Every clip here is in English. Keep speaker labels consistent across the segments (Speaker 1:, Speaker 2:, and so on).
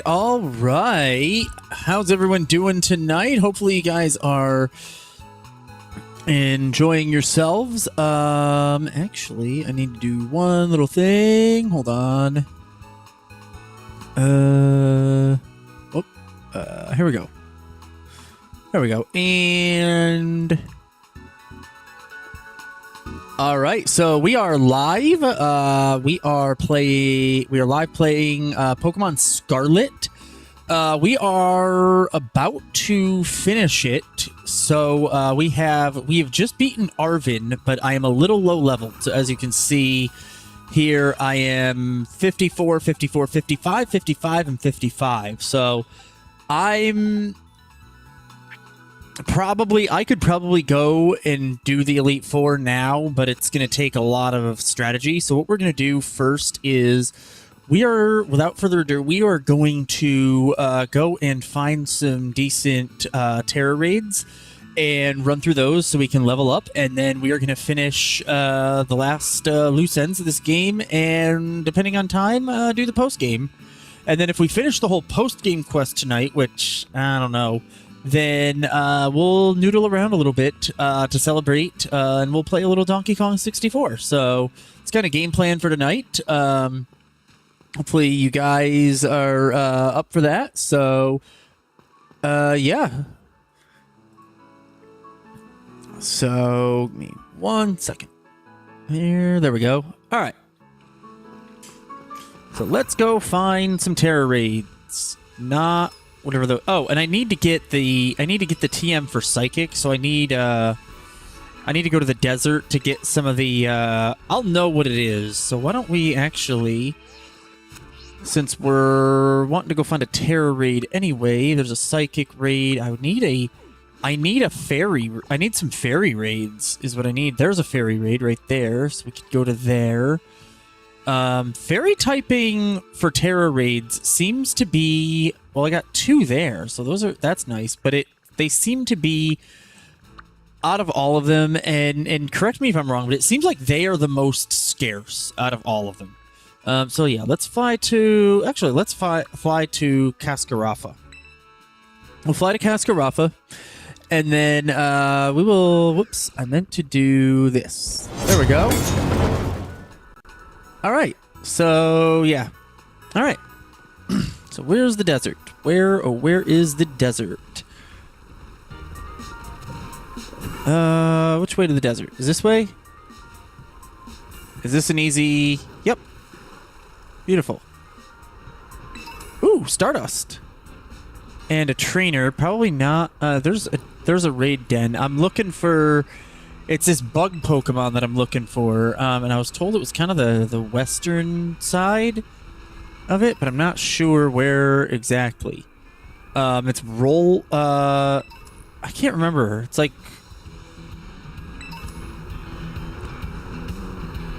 Speaker 1: all right. How's everyone doing tonight? Hopefully you guys are enjoying yourselves. Actually, I need to do one little thing. Hold on. Here we go. There we go. And all right, so we are live. We are live playing Pokemon Scarlet. We are about to finish it. So we have just beaten Arvin, but I am a little low level. So as you can see here, I am 54, 54, 55, 55, and 55. So I could probably go and do the Elite Four now, but it's going to take a lot of strategy. So what we're going to do first is without further ado, we are going to go and find some decent Terra raids and run through those so we can level up. And then we are going to finish the last loose ends of this game. And depending on time, do the post game. And then if we finish the whole post game quest tonight, which I don't know, then we'll noodle around a little bit to celebrate, and we'll play a little Donkey Kong 64. So it's kind of game plan for tonight. Hopefully you guys are up for that. So, yeah. So, give me 1 second. There we go. All right. So let's go find some Terra raids. Not whatever the and I need to get the TM for Psychic, so I need to go to the desert to get some of the I'll know what it is. So why don't we actually, since we're wanting to go find a Terra raid anyway, there's a Psychic raid. I need a fairy. I need some fairy raids is what I need. There's a fairy raid right there, so we could go to there. Fairy typing for Terra raids seems to be, well, I got 2 there, so that's nice, but they seem to be, out of all of them, and correct me if I'm wrong, but it seems like they are the most scarce out of all of them. So yeah, let's fly to Cascarafa. We'll fly to Cascarafa, and then we will, whoops, I meant to do this. There we go. All right, so yeah. All right. So where's the desert? Where is the desert? Which way to the desert? Is this way? Is this an easy? Yep. Beautiful. Ooh, Stardust. And a trainer. Probably not. There's a raid den. I'm looking for. It's this bug Pokemon that I'm looking for, and I was told it was kind of the western side of it, but I'm not sure where exactly. It's roll. I can't remember. It's like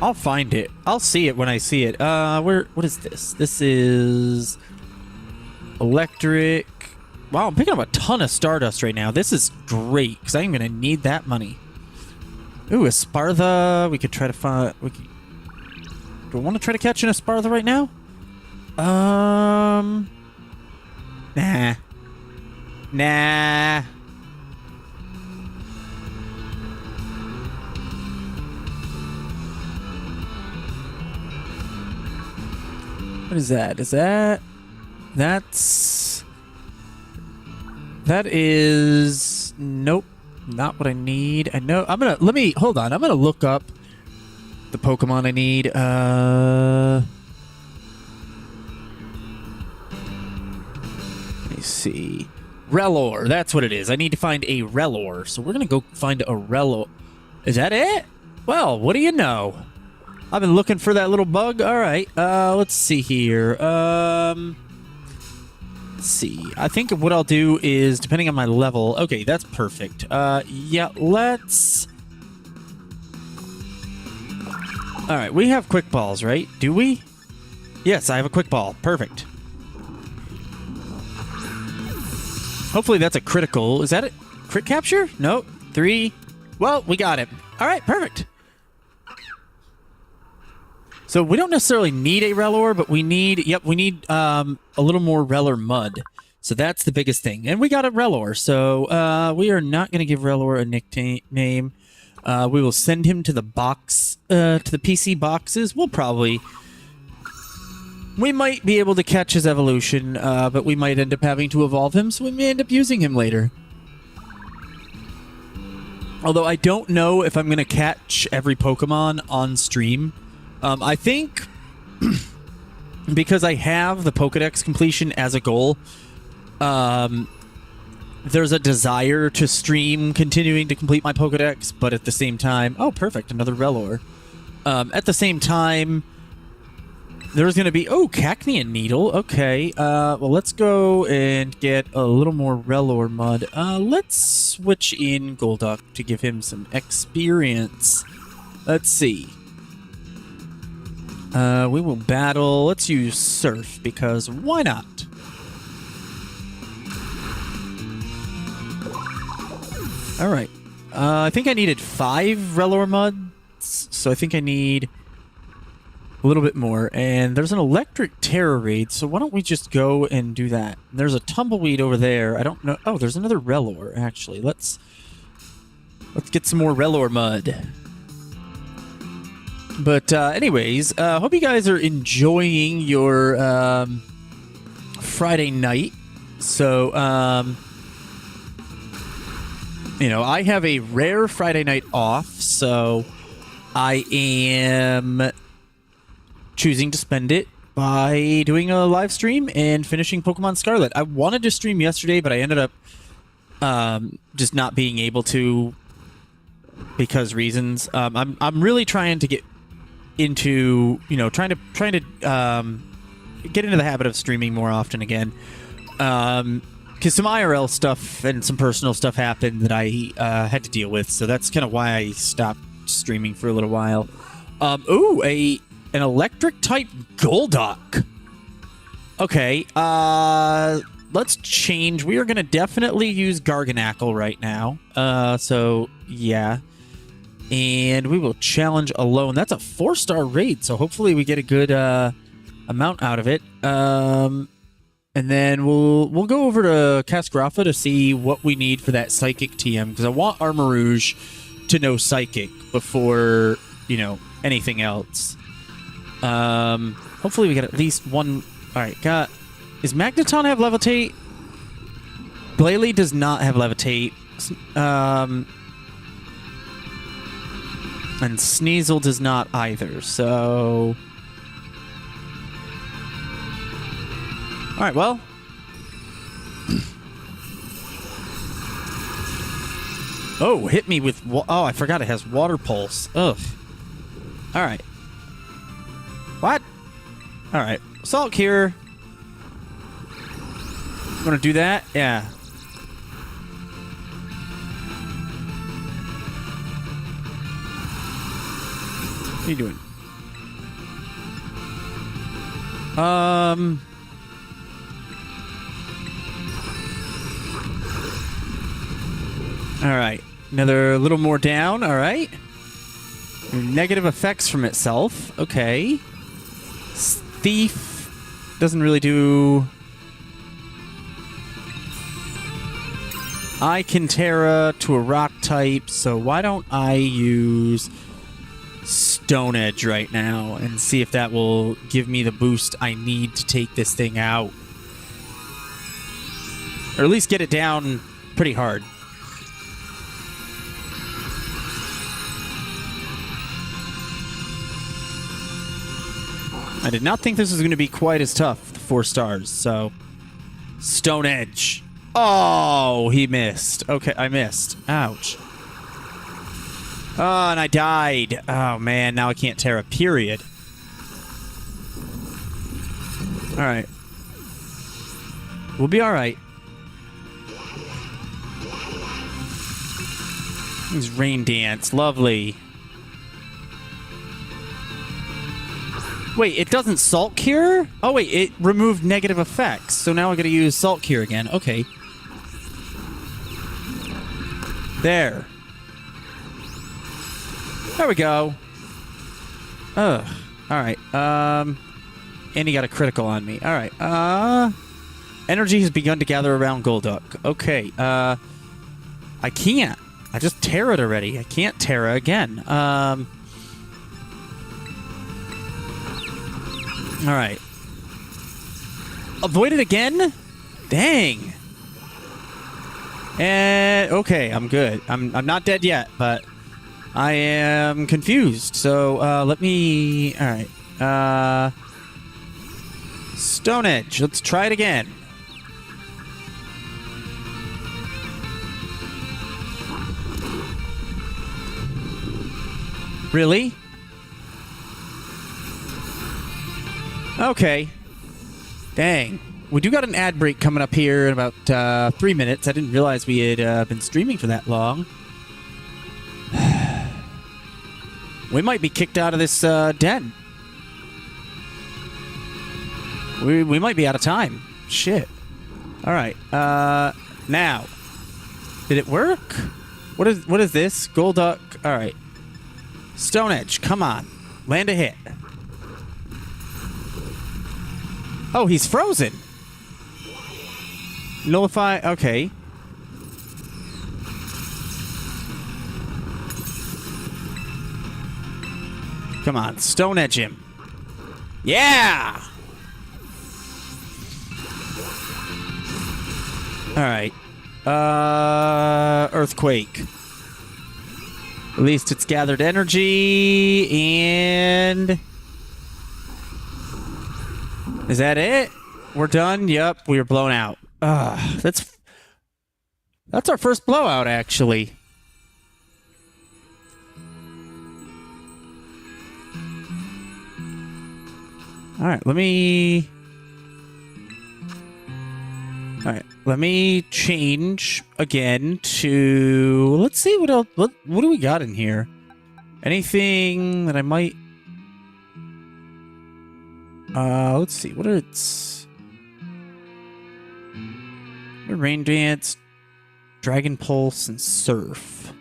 Speaker 1: I'll find it. I'll see it when I see it. What is this? This is electric. Wow, I'm picking up a ton of Stardust right now. This is great because I'm gonna need that money. Ooh, a Spartha. We could try to find. Do I want to try to catch an Spartha right now? Nah. What is that? That is, nope. Not what I need. I know. Hold on. I'm gonna look up the Pokemon I need. Let me see. Relor. That's what it is. I need to find a Relor. So we're gonna go find a Relor. Is that it? Well, what do you know? I've been looking for that little bug. All right. Let's see here. Let's see. I think what I'll do is, depending on my level... Okay, that's perfect. Yeah, let's... All right, we have quick balls, right? Do we? Yes, I have a quick ball. Perfect. Hopefully that's a critical. Is that it? Crit capture? Nope. 3. Well, we got it. All right, perfect. So we don't necessarily need a Relor, but we need, we need a little more Relor mud. So that's the biggest thing. And we got a Relor, so we are not going to give Relor a nickname. We will send him to the box, to the PC boxes. We might be able to catch his evolution, but we might end up having to evolve him, so we may end up using him later. Although I don't know if I'm going to catch every Pokemon on stream. I think because I have the Pokedex completion as a goal, there's a desire to stream continuing to complete my Pokedex, but at the same time... Oh, perfect, another Relor. At the same time, there's going to be... Oh, Cacnean Needle, okay. Well, let's go and get a little more Relor mud. Let's switch in Golduck to give him some experience. Let's see. We will battle... Let's use Surf, because why not? Alright. I think I needed 5 Relor muds, so I think I need a little bit more. And there's an electric Terror Raid, so why don't we just go and do that? There's a Tumbleweed over there. I don't know... Oh, there's another Relor, actually. Let's get some more Relor mud. But anyways, hope you guys are enjoying your Friday night. So, you know, I have a rare Friday night off, so I am choosing to spend it by doing a live stream and finishing Pokemon Scarlet. I wanted to stream yesterday, but I ended up just not being able to because reasons. I'm really trying to get into, you know, trying to get into the habit of streaming more often again. Because some IRL stuff and some personal stuff happened that I had to deal with, so that's kind of why I stopped streaming for a little while. Ooh, an electric type Golduck. Okay, let's change. We are going to definitely use Garganacl right now. So yeah. And we will challenge alone. That's a 4-star raid, so hopefully we get a good amount out of it. And then we'll go over to Cascarafa to see what we need for that Psychic TM, because I want Armarouge to know Psychic before, you know, anything else. Hopefully we get at least one... Alright, got... Does Magneton have Levitate? Glalie does not have Levitate. And Sneasel does not either, so... Alright, well... Oh, hit me with... Oh, I forgot it has Water Pulse. Ugh. Alright. What? Alright. Salt Cure. Wanna do that? Yeah. What are you doing? Alright. Another little more down. Alright. Negative effects from itself. Okay. Thief doesn't really do... I can Terra to a rock type, so why don't I use Stone Edge right now and see if that will give me the boost I need to take this thing out. Or at least get it down pretty hard. I did not think this was going to be quite as tough, the 4 stars, so... Stone Edge. Oh, he missed. Okay, I missed. Ouch. Oh, and I died. Oh, man, now I can't Terra, period. Alright. We'll be alright. He's Rain Dance. Lovely. Wait, it doesn't Salt Cure? Oh, wait, it removed negative effects. So now I gotta use Salt Cure again. Okay. There. There we go. Ugh. Alright, and he got a critical on me. Alright, energy has begun to gather around Golduck. Okay, I can't. I just Terra'd already. I can't Terra again. Alright. Avoid it again? Dang. And okay, I'm good. I'm not dead yet, but I am confused. So let me. All right. Stone Edge. Let's try it again. Really? Okay. Dang. We do got an ad break coming up here in about 3 minutes. I didn't realize we had been streaming for that long. We might be kicked out of this den. We might be out of time. Shit. All right. Now. Did it work? What is this? Golduck. All right. Stone Edge. Come on. Land a hit. Oh, he's frozen. Nullify. Okay. Come on. Stone Edge him. Yeah! Alright. Earthquake. At least it's gathered energy, and... Is that it? We're done? Yep, we were blown out. That's our first blowout, actually. Alright, let me change again to... Let's see what else... What do we got in here? Anything that I might... let's see. What are its... Rain Dance, Dragon Pulse, and Surf.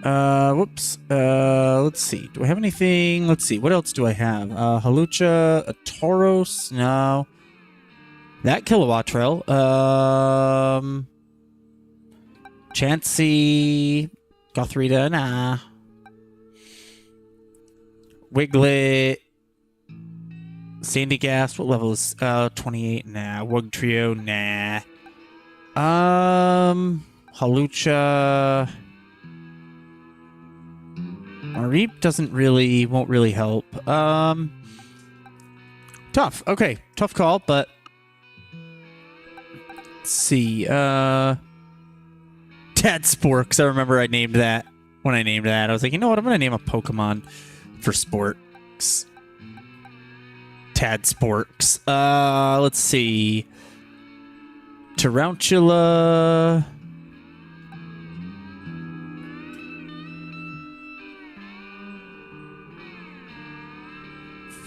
Speaker 1: Whoops. Let's see. Do I have anything? Let's see. What else do I have? Halucha, a Tauros. No. That Kilowattrel. Chansey. Gothrita. Nah. Wiglet. Sandy Gas. What level is 28? Nah. Wug Trio. Nah. Halucha. Mareep won't really help. Tough. Okay. Tough call, but let's see. Tad Sporks. I remember I named that when I named that. I was like, you know what? I'm going to name a Pokemon for Sporks. Tad Sporks. Let's see. Tarantula.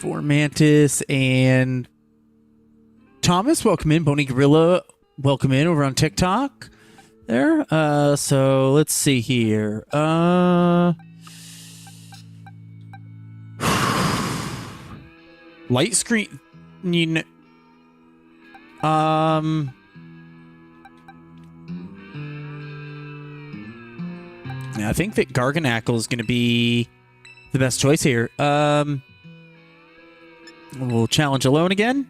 Speaker 1: Formantis and Thomas, welcome in. Bony Gorilla, welcome in over on TikTok. There. So let's see here. Light screen. I think that Garganackle is going to be the best choice here. We'll challenge alone again.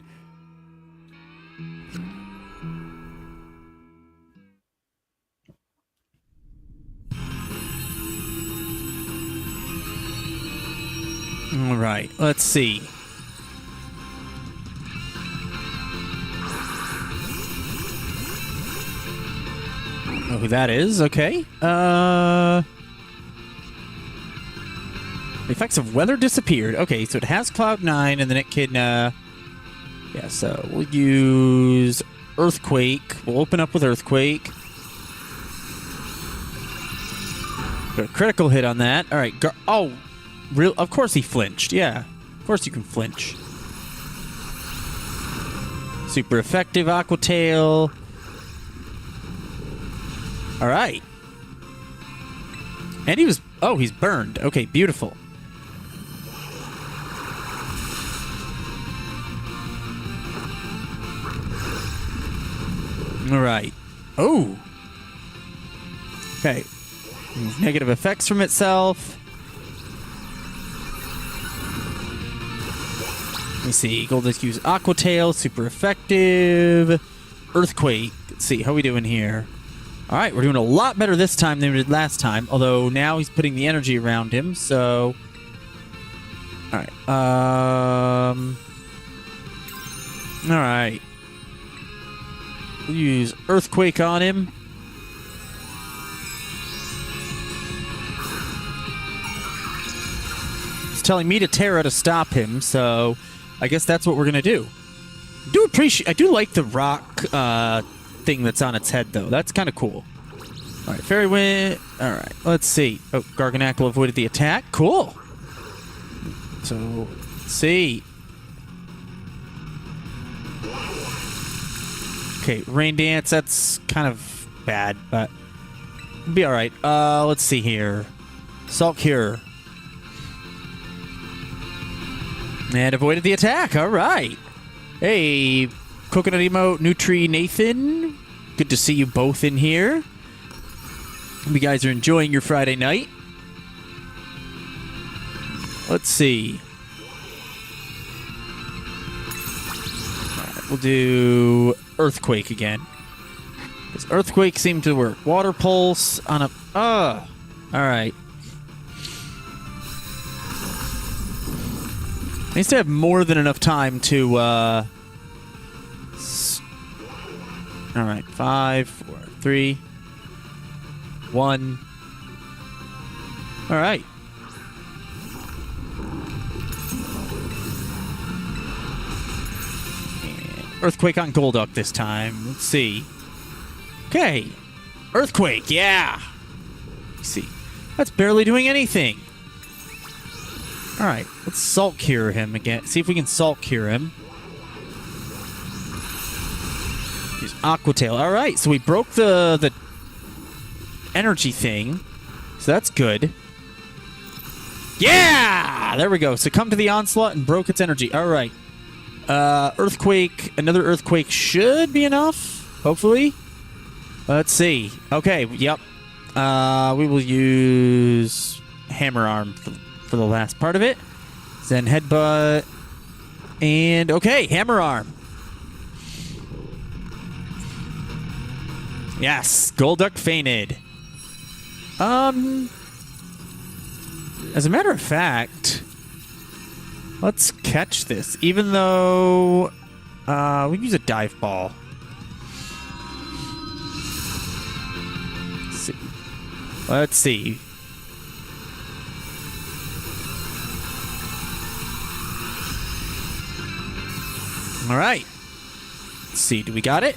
Speaker 1: All right, let's see. Know who that is? Okay. The effects of weather disappeared. Okay, so it has Cloud9, and then it can, yeah, so we'll use Earthquake. We'll open up with Earthquake. Got a critical hit on that. All right, oh, real? Of course he flinched. Yeah, of course you can flinch. Super effective Aqua Tail. All right. And he was, oh, he's burned. Okay, beautiful. All right. Oh. Okay. Negative effects from itself. Let me see. Golduck use Aqua Tail, super effective. Earthquake. Let's see, how are we doing here? All right, we're doing a lot better this time than we did last time, although now he's putting the energy around him, so... All right. All right. We'll use Earthquake on him. It's telling me to Terra to stop him, so I guess that's what we're gonna do. I do like the rock thing that's on its head, though. That's kind of cool. All right, Fairy Wind. All right, let's see. Oh, Garganacl avoided the attack. Cool. So, let's see. Okay, Rain Dance. That's kind of bad, but it'll be all right. Let's see here. Salt Cure. And avoided the attack. All right. Hey, Coconut Emote, Nutri Nathan. Good to see you both in here. Hope you guys are enjoying your Friday night. Let's see. All right, we'll do Earthquake again. Because Earthquake seemed to work. Water Pulse on a... all right. Needs to have more than enough time to, all right, 5, 4, 3, 1. All right. And Earthquake on Golduck this time. Let's see. Okay. Earthquake, yeah. Let's see. That's barely doing anything. All right, let's Salt Cure him again. See if we can Salt Cure him. Use Aqua Tail. All right, so we broke the energy thing, so that's good. Yeah! There we go. Succumbed to the onslaught and broke its energy. All right. Earthquake. Another Earthquake should be enough, hopefully. Let's see. Okay, yep. We will use Hammer Arm for the last part of it. Then Headbutt. And, okay, Hammer Arm. Yes, Golduck fainted. As a matter of fact, let's catch this. Even though we can use a Dive Ball. Let's see. All right. Let's see. Do we got it?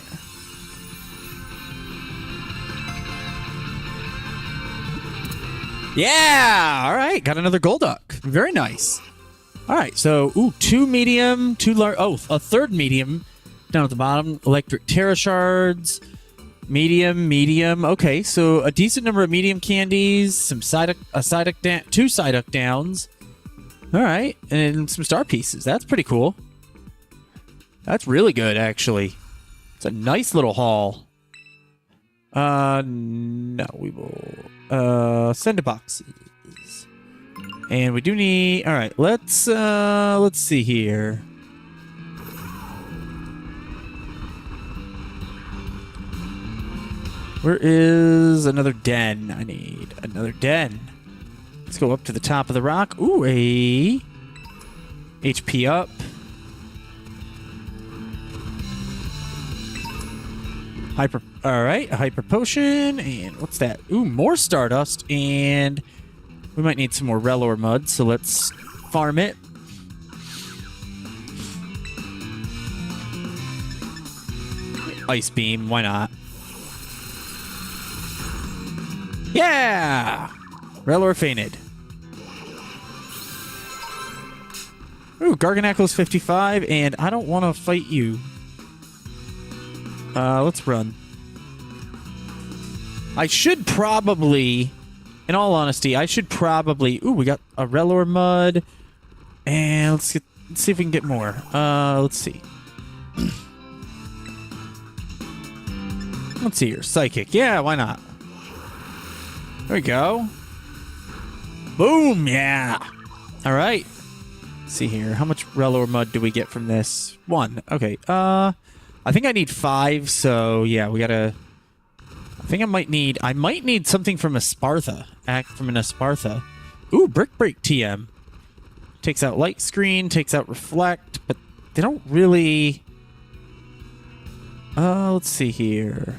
Speaker 1: Yeah! All right. Got another Golduck. Very nice. All right. So, ooh, 2 medium, 2 large. Oh, a third medium down at the bottom. Electric Terra Shards. Medium, medium. Okay. So, a decent number of medium candies. Some two Psyduck downs. All right. And some star pieces. That's pretty cool. That's really good, actually. It's a nice little haul. No, we will send to boxes. And we do need... All right, let's see here. Where is another den? I need another den. Let's go up to the top of the rock. Ooh, a HP up. All right, a hyper potion, and what's that? Ooh, more Stardust, and we might need some more Relor Mud, so let's farm it. Ice Beam, why not? Yeah! Relor fainted. Ooh, Garganacl's 55, and I don't want to fight you. Let's run. I should probably, in all honesty, ooh, we got a Relor Mud. And let's see if we can get more. Let's see. Let's see here. Psychic. Yeah, why not? There we go. Boom, yeah. All right. Let's see here. How much Relor mud do we get from this? 1. Okay. I think I need 5, so yeah, we gotta... I think I might need something from Espartha. From an Espartha. Ooh, Brick Break TM. Takes out Light Screen, takes out Reflect, but they don't really... let's see here.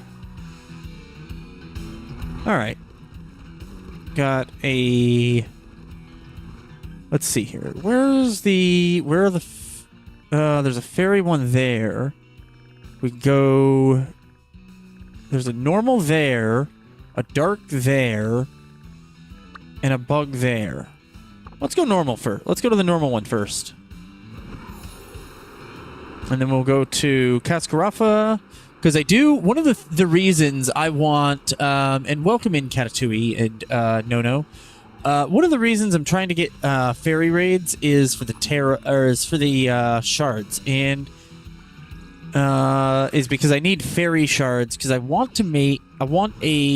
Speaker 1: Alright. Got a... Let's see here. Where are the... there's a fairy one there. We go... There's a normal there, a dark there, and a bug there. Let's go normal first. Let's go to the normal one first. And then we'll go to Cascarafa. Because I do... One of the reasons I want... and welcome in Katatui and Nono. One of the reasons I'm trying to get fairy raids is for the shards. And... is because I need fairy shards, because I want a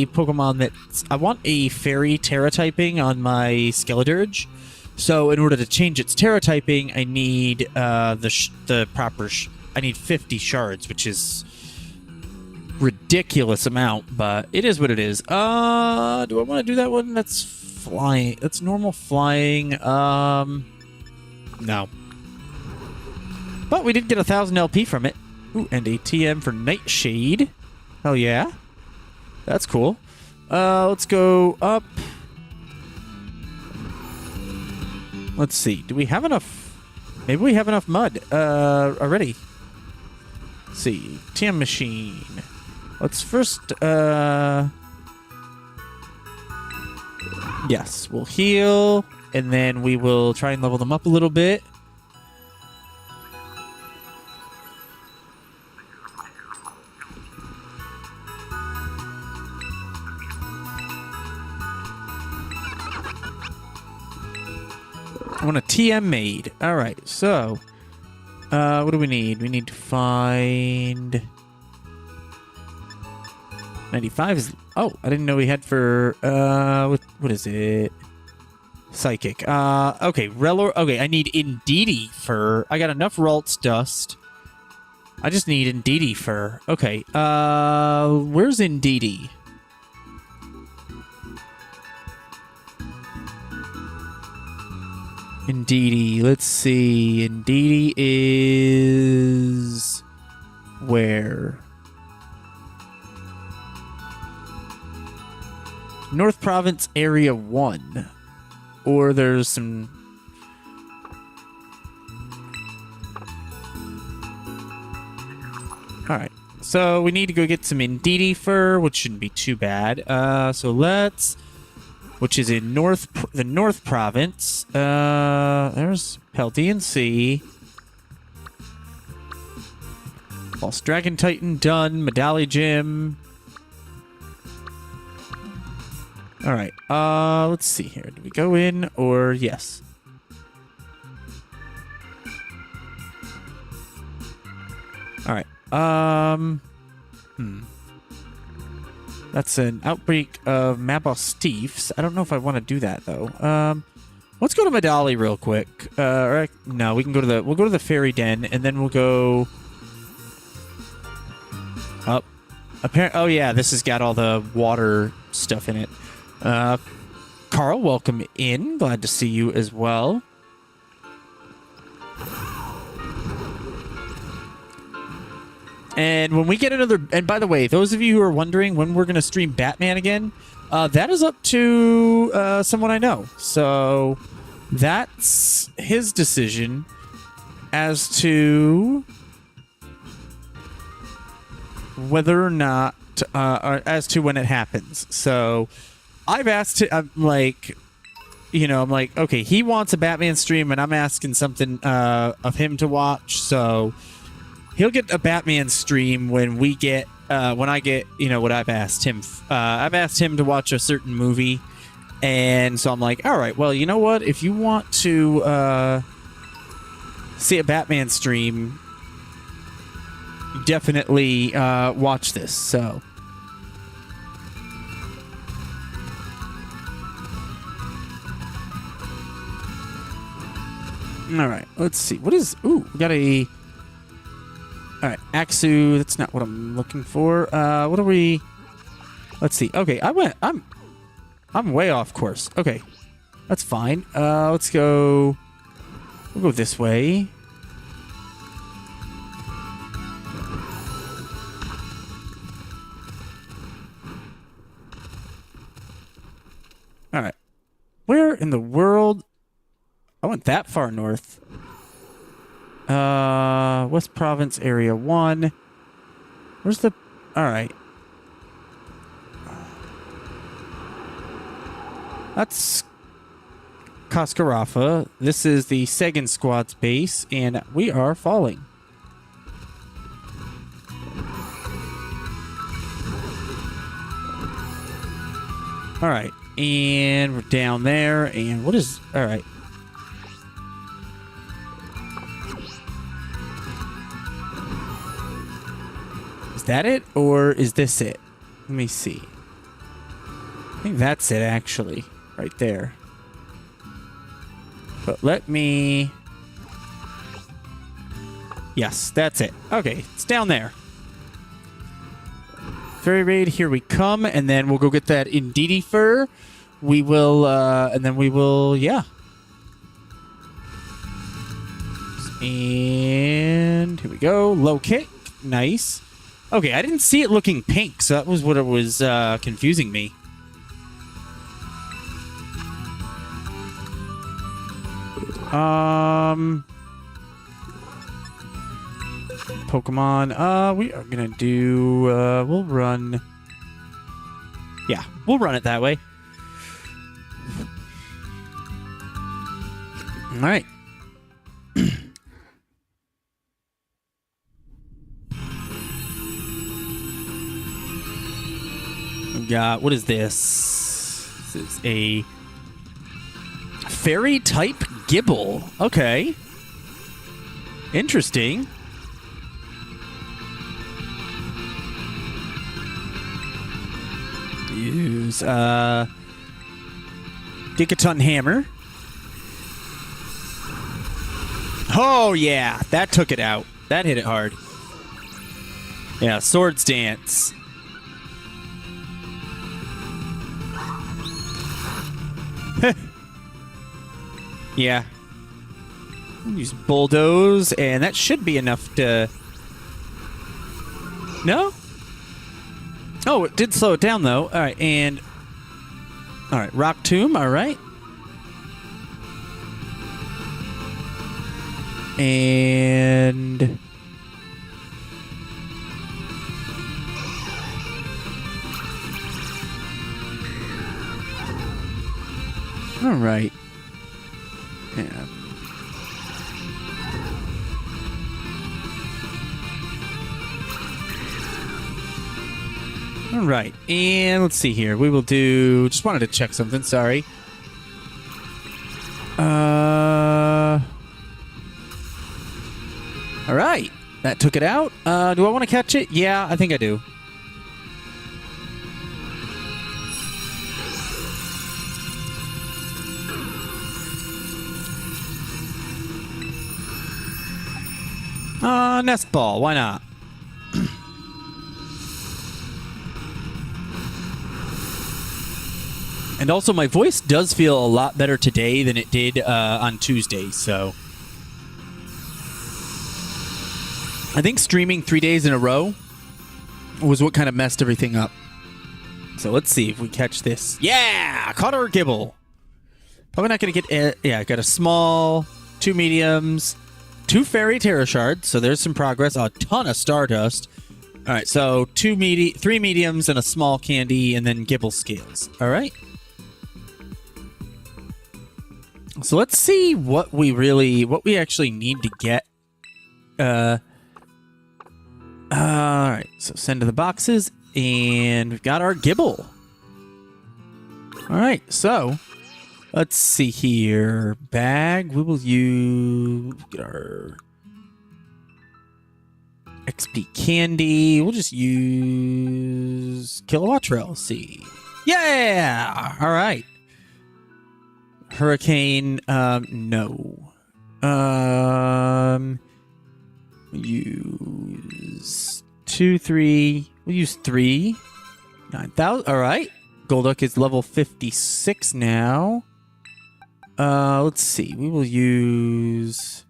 Speaker 1: Pokemon I want a fairy Terra typing on my Skeledirge. So in order to change its Terra typing, I need I need 50 shards, which is ridiculous amount, but it is what it is. Do I want to do that one? That's flying. That's normal flying. No. But we did get 1,000 LP from it. Ooh, and a TM for Nightshade. Hell yeah. That's cool. Let's go up. Let's see. Do we have enough? Maybe we have enough mud already. Let's see. TM machine. Let's first... Yes, we'll heal. And then we will try and level them up a little bit. I want a TM made. Alright, so... what do we need? We need to find... 95 is... Oh, I didn't know we had for... what is it? Psychic. Okay, Relor... Okay, I need Indeedee fur. I got enough Ralts dust. I just need Indeedee fur. Okay, where's Indeedee? Indeedee, let's see. Indeedee is... Where? North Province Area 1. Or there's some... Alright. So we need to go get some Indeedee fur, which shouldn't be too bad. So let's... Which is in the North Province. There's Paldean Sea. False Dragon Titan done. Medalli Gym. Alright, let's see here. Do we go in or yes? Alright, That's an outbreak of Mabos Thieves. I don't know if I want to do that though. Let's go to Medalli real quick. No, we'll go to the Fairy Den and then we'll go up. Oh yeah, this has got all the water stuff in it. Carl, welcome in. Glad to see you as well. And when we get another... And by the way, those of you who are wondering when we're going to stream Batman again, that is up to someone I know. So that's his decision as to whether or not... or as to when it happens. So I've asked... I'm like, okay, he wants a Batman stream, and I'm asking something of him to watch, so... He'll get a Batman stream when we get, when I get, what I've asked him. I've asked him to watch a certain movie, and so I'm like, all right, well, you know what? If you want to see a Batman stream, definitely watch this. So All right, let's see. What is... Ooh, we got a... All right, Axu. That's not what I'm looking for. What are we... Let's see. Okay, I'm way off course. Okay, that's fine. Let's go... We'll go this way. All right. Where in the world... I went that far north. West Province Area 1. Where's the... Alright. That's Kaskarafa. This is the Sagan Squad's base, and we are falling. Alright. And we're down there, and what is... Alright. Is that it, or is this it? Let me see. I think that's it, actually. Right there. But let me... Yes, that's it. Okay, it's down there. Fairy raid, here we come, and then we'll go get that Indeedee fur. We will, and then we will, yeah. And here we go. Low kick. Nice. Okay, I didn't see it looking pink, so that was what it was confusing me. Pokemon. We are gonna do. We'll run. Yeah, we'll run it that way. All right. We got, what is this? This is a fairy type Gibble. Okay. Interesting. Use Gigaton Hammer. Oh yeah, that took it out. That hit it hard. Yeah, Swords Dance. Yeah. Use Bulldoze, and that should be enough to... No? Oh, it did slow it down, though. All right, and... All right, Rock Tomb, all right. And... All right. Yeah. All right, and let's see here. We will do... Just wanted to check something, sorry. All right, that took it out. Do I want to catch it? Yeah, I think I do. Nest Ball, why not? And also, my voice does feel a lot better today than it did on Tuesday, so... I think streaming 3 days in a row was what kind of messed everything up. So let's see if we catch this. Yeah! Caught our Gibble. Probably not going to get... yeah, got a small, 2 mediums, 2 Fairy Terra Shards, so there's some progress. A ton of Stardust. All right, so 3 mediums and a small candy, and then Gibble Scales. All right. So let's see what we actually need to get. All right, so send to the boxes, and we've got our Gibble. All right, so let's see here. Bag, we will use get our XP candy. We'll just use Kilowattrel. See, yeah. All right. Hurricane, no. Use 2, 3. We'll use 3. 9,000. All right. Golduck is level 56 now. Let's see. We will use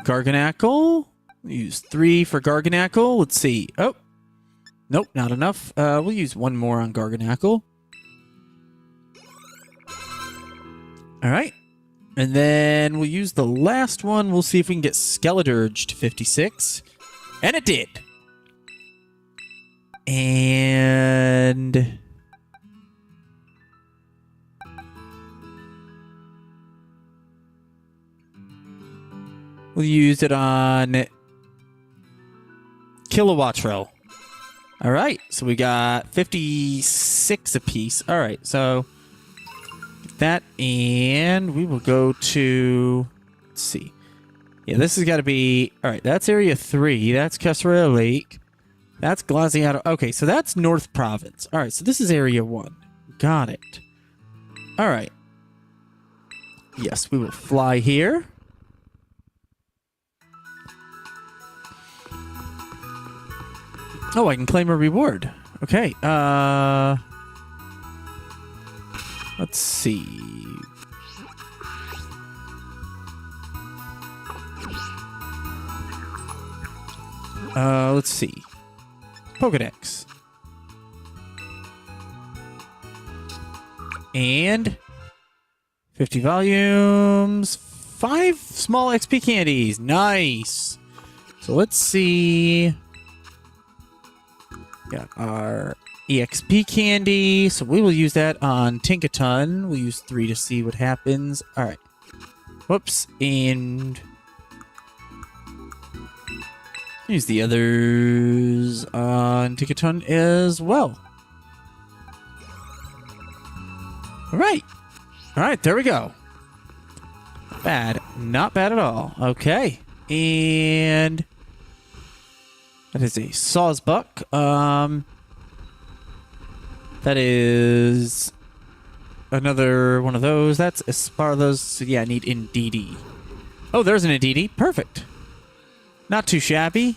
Speaker 1: Garganackle. We'll use 3 for Garganackle. Let's see. Oh. Nope, not enough. We'll use 1 more on Garganackle. All right. And then we'll use the last one. We'll see if we can get Skeledirge to 56. And it did. And we'll use it on Kilowattrel. All right. So we got 56 apiece. All right. So that, and we will go to, let's see. Yeah, this has got to be, all right, that's Area 3. That's Cassowary Lake. That's Glaciato. Okay, so that's North Province. All right, so this is Area 1. Got it. All right. Yes, we will fly here. Oh, I can claim a reward. Okay, let's see. Let's see. Pokedex. And 50 volumes. 5 small XP candies. Nice. So let's see. Got our EXP candy, so we will use that on Tinkaton. We'll use 3 to see what happens. Alright. Whoops. And use the others on Tinkaton as well. Alright. Alright, there we go. Not bad. Not bad at all. Okay. And that is a Sawsbuck. That is another one of those. That's Esparlos. So yeah, I need Indeedee. Oh, there's an Indeedee. Perfect. Not too shabby.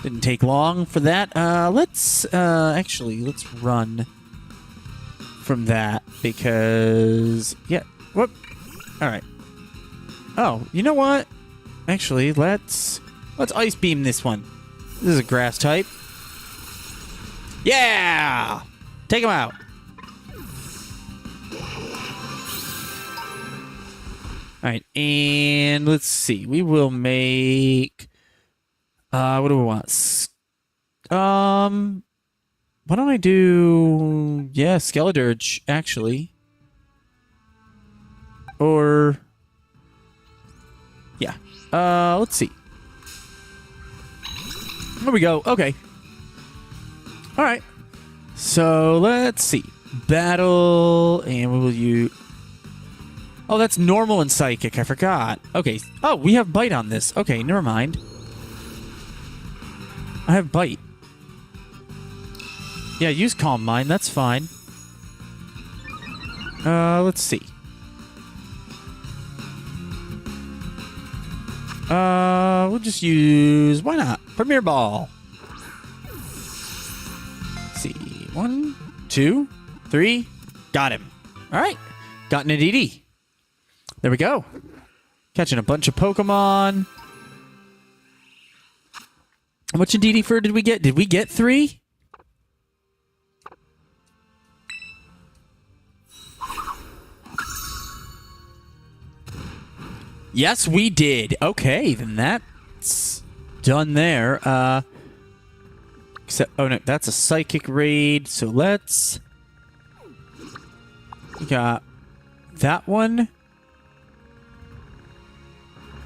Speaker 1: Didn't take long for that. Let's run from that because yeah. Whoop. All right. Oh, you know what? Actually, let's Ice Beam this one. This is a grass type. Yeah! Take him out. Alright, and let's see. We will make... what do we want? Why don't I do... Yeah, Skeledirge, actually. Or... Yeah. Let's see. There we go. Okay. All right. So let's see. Battle, and we will use... Oh, that's normal and psychic. I forgot. Okay. Oh, we have bite on this. Okay, never mind. I have bite. Yeah, use Calm Mind. That's fine. Let's see. We'll just use... Why not? Premier Ball. Let's see. 1, 2, 3. Got him. All right. Got an Indeedee. There we go. Catching a bunch of Pokemon. How much Indeedee fur did we get? Did we get 3? Yes, we did. Okay, then that's done there. Except, oh no, that's a psychic raid. So let's... We got that one.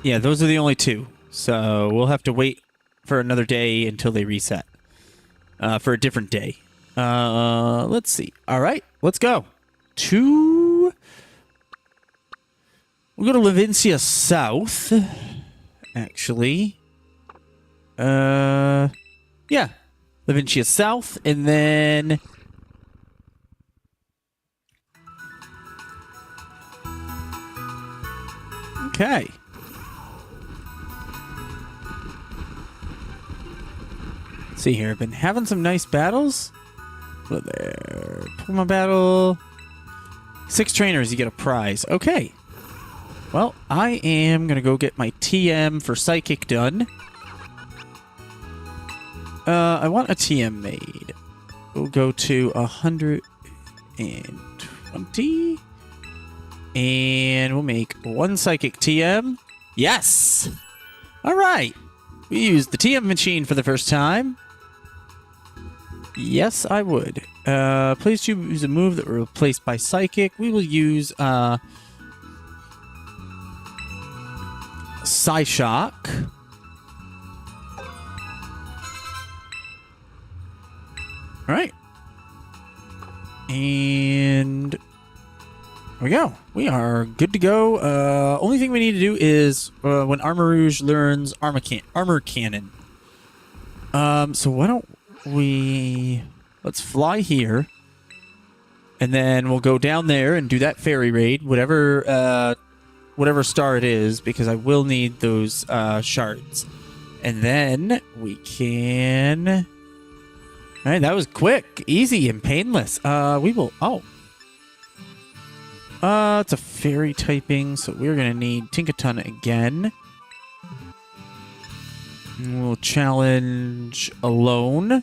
Speaker 1: Yeah, those are the only 2. So we'll have to wait for another day until they reset. For a different day. Let's see. All right, let's go. We'll go to Levincia South, actually. Yeah. Levincia South, and then... Okay. Let's see here. I've been having some nice battles. Hello there. Pokemon battle. 6 trainers, you get a prize. Okay. Well, I am going to go get my TM for Psychic done. I want a TM made. We'll go to 120. And we'll make 1 Psychic TM. Yes! Alright. We used the TM machine for the first time. Yes, I would. Please choose a move that will replaced by Psychic. We will use Psyshock. Alright. And there we go. We are good to go. Only thing we need to do is when Armor Rouge learns Armor Cannon. So why don't we... Let's fly here. And then we'll go down there and do that fairy raid. Whatever star it is, because I will need those shards. And then we can... Alright, that was quick, easy, and painless. We will... Oh. It's a fairy typing, so we're going to need Tinkaton again. We'll challenge alone.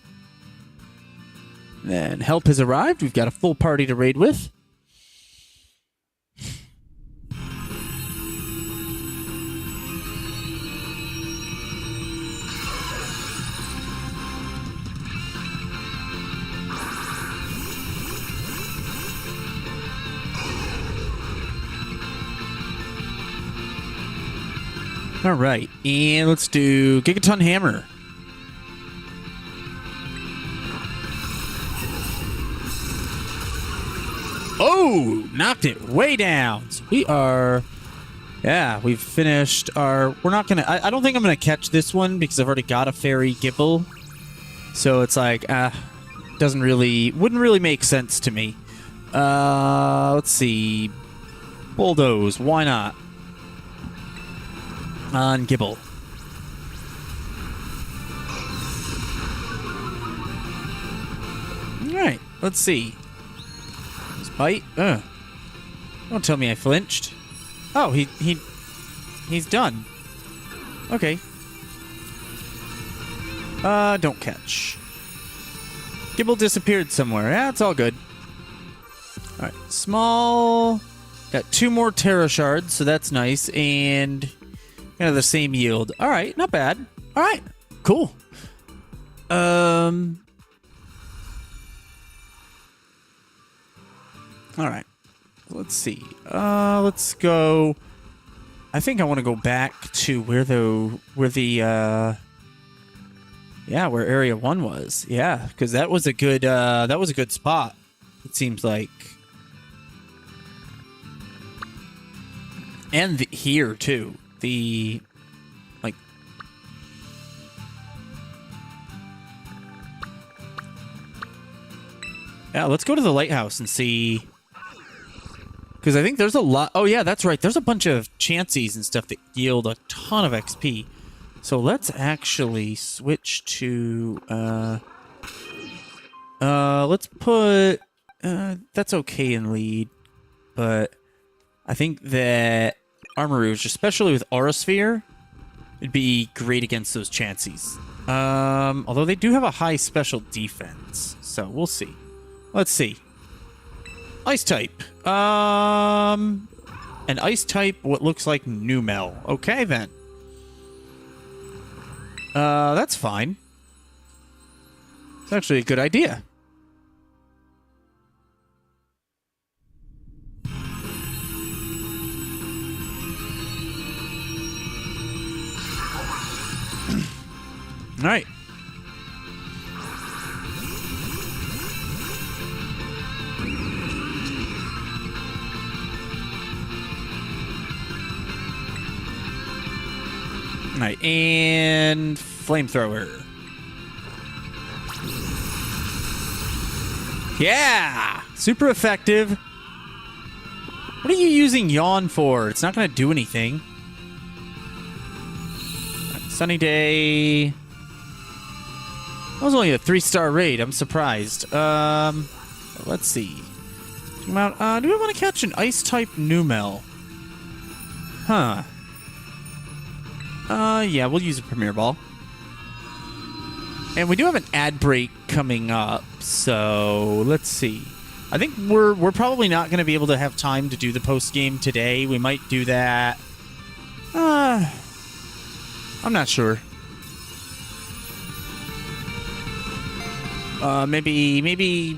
Speaker 1: Then help has arrived. We've got a full party to raid with. All right, and let's do Gigaton Hammer. Oh, knocked it way down. So we are, yeah, we've finished our, we're not going to, I don't think I'm going to catch this one because I've already got a Fairy Gibble. So it's like, wouldn't really make sense to me. Let's see. Bulldoze, why not? On Gibble. Alright, let's see. Bite? Don't tell me I flinched. Oh, he's done. Okay. Don't catch. Gibble disappeared somewhere. Yeah, it's all good. Alright, small. Got 2 more Terra Shards, so that's nice. And kind of the same yield. Alright, not bad. Alright, cool. Alright. Let's see. Let's go. I think I want to go back to where Area 1 was. Yeah, because that was a good spot, it seems like. And here too. Yeah, let's go to the lighthouse and see. Because I think there's a lot... Oh, yeah, that's right. There's a bunch of Chanseys and stuff that yield a ton of XP. So let's actually switch to... let's put... that's okay in lead. But I think that Armor Rouge, especially with Aura Sphere, would be great against those Chanseys. Although they do have a high special defense. So we'll see. Let's see. Ice type. An ice type, what looks like Numel. Okay, then. That's fine. It's actually a good idea. All right. Alright, and flamethrower. Yeah! Super effective. What are you using Yawn for? It's not going to do anything. Sunny day. That was only a 3-star raid. I'm surprised. Let's see. Do we want to catch an ice-type Numel? Huh. Yeah, we'll use a Premier Ball. And we do have an ad break coming up, so let's see. I think we're probably not going to be able to have time to do the post-game today. We might do that. I'm not sure. Maybe...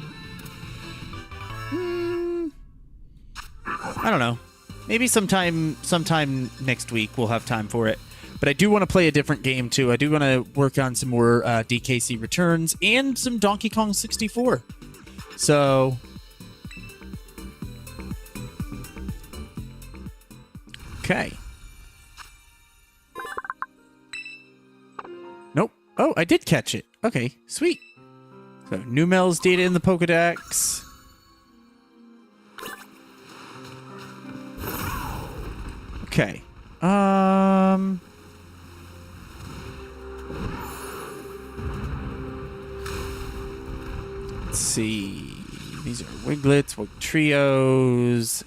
Speaker 1: I don't know. Maybe sometime next week we'll have time for it. But I do want to play a different game, too. I do want to work on some more DKC Returns and some Donkey Kong 64. So... Okay. Nope. Oh, I did catch it. Okay, sweet. So, Numel's data in the Pokedex. Okay. Let's see. These are Wiglets, Trios,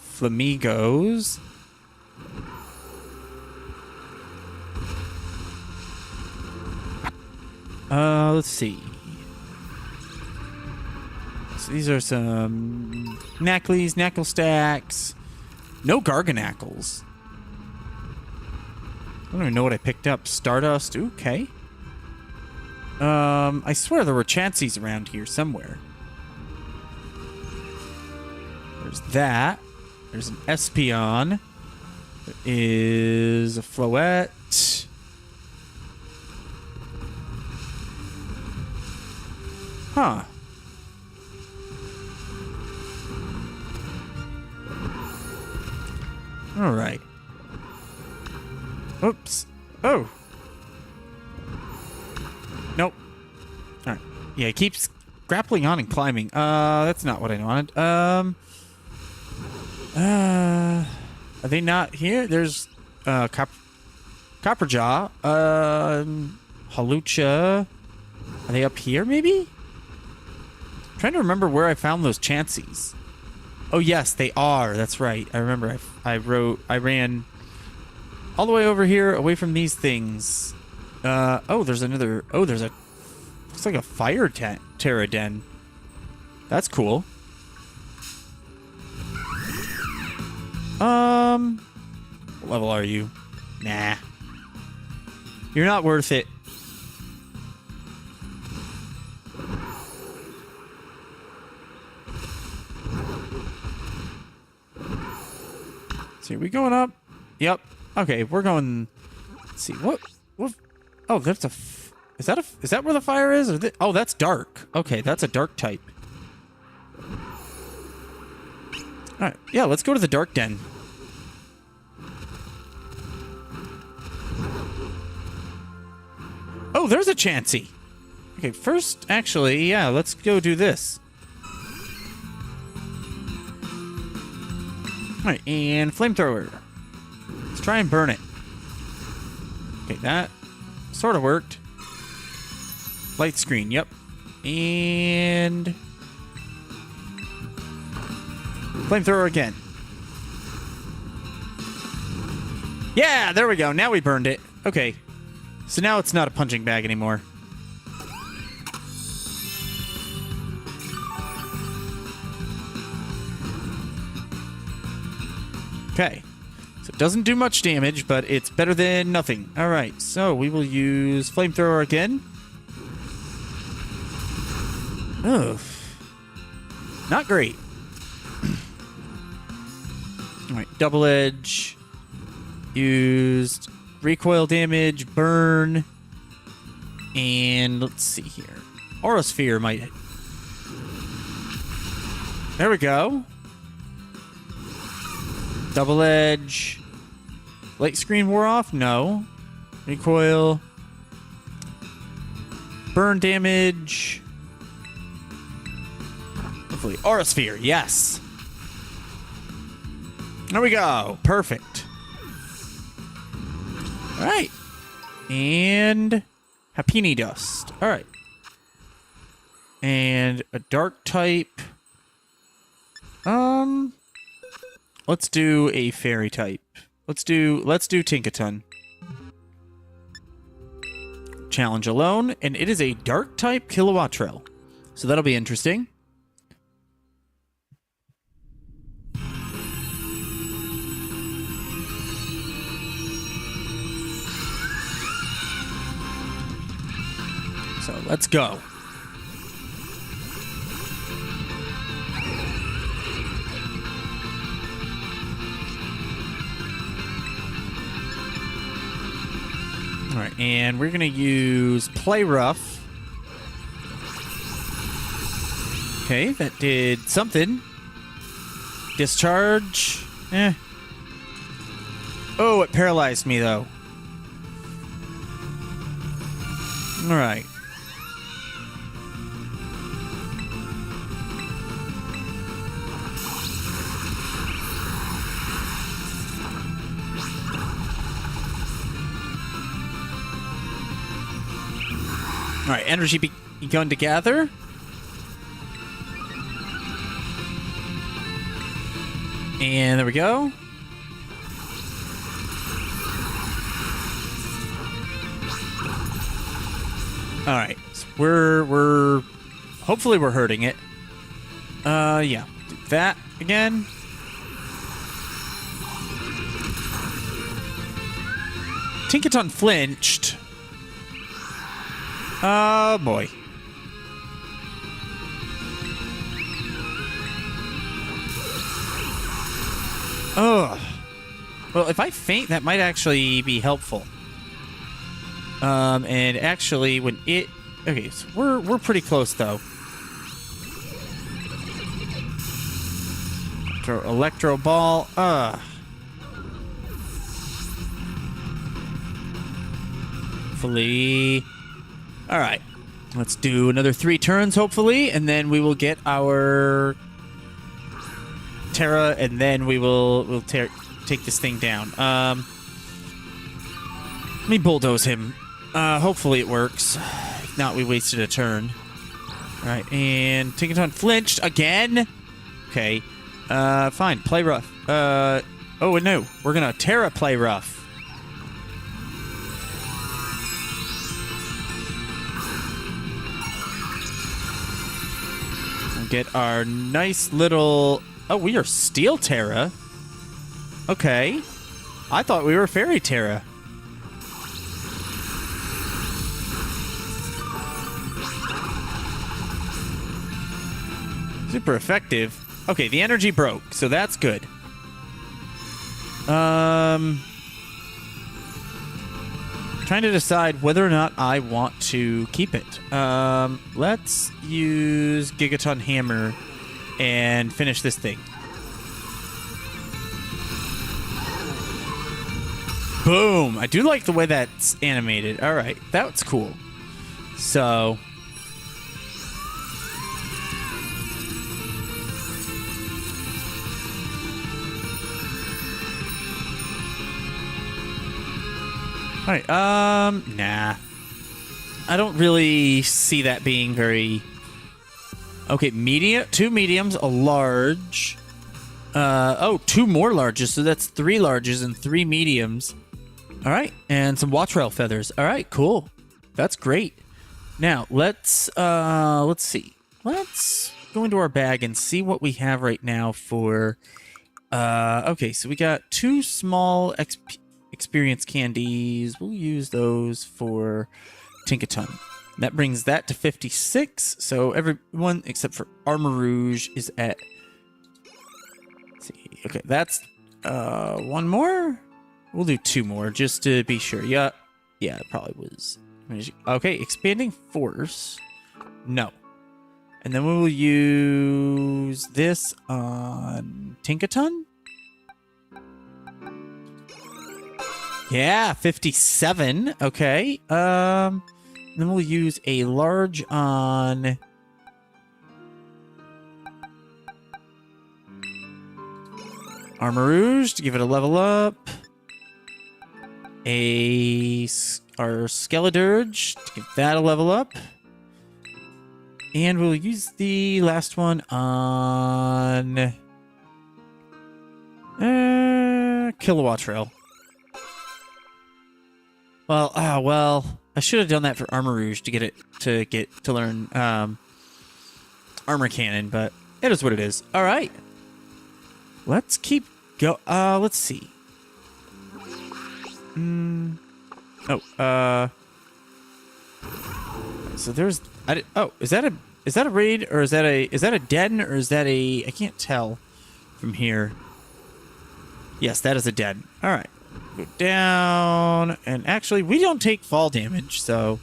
Speaker 1: Flamigos. Let's see. So these are some Knackleys, Knackle Stacks. No Garganacles. I don't even know what I picked up. Stardust. Okay. I swear there were Chanseys around here somewhere. There's that. There's an Espeon. There is a Floette. Huh. All right. Oops. Oh. Nope. All right. Yeah, it keeps grappling on and climbing. That's not what I wanted. Are they not here? There's Copperjaw. Halucha. Are they up here, maybe? I'm trying to remember where I found those Chanseys. Oh, yes, they are. That's right. I remember I ran all the way over here away from these things. Oh, there's another... Oh, there's a... Looks like a fire Pterodon. That's cool. What level are you? Nah. You're not worth it. See, are we going up? Yep. Okay, we're going... Let's see, what... Oh, that's a... Is that where the fire is? Oh, that's dark. Okay, that's a dark type. Alright, yeah, let's go to the dark den. Oh, there's a Chansey. Okay, first, actually, yeah, let's go do this. Alright, and flamethrower. Let's try and burn it. Okay, that sort of worked. Light screen, yep. And... flamethrower again. Yeah, there we go. Now we burned it. Okay. So now it's not a punching bag anymore. Okay. So it doesn't do much damage, but it's better than nothing. Alright, so we will use flamethrower again. Ugh. Not great. Alright, double edge. Used recoil damage, burn. And let's see here. Aura Sphere might... There we go. Double edge. Light screen wore off? No. Recoil. Burn damage. Hopefully. Aura Sphere, yes. There we go. Perfect. Alright. And Happini Dust. All right. And a dark type. Let's do a fairy type. Let's do Tinkaton. Challenge alone, and it is a dark type Kilowattrel. So that'll be interesting. So let's go. All right, and we're going to use Play Rough. Okay, that did something. Discharge. Eh. Oh, it paralyzed me, though. All right. All right, energy begun to gather. And there we go. All right, so we're hopefully we're hurting it. Yeah, do that again. Tinkaton flinched. Oh, boy. Ugh. Well, if I faint, that might actually be helpful. And actually, when it... Okay, so we're pretty close, though. Throw Electro Ball. Hopefully... Alright. Let's do another 3 turns, hopefully, and then we will get our Terra, and then we'll take this thing down. Let me bulldoze him. Hopefully it works. If not, we wasted a turn. Alright, and Tinkaton flinched again. Okay. Fine. Play rough. Oh, no. We're gonna Terra play rough. Get our nice little... Oh, we are Steel Terra. Okay. I thought we were Fairy Terra. Super effective. Okay, the energy broke, so that's good. Trying to decide whether or not I want to keep it. Let's use Gigaton Hammer and finish this thing. Boom! I do like the way that's animated. All right, that's cool. So... Alright, nah. I don't really see that being very... Okay, 2 mediums, a large. Oh, 2 more larges, so that's 3 larges and 3 mediums. Alright, and some Wattrel feathers. Alright, cool. That's great. Now, let's see. Let's go into our bag and see what we have right now for... okay, so we got 2 small experience candies. We'll use those for Tinkaton. That brings that to 56. So everyone except for Armor Rouge is at... Let's see. Okay, that's 1 more. We'll do 2 more just to be sure. Yeah, it probably was. Okay, Expanding Force. No. And then we will use this on Tinkaton. Yeah, 57. Okay. Then we'll use a large on... Armor Rouge to give it a level up. A our Skeledirge to get that a level up. And we'll use the last one on Kilowatt Trail. Well, I should have done that for Armor Rouge to get to learn Armor Cannon, but it is what it is. All right, let's keep go. Let's see. So there's. Is that a raid, or is that a den, or is that a? I can't tell from here. Yes, that is a den. All right, go down, and actually, we don't take fall damage, so,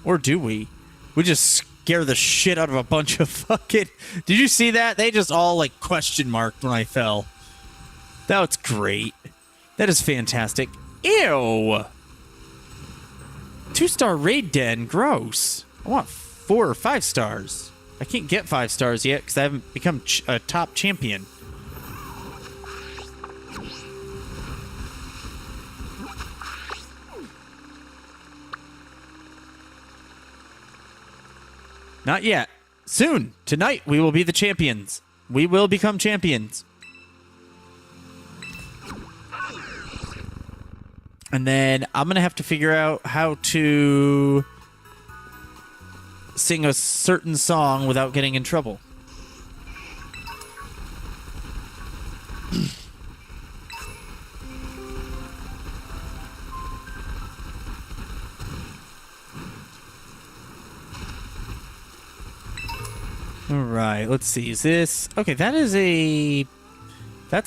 Speaker 1: or do we? We just scare the shit out of a bunch of fucking. Did you see that? They just all like question marked when I fell. That's great. That is fantastic. Ew. 2-star raid den. Gross. I want 4 or 5 stars. I can't get 5 stars yet because I haven't become a top champion. Not yet. Soon. Tonight, we will be the champions. We will become champions. And then I'm going to have to figure out how to sing a certain song without getting in trouble. All right, let's see. Is this... Okay, that's a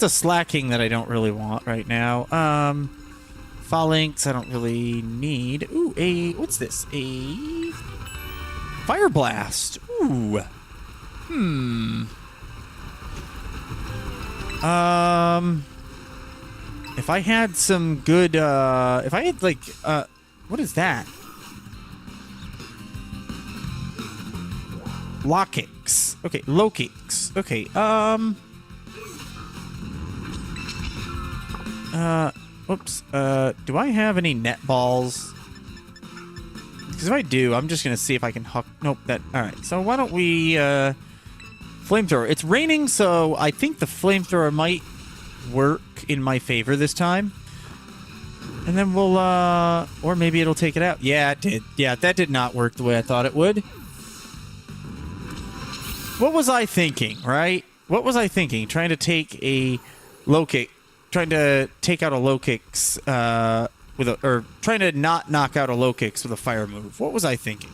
Speaker 1: slacking that I don't really want right now. Phalanx, I don't really need. Ooh, what's this? A Fire Blast. Ooh. If I had some good, if I had like, what is that? Lock kicks. Okay, low kicks. Okay, oops. Do I have any net balls? Because if I do, I'm just going to see if I can huck... Nope, that... Alright, so why don't we, Flamethrower. It's raining, so I think the Flamethrower might work in my favor this time. And then we'll, or maybe it'll take it out. Yeah, it did. Yeah, that did not work the way I thought it would. What was I thinking, right? What was I thinking? Trying to take a low kick... Trying to take out a low kicks or trying to not knock out a low kicks with a fire move. What was I thinking?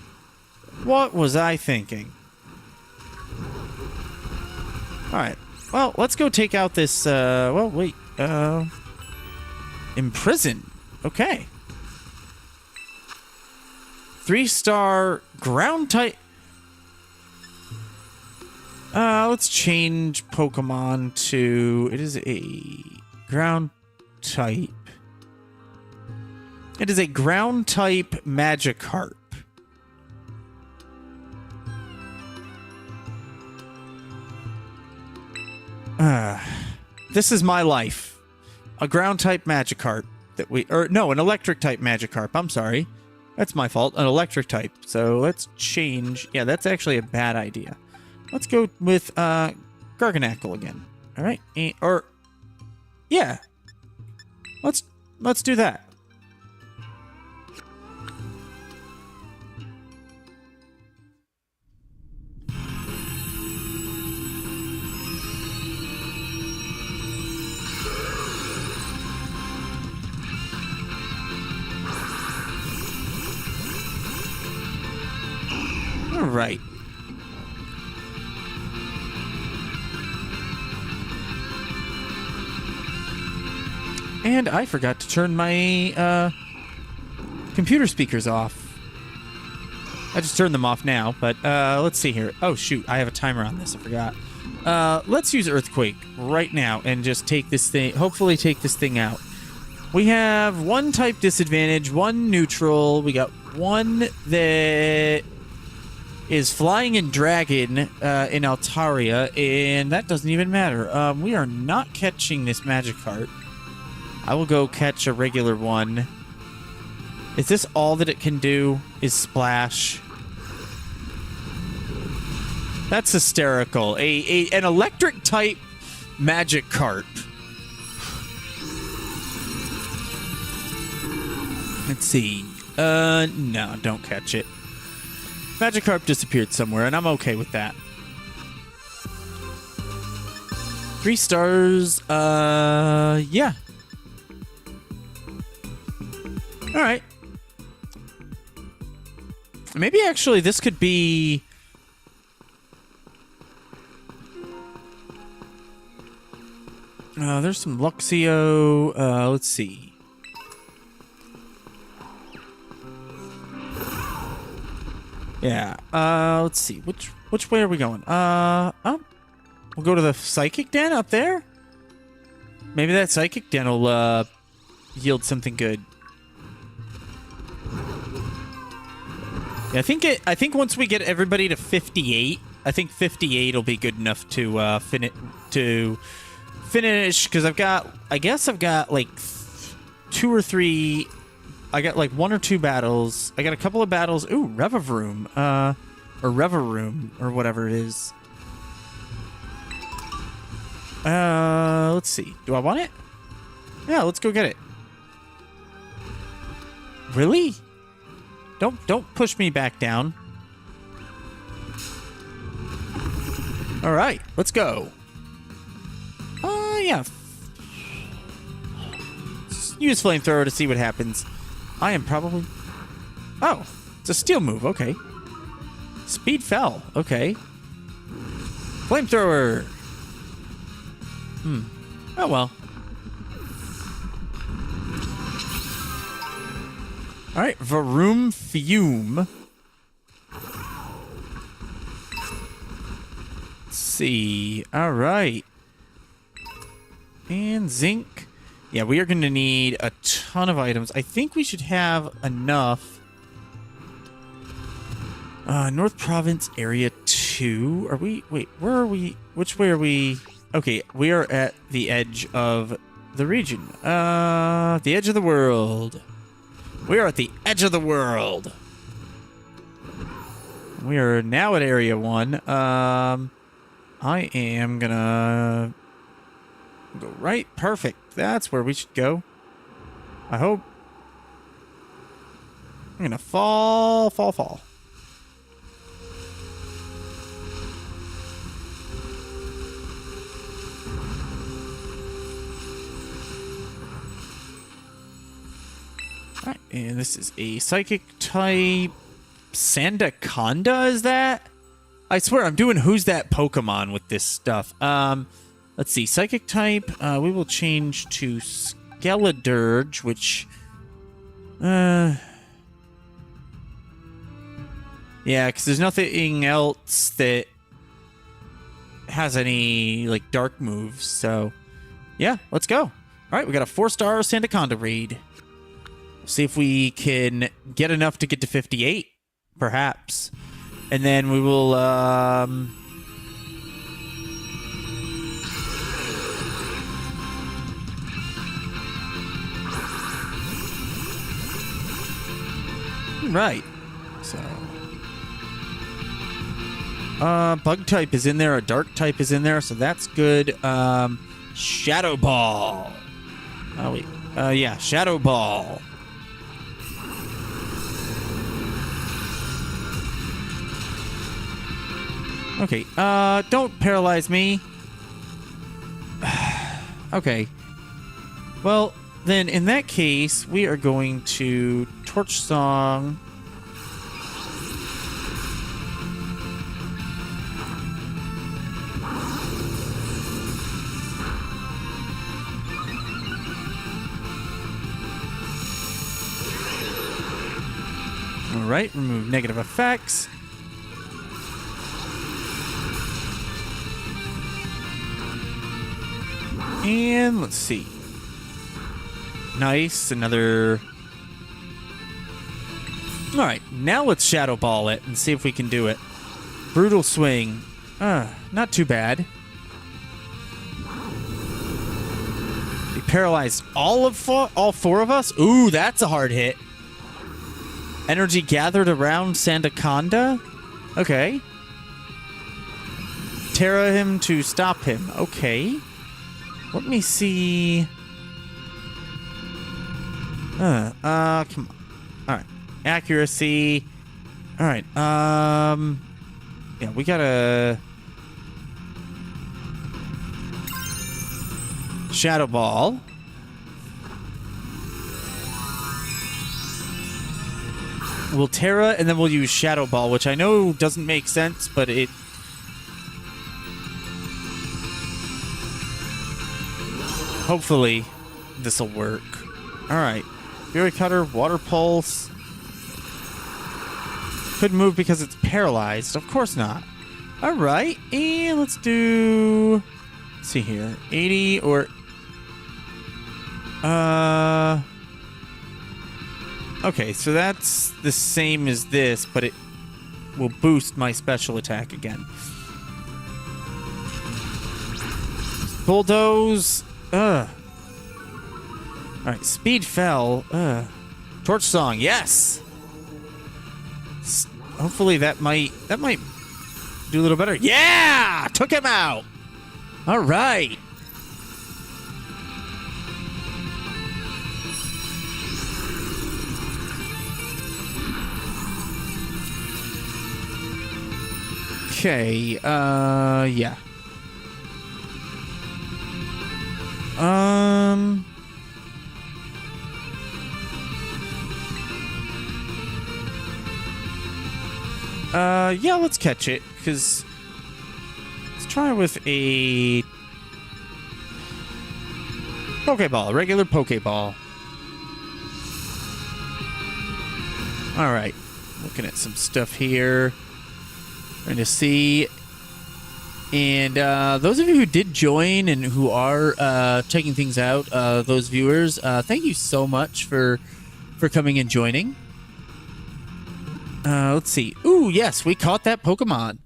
Speaker 1: What was I thinking? All right. Well, let's go take out this. Well, wait. Imprison. Okay. 3-star ground type. Let's change Pokemon to. It is a ground type. It is a ground type Magikarp. This is my life. A ground type Magikarp that an electric type Magikarp. I'm sorry. That's my fault. An electric type. So let's change. Yeah, that's actually a bad idea. Let's go with Garganacl again. All right. Yeah. Let's do that. All right. And I forgot to turn my computer speakers off. I just turned them off now, but let's see here. Oh, shoot. I have a timer on this. I forgot. Let's use Earthquake right now and just take this thing, hopefully take this thing out. We have 1 type disadvantage, 1 neutral. We got 1 that is flying in Dragon in Altaria, and that doesn't even matter. We are not catching this Magikarp. I will go catch a regular one. Is this all that it can do? Is splash? That's hysterical. An electric type Magikarp. Let's see. No, don't catch it. Magikarp disappeared somewhere, and I'm okay with that. 3 stars. Yeah. All right. Maybe actually this could be... there's some Luxio. Let's see. Yeah. Let's see. Which way are we going? We'll go to the Psychic Den up there. Maybe that Psychic Den will yield something good. Yeah, I think once we get everybody to 58, I think 58 will be good enough to finish, because I guess I've got like 2 or 3. I got like 1 or 2 battles. I got a couple of battles. Ooh, Revavroom. Or Revaroom, or whatever it is. Let's see. Do I want it? Yeah, let's go get it. Really? Don't push me back down. All right, let's go. Yeah. Use Flamethrower to see what happens. I am probably... Oh, it's a steel move. Okay. Speed fell. Okay. Flamethrower. Oh, well. All right. Varoom Fume. Let's see. All right. And Zinc. Yeah, we are going to need a ton of items. I think we should have enough. North Province Area 2. Are we... Wait, where are we? Which way are we? Okay, we are at the edge of the region. The edge of the world. We are at the edge of the world. We are now at Area 1. I am gonna... go right. Perfect. That's where we should go. I hope. I'm gonna fall. Alright, and this is a Psychic type. Sandaconda, is that? I swear, I'm doing Who's That Pokemon with this stuff. Let's see, Psychic type, we will change to Skeledirge, which, yeah, because there's nothing else that has any, like, dark moves, so, yeah, let's go. All right, we got a 4-star Sandaconda raid. We'll see if we can get enough to get to 58, perhaps, and then we will, right. So, bug type is in there, a dark type is in there, so that's good. Shadow Ball. Oh wait. Yeah, Shadow Ball. Okay. Don't paralyze me. Okay. Well, then in that case, we are going to Torch Song. All right, remove negative effects. And let's see. Nice, another... Alright, now let's Shadow Ball it and see if we can do it. Brutal Swing. Not too bad. He paralyzed all 4 of us? Ooh, that's a hard hit. Energy gathered around Sandaconda? Okay. Terra him to stop him. Okay. Let me see. Come on. Alright. Accuracy. Alright, yeah, we gotta... Shadow Ball. We'll Terra, and then we'll use Shadow Ball, which I know doesn't make sense, but it... Hopefully, this'll work. Alright. Fury Cutter, Water Pulse. Couldn't move because it's paralyzed. Of course not. Alright, and let's do... Let's see here. 80 or... Okay, so that's the same as this, but it will boost my special attack again. Bulldoze. Alright, Speed fell. Torch Song, yes! Hopefully that might do a little better. Yeah! Took him out! Alright. Okay, yeah. Yeah, let's catch it, because let's try with a Pokeball, a regular Pokeball. Alright, looking at some stuff here. Trying to see. And those of you who did join and who are checking things out, those viewers, thank you so much for coming and joining. Let's see. Ooh, yes, we caught that Pokemon.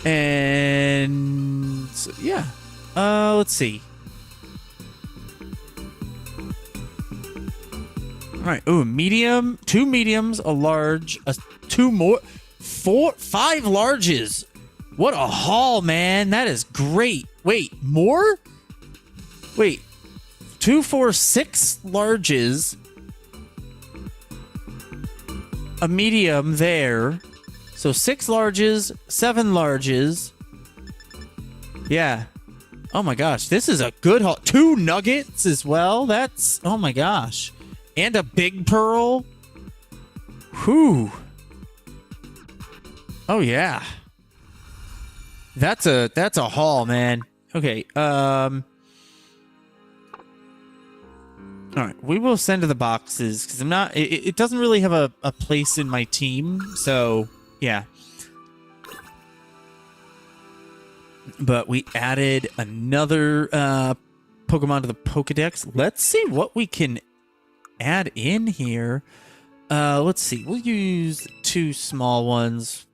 Speaker 1: And so, yeah. Let's see. All right. Ooh, medium, 2 mediums, a large, 2 more, 4, 5 larges. What a haul, man. That is great. Wait, more? Wait. 2, 4, 6 larges. A medium there. So 6 larges, 7 larges. Yeah. Oh my gosh. This is a good haul. 2 nuggets as well. That's... Oh my gosh. And a big pearl. Whew. Oh yeah. That's a haul, man. Okay, all right, we will send to the boxes because I'm not. It doesn't really have a place in my team, so yeah. But we added another Pokemon to the Pokedex. Let's see what we can add in here. Let's see. We'll use 2 small ones.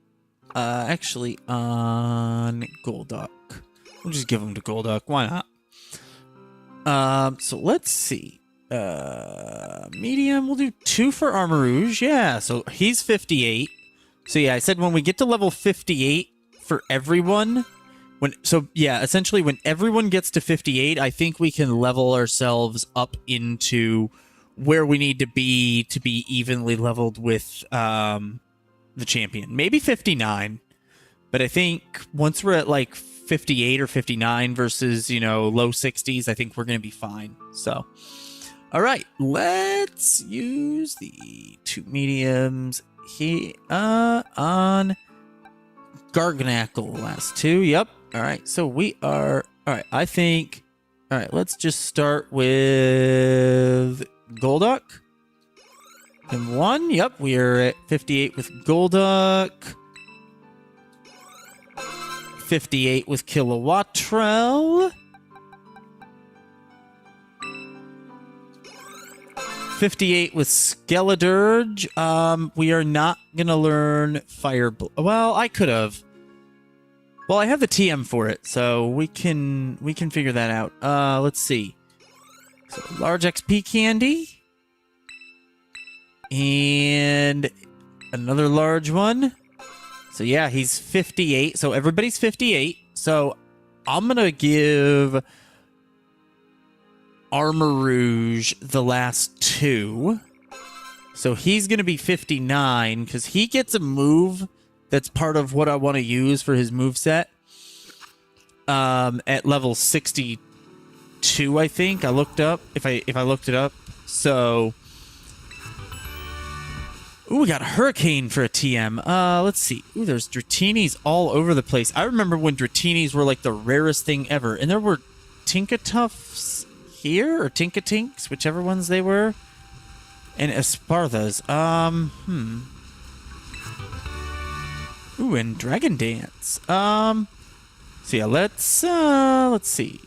Speaker 1: Actually, on Golduck. We'll just give them to Golduck. Why not? So let's see. Medium, we'll do 2 for Armarouge. Yeah, so he's 58. So yeah, I said when we get to level 58 for everyone, essentially when everyone gets to 58, I think we can level ourselves up into where we need to be evenly leveled with the champion. Maybe 59. But I think once we're at like 58 or 59 versus, low 60s, I think we're going to be fine. So, all right, let's use the 2 mediums here on Garganackle. Last 2. Yep. All right. So we are. All right. I think. All right. Let's just start with Golduck. And 1. Yep. We are at 58 with Golduck. 58 with Kilowattrel. 58 with Skeledirge. We are not gonna learn Fire. Well, I could have. Well, I have the TM for it, so we can figure that out. Let's see. So, large XP candy. And another large one. So yeah, he's 58. So everybody's 58. So I'm going to give Armor Rouge the last 2. So he's going to be 59 because he gets a move that's part of what I want to use for his moveset. At level 62, I think. I looked up, if I looked it up. So, ooh, we got Hurricane for a TM. Let's see. Ooh, there's Dratinis all over the place. I remember when Dratinis were like the rarest thing ever. And there were Tinkatuffs here, or Tinkatinks, whichever ones they were. And Esparthas. Ooh, and Dragon Dance. So yeah, let's see.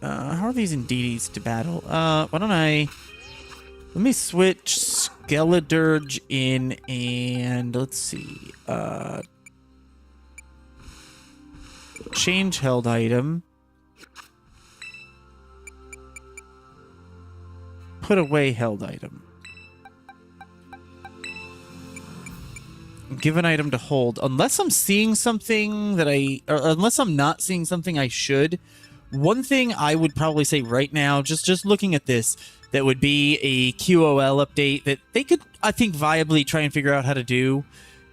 Speaker 1: How are these Indeedis to battle? Why don't let me switch Skeledirge in, and let's see. Change held item. Put away held item. Give an item to hold. Unless I'm seeing something that or unless I'm not seeing something I should. One thing I would probably say right now, just looking at this, that would be a QOL update that they could, I think, viably try and figure out how to do,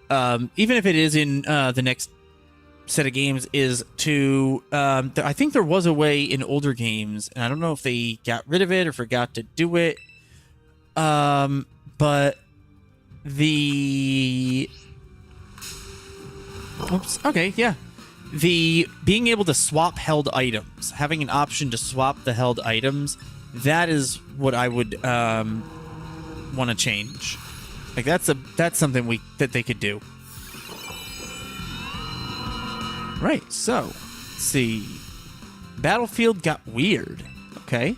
Speaker 1: even if it is in the next set of games, is to, I think there was a way in older games, and I don't know if they got rid of it or forgot to do it, but the... Oops, okay, yeah. The being able to swap held items, having an option to swap the held items, that is what I would want to change. Like that's something that they could do. Right, so let's see. Battlefield got weird. Okay.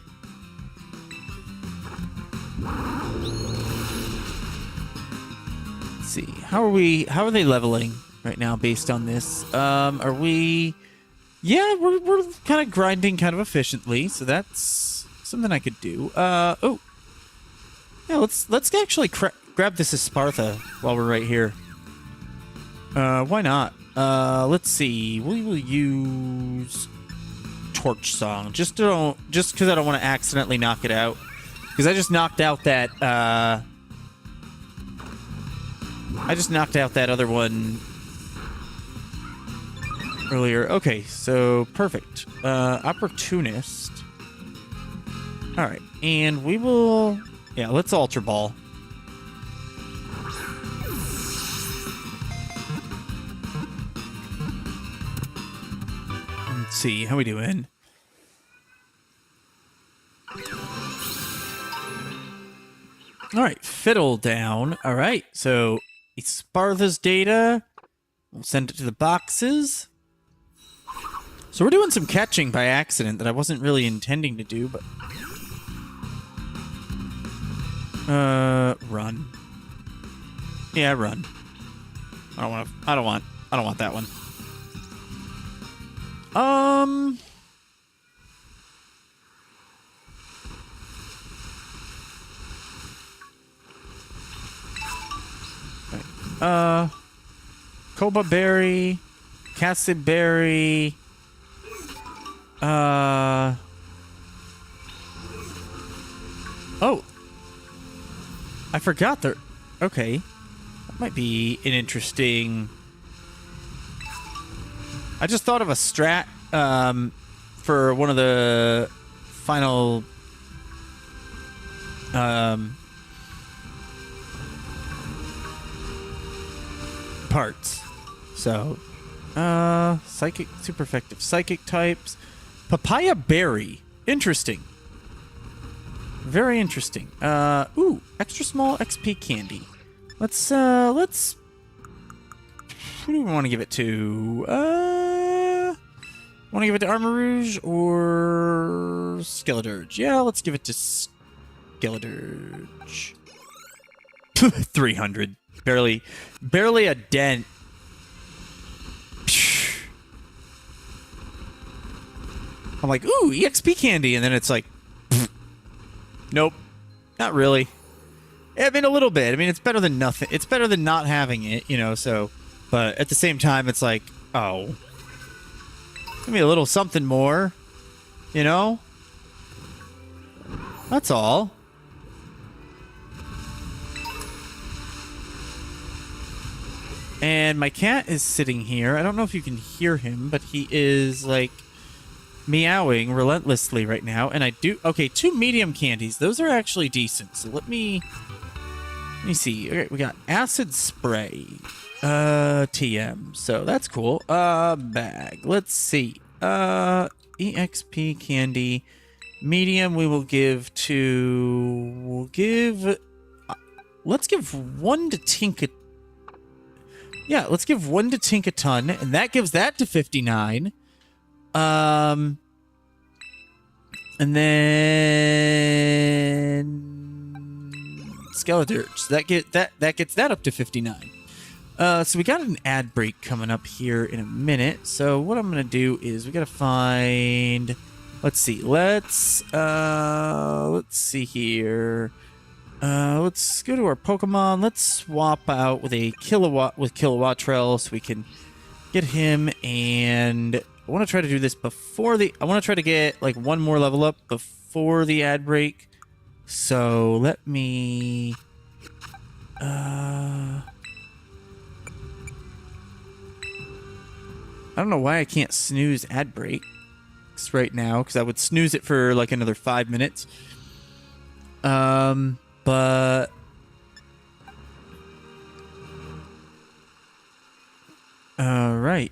Speaker 1: Let's see. How are they leveling right now based on this? Are we... Yeah, we're kind of grinding kind of efficiently, so that's something I could do. Oh. Yeah, let's actually grab this Espartha while we're right here. Why not? Let's see. We will use Torch Song. Just because I don't want to accidentally knock it out. Because I just knocked out that other one earlier. Okay, so perfect. Opportunist. Alright, and we will... Yeah, let's Ultra Ball. Let's see, how we doing? Alright, Fiddle down. Alright, so Espartha's data. We'll send it to the boxes. So we're doing some catching by accident that I wasn't really intending to do, but... Run. Yeah, run. I don't want that one. Right. Koba Berry, Cassid Berry, oh, I forgot there. Okay, that might be an interesting. I just thought of a strat for one of the final parts. So, psychic, super effective psychic types. Papaya berry, interesting. Very interesting. Ooh, extra small XP candy. Let's. Who do we want to give it to? Want to give it to Armor Rouge or Skeledirge? Yeah, let's give it to Skeledirge. 300. Barely a dent. I'm like, ooh, EXP candy, and then it's like, nope, not really. I mean, a little bit. I mean, it's better than nothing. It's better than not having it, you know, so... But at the same time, it's like, oh... Give me a little something more, you know? That's all. And my cat is sitting here. I don't know if you can hear him, but he is, like... meowing relentlessly right now, and I do... Okay, 2 medium candies. Those are actually decent, so let me see. Okay, we got acid spray. TM. So that's cool. Bag. Let's see. EXP candy. Medium we will give to... We'll give... let's give 1 to Tinka... Yeah, let's give 1 to Tinkaton, and that gives that to 59. And then Skeledirge. That gets that up to 59. So we got an ad break coming up here in a minute. So what I'm gonna do is we gotta find. Let's see. Let's see here. Let's go to our Pokemon. Let's swap out with a Kilowattrel so we can get him, and I want to try to do this before the... I want to try to get, like, 1 more level up before the ad break. So, let me... I don't know why I can't snooze ad breaks right now, because I would snooze it for, like, another 5 minutes. But... Alright.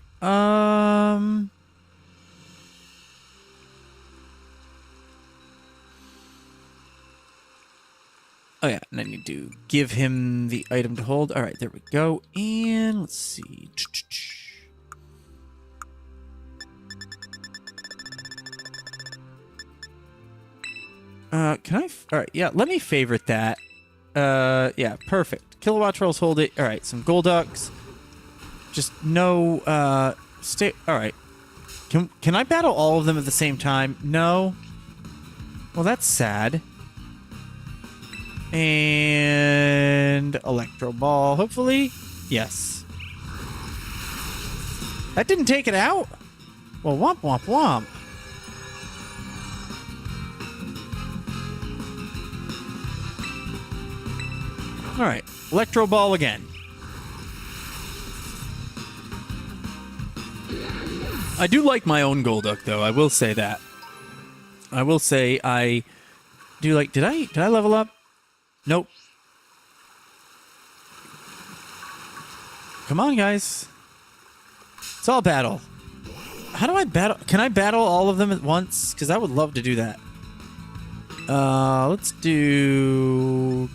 Speaker 1: Oh yeah, and I need to give him the item to hold. Alright, there we go. And let's see. Can I... Alright, yeah, let me favorite that. Yeah, perfect. Kilowattrels hold it. Alright, some Golducks. Just no, stay... Alright. Can I battle all of them at the same time? No? Well, that's sad. And... Electro Ball, hopefully? Yes. That didn't take it out? Well, womp womp womp. Alright, Electro Ball again. I do like my own Golduck, though. I will say that. I will say I do like... Did I level up? Nope. Come on, guys. It's all battle. How do I battle? Can I battle all of them at once? Because I would love to do that. Let's do...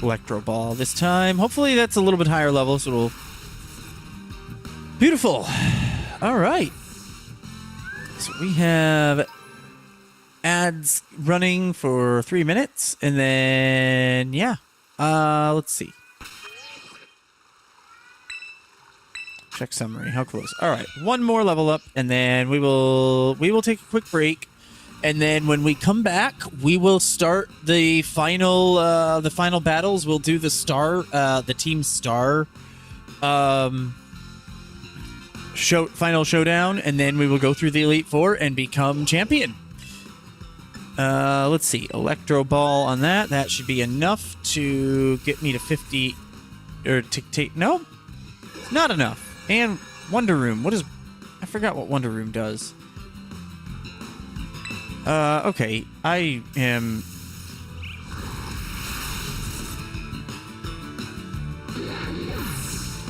Speaker 1: Electro Ball this time. Hopefully that's a little bit higher level, so it'll... Beautiful. All right. So we have ads running for 3 minutes, and then yeah. Let's see. Check summary. How close? All right. 1 more level up, and then we will take a quick break, and then when we come back, we will start the final battles. We'll do the team star final showdown, and then we will go through the Elite Four and become champion. Let's see. Electro Ball on that. That should be enough to get me to 50. Or to take... No? It's not enough. And Wonder Room. What is... I forgot what Wonder Room does. Okay. I am...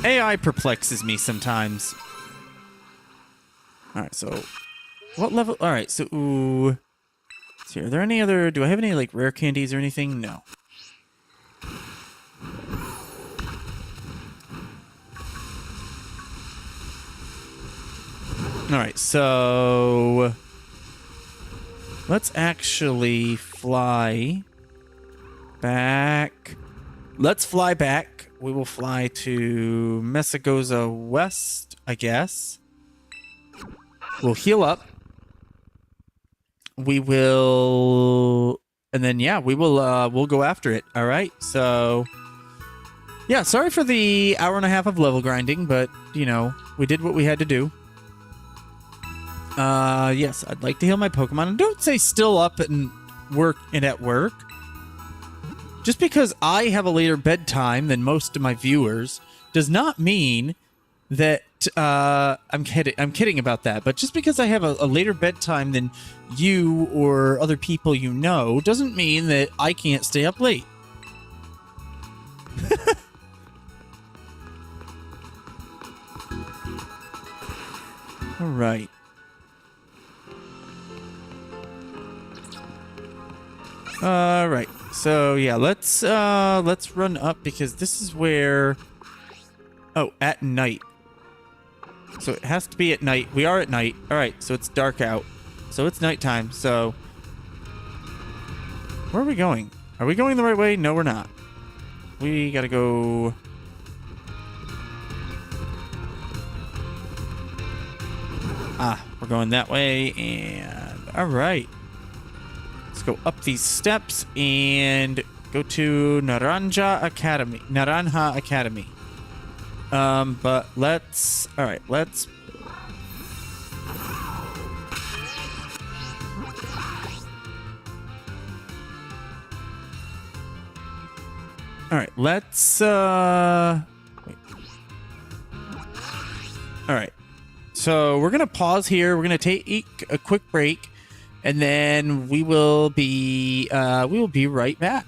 Speaker 1: AI perplexes me sometimes. Alright, so... What level... Alright, so... Ooh... Let's see, are there any other... Do I have any, like, rare candies or anything? No. Alright, so... Let's actually fly... back... Let's fly back. We will fly to Messagoza West, I guess. We'll heal up. We will... and then yeah, we'll go after it. All right. So yeah, sorry for the hour and a half of level grinding, but you know, we did what we had to do. Yes, I'd like to heal my Pokemon. And don't say still up and at work. Just because I have a later bedtime than most of my viewers does not mean that I'm kidding about that. But just because I have a later bedtime than you or other people you know doesn't mean that I can't stay up late. All right. All right. So yeah, let's run up because this is where. Oh, at night. So it has to be at night. We are at night. All right. So it's dark out. So it's nighttime. So where are we going? Are we going the right way? No, we're not. We gotta go. Ah, we're going that way. And all right. Let's go up these steps and go to Naranja Academy. But let's... All right, let's... All right, let's... Wait. All right. So we're going to pause here. We're going to take a quick break, and then we will be right back.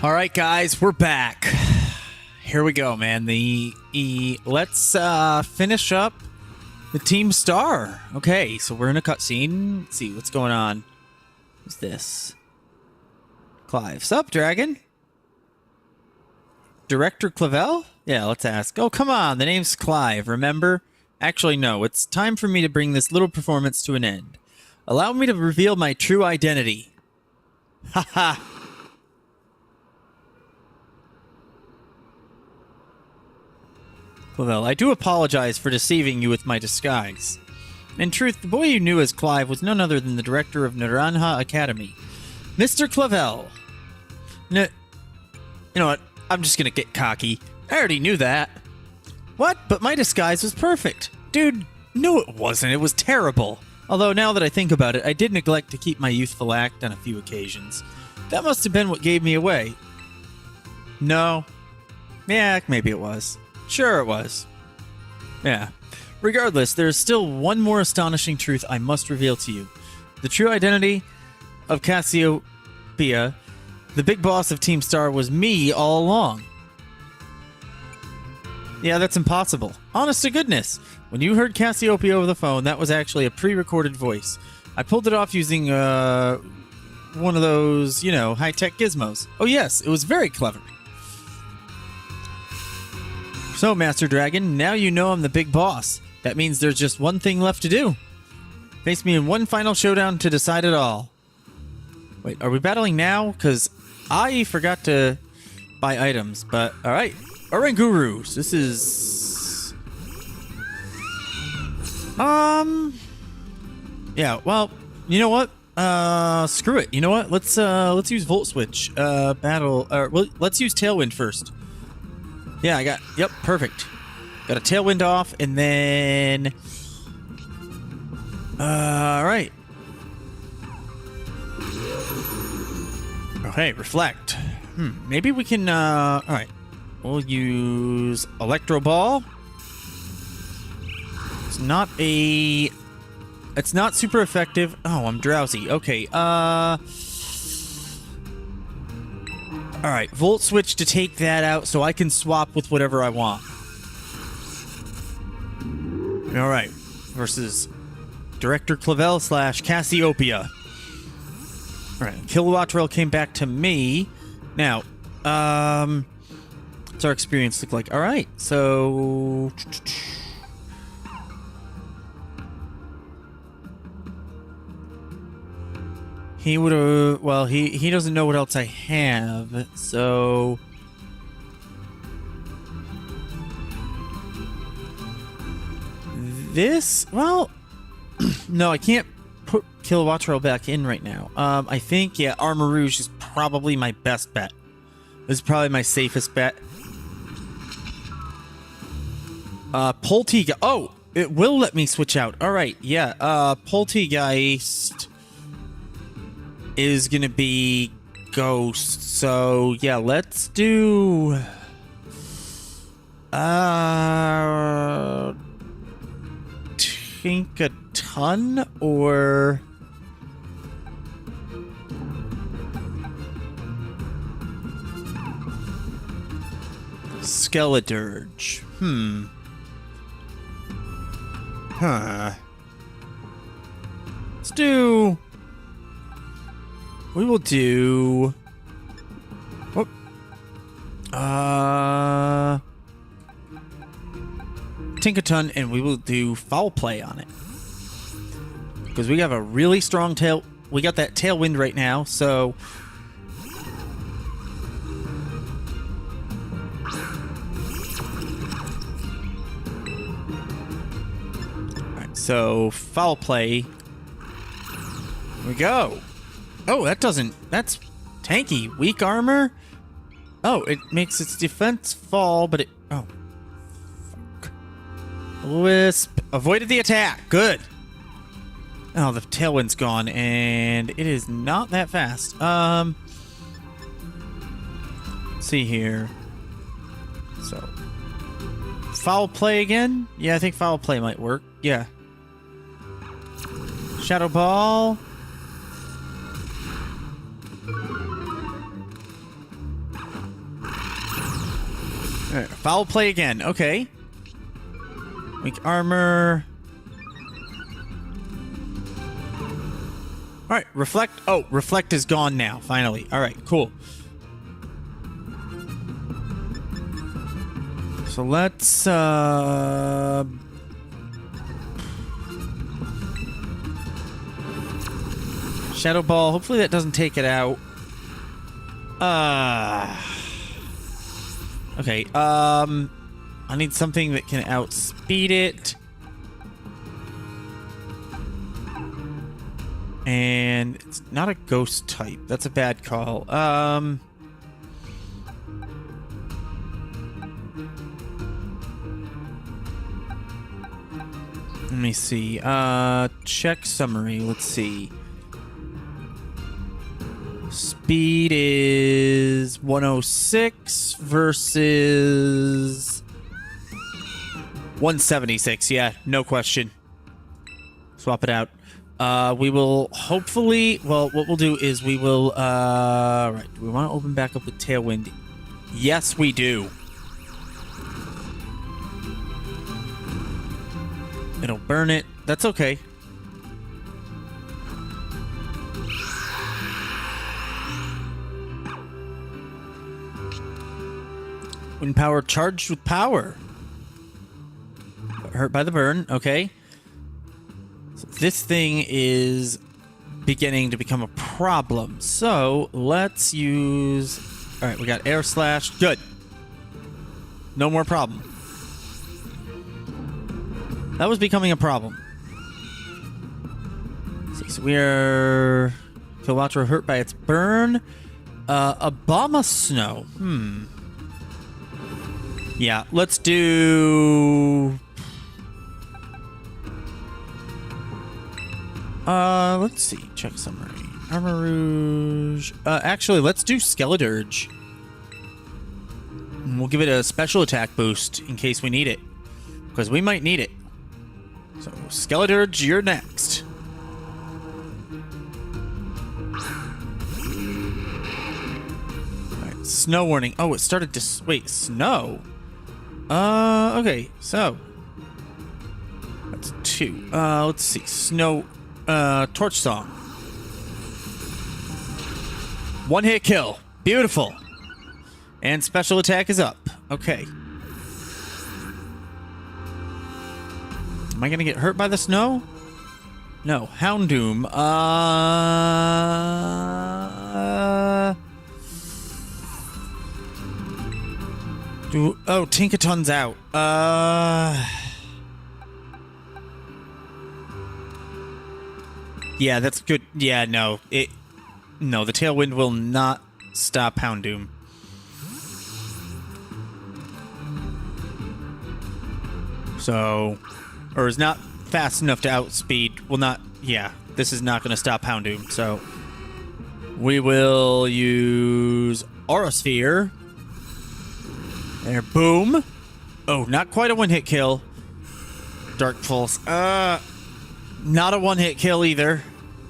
Speaker 1: All right, guys, we're back. Here we go, man. Let's finish up the Team Star. Okay, so we're in a cutscene. Let's see what's going on. Who's this? Clive. Sup, Dragon? Director Clavel? Yeah, let's ask. Oh, come on. The name's Clive, remember? Actually, no. It's time for me to bring this little performance to an end. Allow me to reveal my true identity. Haha. Clavel, I do apologize for deceiving you with my disguise. In truth, the boy you knew as Clive was none other than the director of Naranja Academy, Mr. Clavel. You know what? I'm just gonna get cocky. I already knew that. What? But my disguise was perfect. Dude, no it wasn't. It was terrible. Although now that I think about it, I did neglect to keep my youthful act on a few occasions. That must have been what gave me away. No. Yeah, maybe it was. Sure it was. Yeah. Regardless, there is still one more astonishing truth I must reveal to you. The true identity of Cassiopeia, the big boss of Team Star, was me all along. Yeah, that's impossible. Honest to goodness. When you heard Cassiopeia over the phone, that was actually a pre-recorded voice. I pulled it off using, one of those, you know, high-tech gizmos. Oh yes, it was very clever. So, Master Dragon, now you know I'm the big boss. That means there's just one thing left to do. Face me in one final showdown to decide it all. Wait, are we battling now? Because I forgot to buy items, but alright. Orangurus. This is... Yeah, well, you know what? Screw it. You know what? Let's use Volt Switch. Let's use Tailwind first. Yeah, I got... Yep, perfect. Got a Tailwind off, and then... Alright. Okay, Reflect. Maybe we can, alright. We'll use Electro Ball. It's not a... It's not super effective. Oh, I'm drowsy. Okay, Alright, Volt Switch to take that out so I can swap with whatever I want. Alright, versus Director Clavel / Cassiopeia. Alright, Kilowatt Rail came back to me. Now, what's our experience look like? Alright, so... He would have... Well, he doesn't know what else I have, so... This... Well... No, I can't put Kilowatt Rail back in right now. I think, yeah, Armor Rouge is probably my best bet. This is probably my safest bet. Poltegeist... Oh! It will let me switch out. Alright, yeah. Poltegeist... is gonna be Ghost, so yeah, let's do think a ton or Skeledirge. Let's do... We will do... Oh. Tinkaton, and we will do Foul Play on it. Because we have a really strong tail... We got that Tailwind right now, so... Alright, so Foul Play. Here we go. Oh, that doesn't... That's tanky. Weak armor? Oh, it makes its defense fall, but it... Oh. Fuck. Wisp. Avoided the attack. Good. Oh, the Tailwind's gone, and it is not that fast. Let's see here. So... Foul Play again? Yeah, I think Foul Play might work. Yeah. Shadow Ball... Foul play again. Okay. Weak armor. All right, reflect. Oh, reflect is gone now, finally. All right, cool. So let's, Shadow Ball. Hopefully that doesn't take it out. Okay, I need something that can outspeed it. And it's not a ghost type. That's a bad call. Let me see. Check summary. Let's see. Speed is 106 versus 176. Yeah, no question. Swap it out. We will hopefully... Well, what we'll do is we will... Right. Do we want to open back up with Tailwind? Yes, we do. It'll burn it. That's okay. Wind power charged with power. Hurt by the burn. Okay. So this thing is beginning to become a problem. So let's use... All right, we got air slash. Good. No more problem. That was becoming a problem. So we are... Kilowattra hurt by its burn. Obama Snow. Yeah, let's do... let's see. Check summary. Armor Rouge. Actually, let's do Skeledirge. And we'll give it a special attack boost in case we need it. Because we might need it. So, Skeledirge, you're next. Alright, snow warning. Oh, it started to... Wait, snow? Okay, so... That's 2. Let's see. Snow... Torch Song. One hit kill. Beautiful. And special attack is up. Okay. Am I gonna get hurt by the snow? No. Houndoom. Oh, Tinkaton's out. Yeah, that's good. Yeah, no. No, the Tailwind will not stop Houndoom. So... Or is not fast enough to outspeed. Will not... Yeah, this is not going to stop Houndoom, so... We will use Aura Sphere. There, boom. Oh, not quite a one-hit kill. Dark Pulse. Not a one-hit kill either.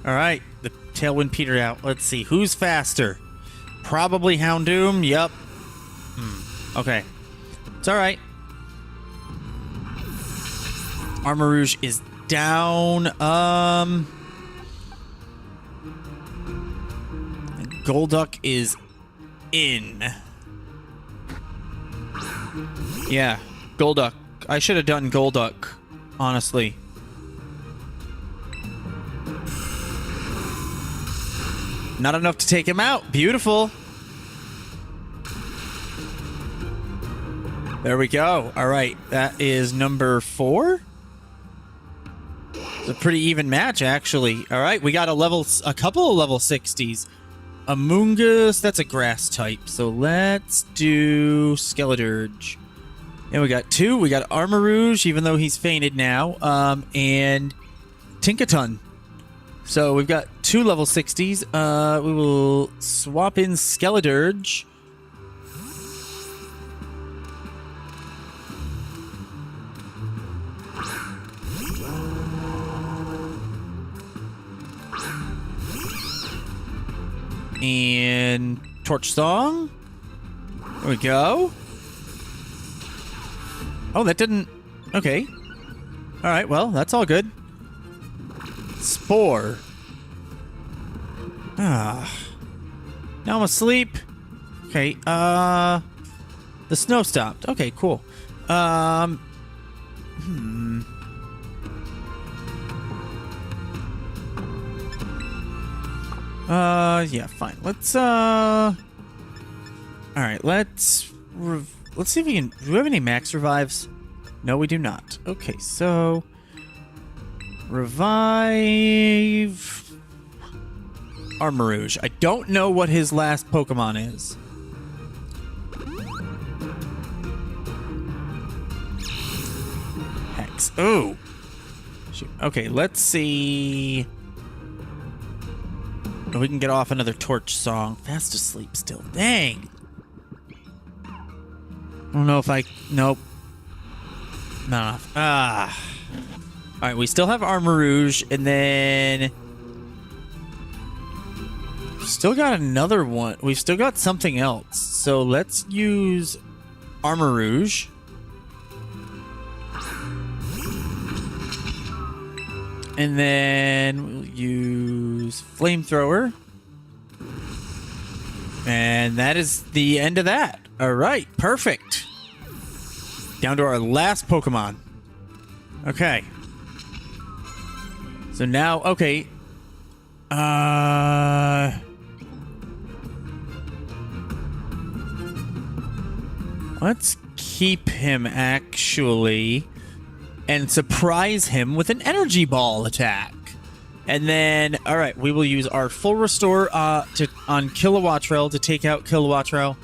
Speaker 1: Alright, the Tailwind petered out. Let's see, who's faster? Probably Houndoom, yep. Okay. It's alright. Armor Rouge is down. Golduck is in. Yeah, Golduck. I should have done Golduck, honestly. Not enough to take him out. Beautiful. There we go. All right, that is number 4. It's a pretty even match, actually. All right, we got a couple of level 60s. Amoonguss, that's a grass type. So let's do Skeledirge. And we got 2. We got Armor Rouge, even though he's fainted now. And Tinkaton. So we've got 2 level 60s. We will swap in Skeledirge. And Torch Song. There we go. Oh, that didn't... Okay. All right, well, that's all good. Spore. Ah. Now I'm asleep. Okay, the snow stopped. Okay, cool. Yeah, fine. Let's, all right, let's see if we can... Do we have any max revives? No, we do not. Okay, so... Revive... Armarouge. I don't know what his last Pokemon is. Hex. Oh! Shoot. Okay, let's see... We can get off another Torch song. Fast asleep still. Dang! I don't know if I... Nope. Not enough. Ah. Alright, we still have Armarouge, and then... Still got another one. We've still got something else. So let's use Armarouge. And then we'll use Flamethrower. And that is the end of that. All right, perfect. Down to our last Pokemon. Okay. So now, okay. Let's keep him, actually, and surprise him with an Energy Ball attack. And then, all right, we will use our full restore on Kilowattrel to take out Kilowattrel.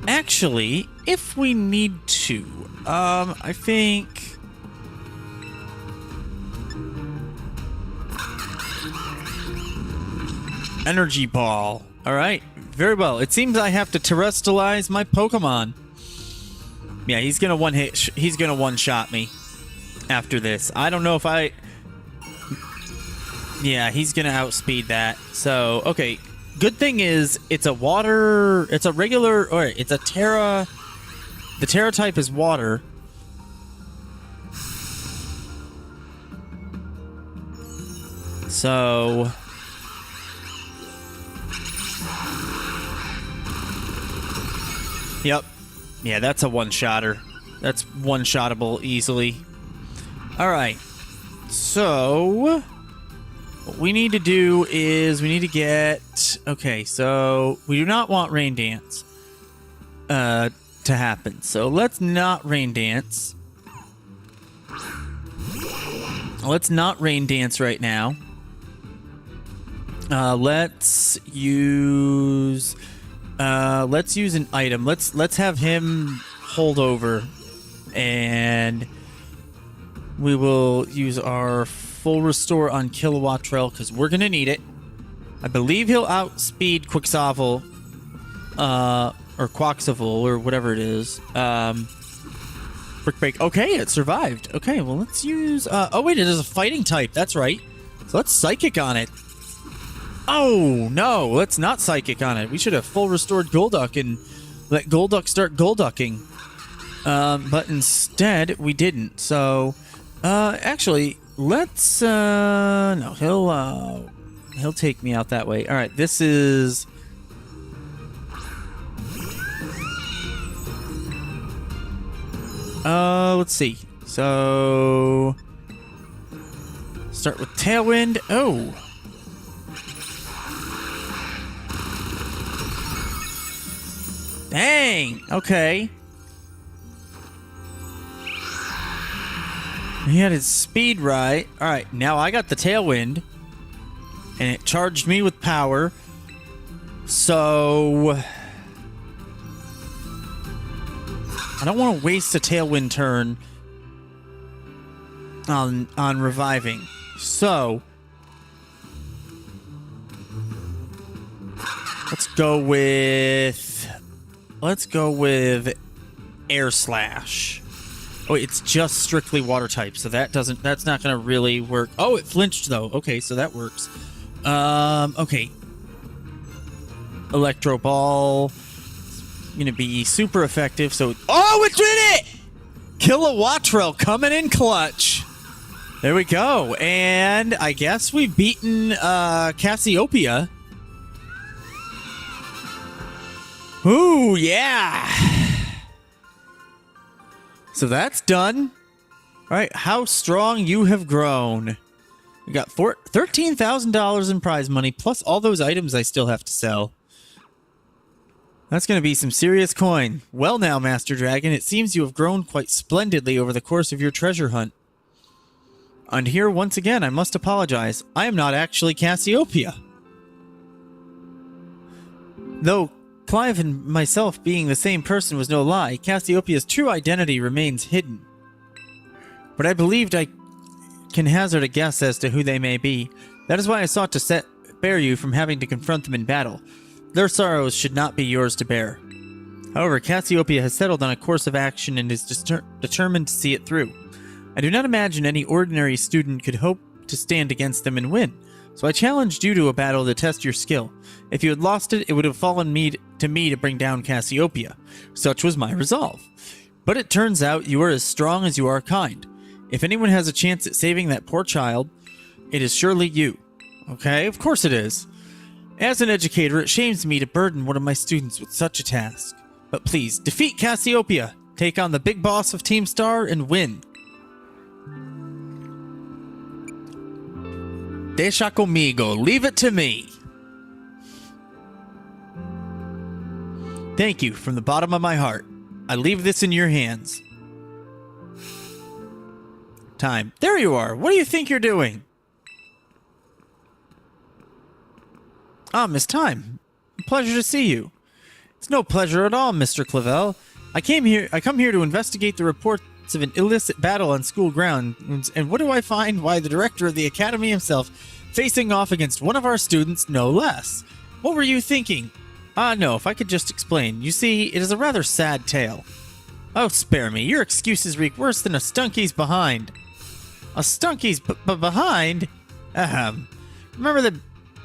Speaker 1: Actually, if we need to, I think... Energy Ball. All right, very well. It seems I have to terrestrialize my Pokemon. Yeah, he's gonna he's gonna one-shot me after this. I don't know if I... Yeah, he's gonna outspeed that. So, okay. Good thing is, it's a water... It's a regular... Or it's a Terra... The Terra type is water. So... Yep. Yeah, that's a one-shotter. That's one-shottable easily. Alright. So... What we need to do is we need to get... Okay, so we do not want Rain Dance to happen. So let's not Rain Dance. Let's not Rain Dance right now. Let's use an item. Let's have him hold over, and we will use our full restore on Kilowattrel because we're gonna need it. I believe he'll outspeed Quaxoval, or Quaxoval, or whatever it is. Brick Break. Okay, it survived. Okay, well let's use. Oh wait, it is a fighting type. That's right. So let's Psychic on it. Oh, no, let's not Psychic on it. We should have full restored Golduck and let Golduck start Golducking. But instead, we didn't. So, actually, let's, no, he'll take me out that way. All right, this is... let's see. So, start with Tailwind. Oh. Dang! Okay. He had his speed right. Alright, now I got the Tailwind. And it charged me with power. So... I don't want to waste a Tailwind turn on reviving. So... Let's go with Air Slash. Oh, it's just strictly water type, so that's not gonna really work. Oh, it flinched though. Okay, so that works. Okay. Electro Ball. gonna be super effective. So, oh, it's in it! Kilowattrel coming in clutch. There we go. And I guess we've beaten Cassiopeia. Ooh, yeah. So that's done. All right, how strong you have grown. We got $13,000 in prize money, plus all those items I still have to sell. That's going to be some serious coin. Well now, Master Dragon, it seems you have grown quite splendidly over the course of your treasure hunt. And here, once again, I must apologize. I am not actually Cassiopeia. Though Clive and myself being the same person was no lie, Cassiopeia's true identity remains hidden. But I believed I can hazard a guess as to who they may be. That is why I sought to spare you from having to confront them in battle. Their sorrows should not be yours to bear. However, Cassiopeia has settled on a course of action and is determined to see it through. I do not imagine any ordinary student could hope to stand against them and win, so I challenged you to a battle to test your skill. If you had lost it, it would have fallen to me to bring down Cassiopeia. Such was my resolve. But it turns out you are as strong as you are kind. If anyone has a chance at saving that poor child, it is surely you. Okay, of course it is. As an educator, it shames me to burden one of my students with such a task. But please, defeat Cassiopeia, take on the big boss of Team Star, and win. Deixa comigo, leave it to me. Thank you from the bottom of my heart. I leave this in your hands. Time. There you are. What do you think you're doing? Ah, Miss Time. Pleasure to see you. It's no pleasure at all, Mr. Clavel. I come here to investigate the reports of an illicit battle on school grounds, and what do I find? Why, the director of the academy himself facing off against one of our students, no less. What were you thinking? Ah, no, if I could just explain. You see, it is a rather sad tale. Oh, spare me. Your excuses reek worse than a stunky's behind. A stunky's behind? Ahem. Remember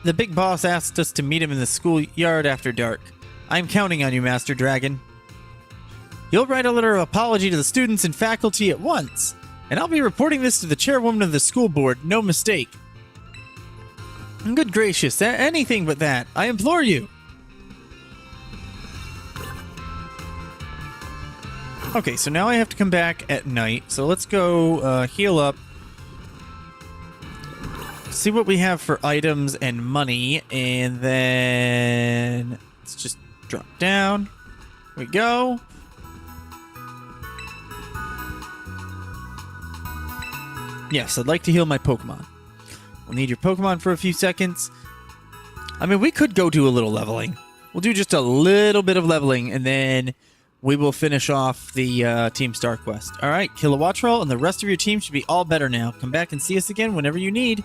Speaker 1: the big boss asked us to meet him in the schoolyard after dark. I'm counting on you, Master Dragon. You'll write a letter of apology to the students and faculty at once, and I'll be reporting this to the chairwoman of the school board, no mistake. Good gracious, anything but that. I implore you. Okay, so now I have to come back at night, so let's go heal up. See what we have for items and money, and then let's just drop down. Here we go. Yes, I'd like to heal my Pokemon. We'll need your Pokemon for a few seconds. I mean, we could go do a little leveling. We'll do just a little bit of leveling, and then we will finish off the Team Star quest. All right, Kilowattrel and the rest of your team should be all better now. Come back and see us again whenever you need.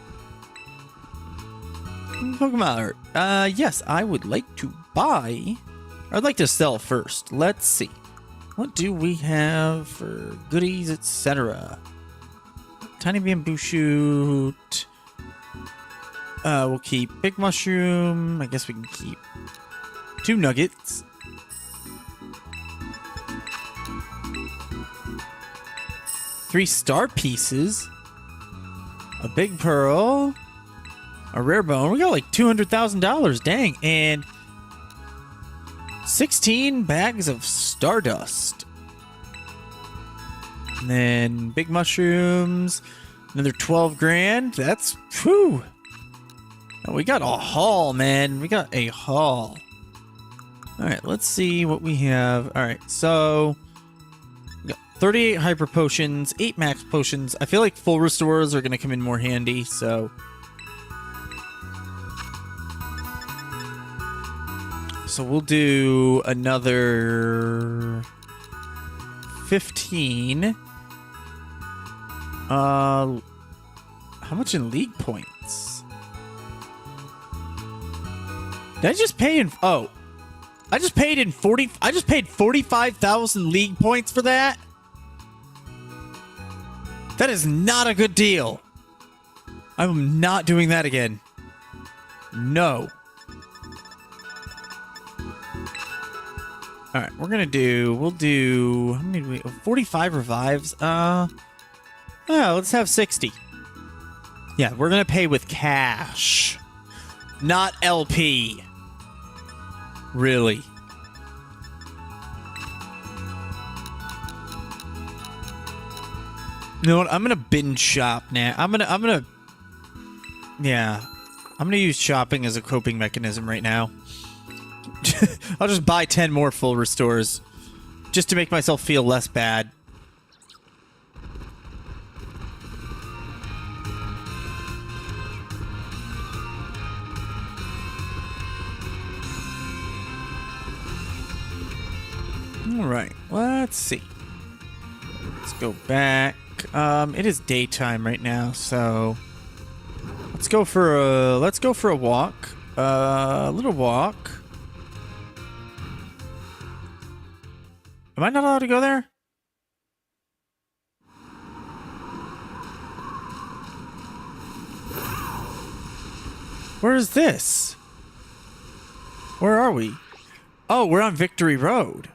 Speaker 1: Pokemon art. Yes, I would like to buy. I'd like to sell first. Let's see. What do we have for goodies, etc.? Tiny bamboo shoot. We'll keep big mushroom. I guess we can keep 2 nuggets. Three star pieces. A big pearl. A rare bone. We got like $200,000. Dang. And 16 bags of stardust. And then big mushrooms. Another 12 grand. That's, whew. Oh, we got a haul, man. We got a haul. All right, let's see what we have. All right, so we got 38 hyper potions, 8 max potions. I feel like full restores are going to come in more handy, so. So we'll do another 15. How much in league points? Did I just pay in? Oh, I just paid in 40. I just paid 45,000 league points for that. That is not a good deal. I'm not doing that again. No. All right, we'll do, how many do we, 45 revives? Yeah, let's have 60. Yeah, we're gonna pay with cash, not LP. Really. You know what? I'm gonna binge shop now. Yeah. I'm gonna use shopping as a coping mechanism right now. I'll just buy 10 more full restores. Just to make myself feel less bad. Alright, let's see. Let's go back. It is daytime right now, so let's go for a walk. A little walk. Am I not allowed to go there? Where is this? Where are we? Oh, we're on Victory Road.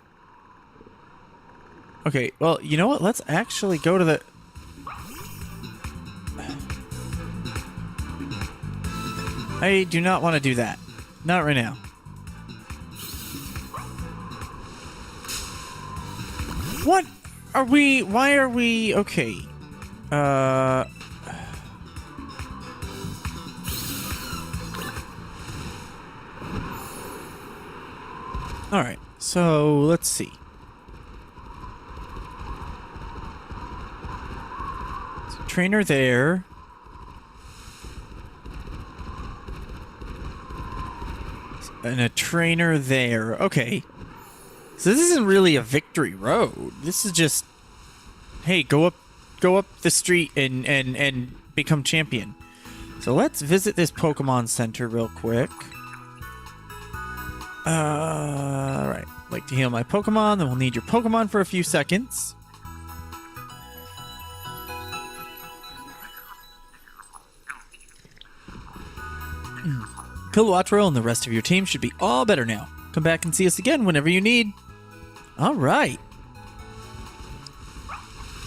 Speaker 1: Okay, well, you know what? Let's actually go to the... I do not want to do that. Not right now. What are we... Why are we... Okay. Alright, so let's see. So, trainer there. And a trainer there. Okay. So this isn't really a victory road. This is just, hey, go up the street and become champion. So let's visit this Pokemon Center real quick. Alright. Like to heal my Pokemon, then we'll need your Pokemon for a few seconds. Kilowattrel and the rest of your team should be all better now. Come back and see us again whenever you need. Alright.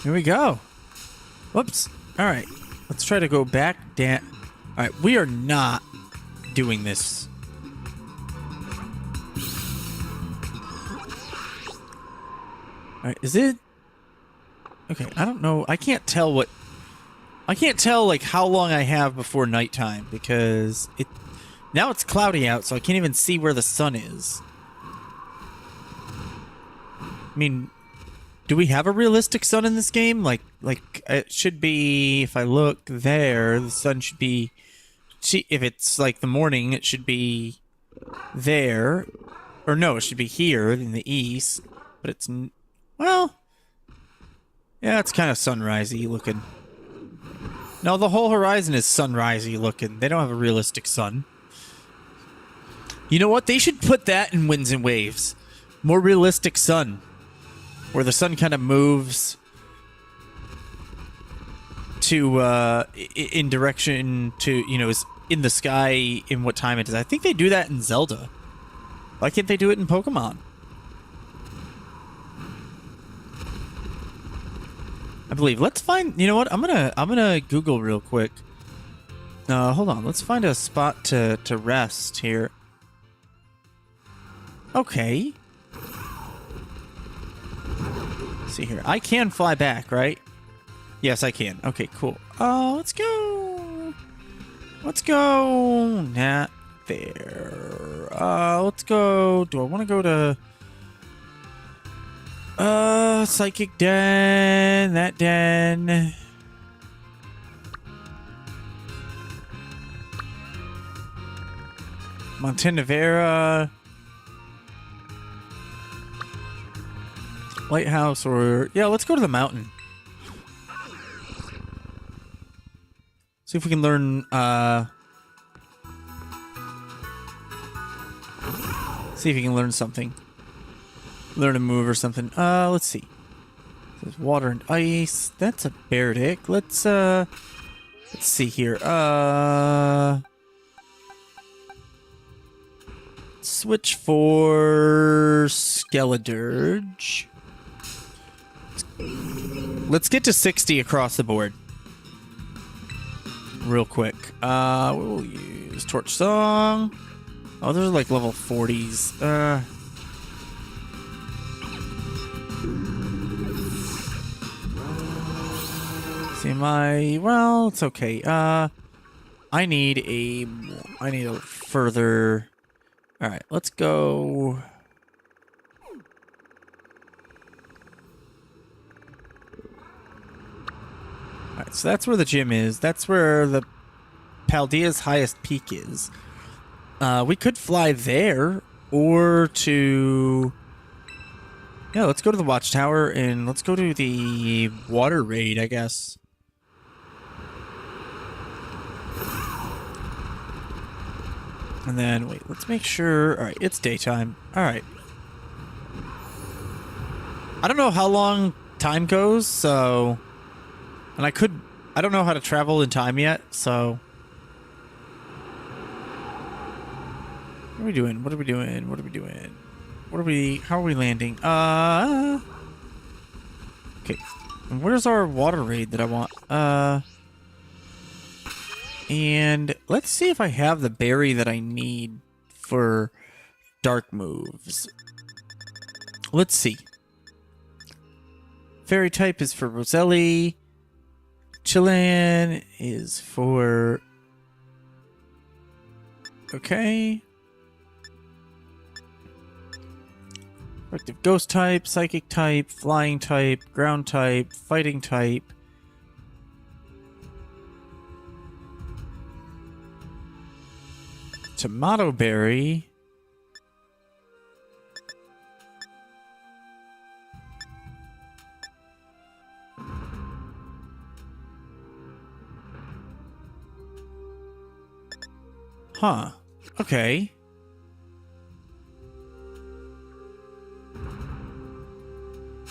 Speaker 1: Here we go. Whoops. Alright. Let's try to go back down. Alright, we are not doing this. Alright, is it... Okay, I don't know. I can't tell what... I can't tell, like, how long I have before nighttime, because it... Now it's cloudy out, so I can't even see where the sun is. I mean, do we have a realistic sun in this game? Like it should be, if I look there, the sun should be... If it's, like, the morning, it should be there. Or no, it should be here in the east. But it's... Well... Yeah, it's kind of sunrisey looking. No, the whole horizon is sunrisey looking. They don't have a realistic sun. You know what? They should put that in Winds and Waves. More realistic sun. Where the sun kind of moves to, in direction to, you know, is in the sky in what time it is. I think they do that in Zelda. Why can't they do it in Pokemon? I believe. Let's find, you know what? I'm gonna Google real quick. Hold on. Let's find a spot to rest here. Okay. Let's see here. I can fly back, right? Yes, I can. Okay, cool. Let's go. Let's go. Not there. Let's go. Do I want to go to... Psychic Den. That den. Montenevera. Lighthouse, or... Yeah, let's go to the mountain. See if we can learn, see if you can learn something. Learn a move or something. Let's see. There's water and ice. That's a Beardick. Let's see here. switch for Skeledirge. Let's get to 60 across the board. Real quick. We'll use Torch Song. Oh, those are like level 40s. Well, it's okay. I need a further. All right, let's go. All right, so that's where the gym is. That's where the Paldea's highest peak is. We could fly there or to. Yeah, let's go to the watchtower and let's go to the water raid, I guess. And then, wait, let's make sure... Alright, it's daytime. Alright. I don't know how long time goes, so... And I don't know how to travel in time yet, so... What are we doing? What are we doing? What are we doing? How are we landing? Okay. And where's our water raid that I want? And let's see if I have the berry that I need for dark moves. Let's see. Fairy type is for Roselli. Chilean is for... Okay. Effective ghost type, psychic type, flying type, ground type, fighting type. Tomato berry. Huh. Okay.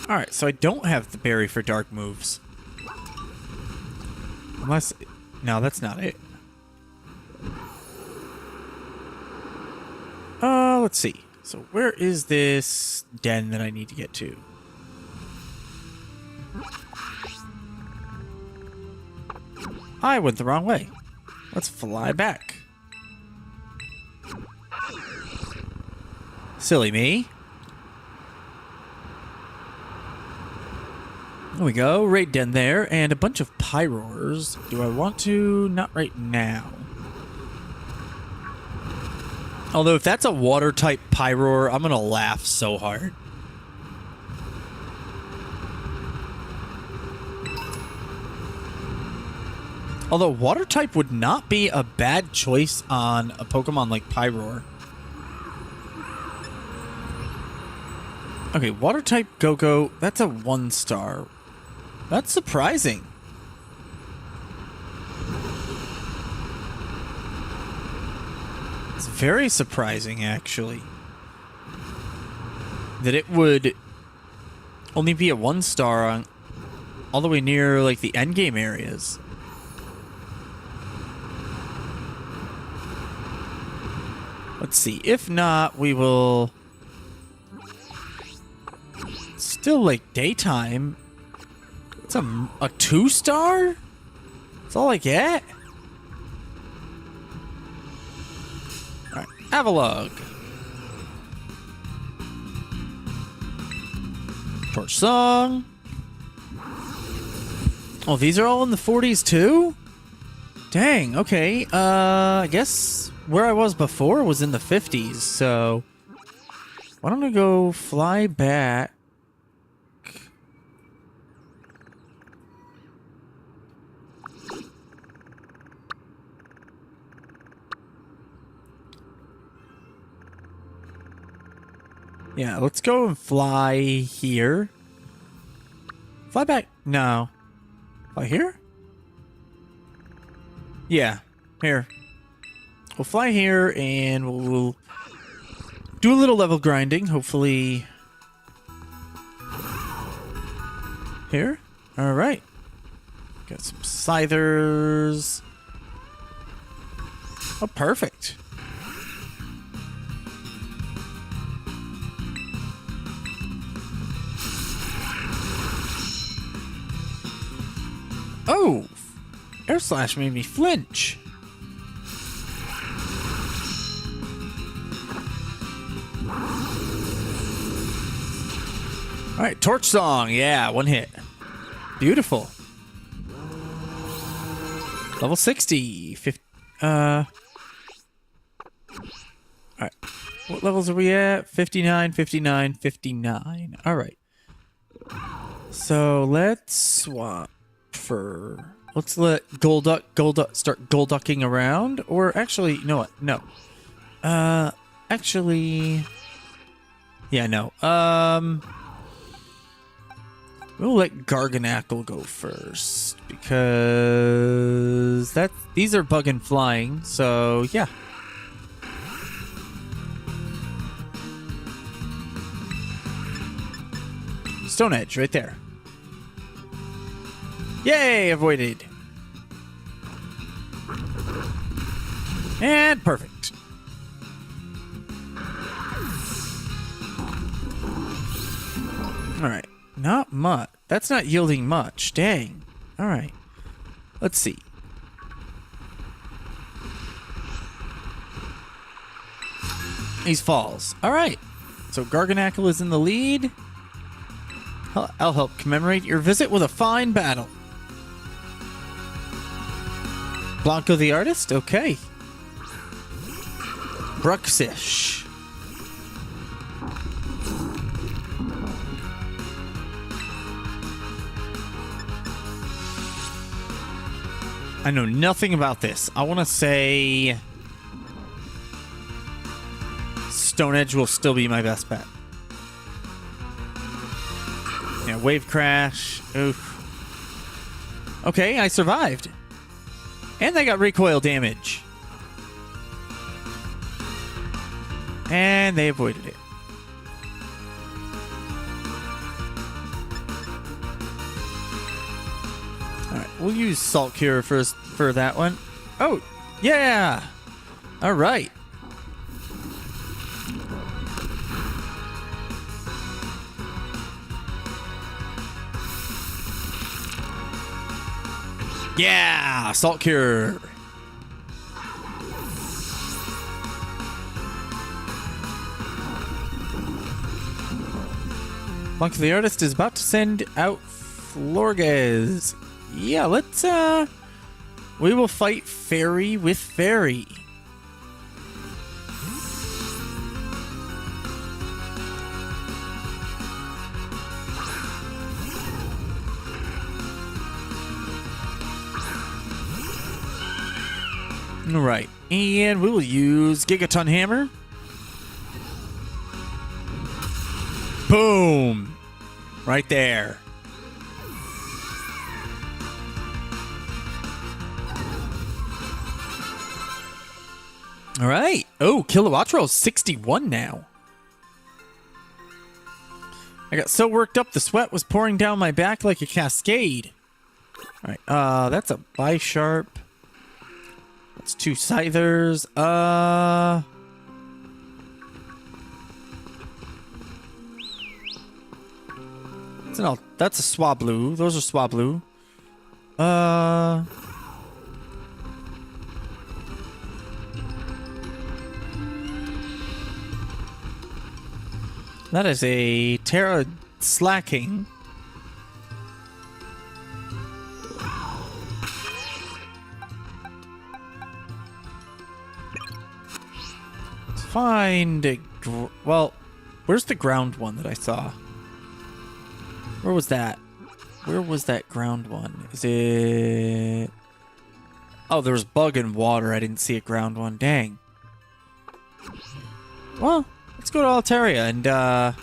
Speaker 1: Alright, so I don't have the berry for dark moves. Unless... No, that's not it. Let's see. So where is this den that I need to get to? I went the wrong way. Let's fly back. Silly me. There we go. Raid den there. And a bunch of Pyroars. Do I want to? Not right now. Although if that's a water type Pyroar, I'm gonna laugh so hard. Although water type would not be a bad choice on a Pokemon like Pyroar. Okay, water type Go-Go, that's a 1-star. That's surprising. It's very surprising, actually, that it would only be a 1-star on all the way near like the endgame areas. Let's see. If not, we will still like daytime. It's a 2-star? That's all I get? Alright, Avalugg. Torch Song. Oh, these are all in the 40s too? Dang, okay. I guess where I was before was in the 50s, so why don't I go fly back? Yeah, let's go and fly here. Fly back? No. Fly here? Yeah, here. We'll fly here and we'll do a little level grinding, hopefully. Here? Alright. Got some Scythers. Oh, perfect. Air Slash made me flinch. All right, Torch Song. Yeah, one hit. Beautiful. Level 60. 50, all right. What levels are we at? 59, 59, 59. All right. So let's swap for... Let's let Golduck start Golducking around. Or actually, you know what? No. Actually... Yeah, no. We'll let Garganackle go first. Because... these are bug and flying. So, yeah. Stone Edge, right there. Yay, avoided. And perfect. All right, not much. That's not yielding much. Dang. All right. Let's see. These falls. All right. So Garganackle is in the lead. I'll help commemorate your visit with a fine battle. Blanco the Artist? Okay. Bruxish. I know nothing about this. I want to say... Stone Edge will still be my best bet. Yeah, Wave Crash. Oof. Okay, I survived. And I got recoil damage. And they avoided it. Alright, we'll use Salt Cure for that one. Oh, yeah! Alright. Yeah! Salt Cure! Blanco the Artist is about to send out Florges. Yeah, let's, we will fight Fairy with Fairy. Alright, and we will use Gigaton Hammer. Boom! Right there. Alright. Oh, Kilowattrell's 61 now. I got so worked up the sweat was pouring down my back like a cascade. Alright, that's a Bisharp. That's two Scythers. That's a Swablu. Those are Swablu. That is a Terra Slacking. Let's find a... Well, where's the ground one that I saw? Where was that? Where was that ground one? Is it... Oh, there was bug and water. I didn't see a ground one. Dang. Well, let's go to Altaria and, yeah,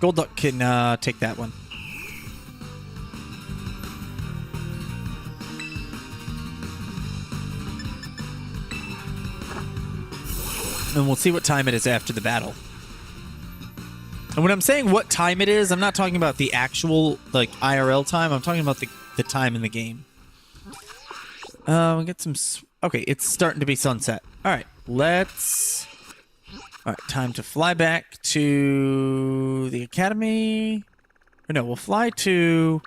Speaker 1: Golduck can, take that one. And we'll see what time it is after the battle. And when I'm saying what time it is, I'm not talking about the actual, like, IRL time. I'm talking about the time in the game. We get some... Okay, it's starting to be sunset. Alright, let's... Alright, time to fly back to the academy. Or no, we'll fly to...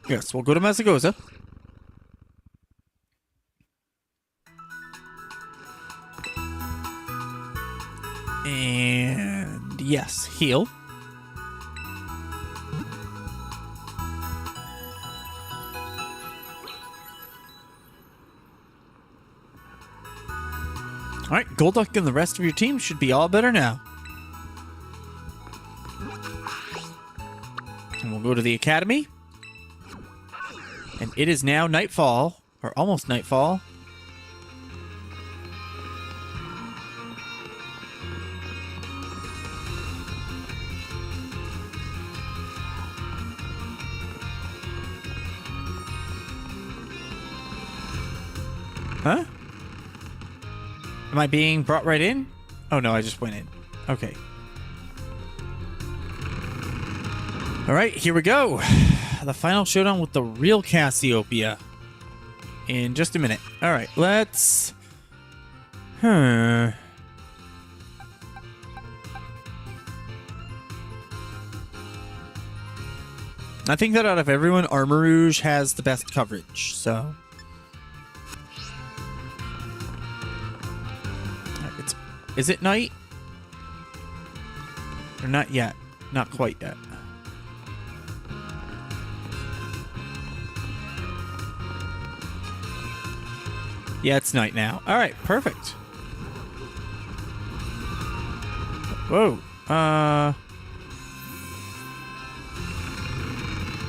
Speaker 1: Yes, we'll go to Mazagoza. And yes, heal. Alright, Golduck and the rest of your team should be all better now. And we'll go to the academy. And it is now nightfall, or almost nightfall. Huh? Am I being brought right in? Oh no, I just went in. Okay. Alright, here we go. The final showdown with the real Cassiopeia. In just a minute. Alright, let's... I think that out of everyone, Armarouge has the best coverage, so... Is it night? Or not yet? Not quite yet. Yeah, it's night now. Alright, perfect. Whoa.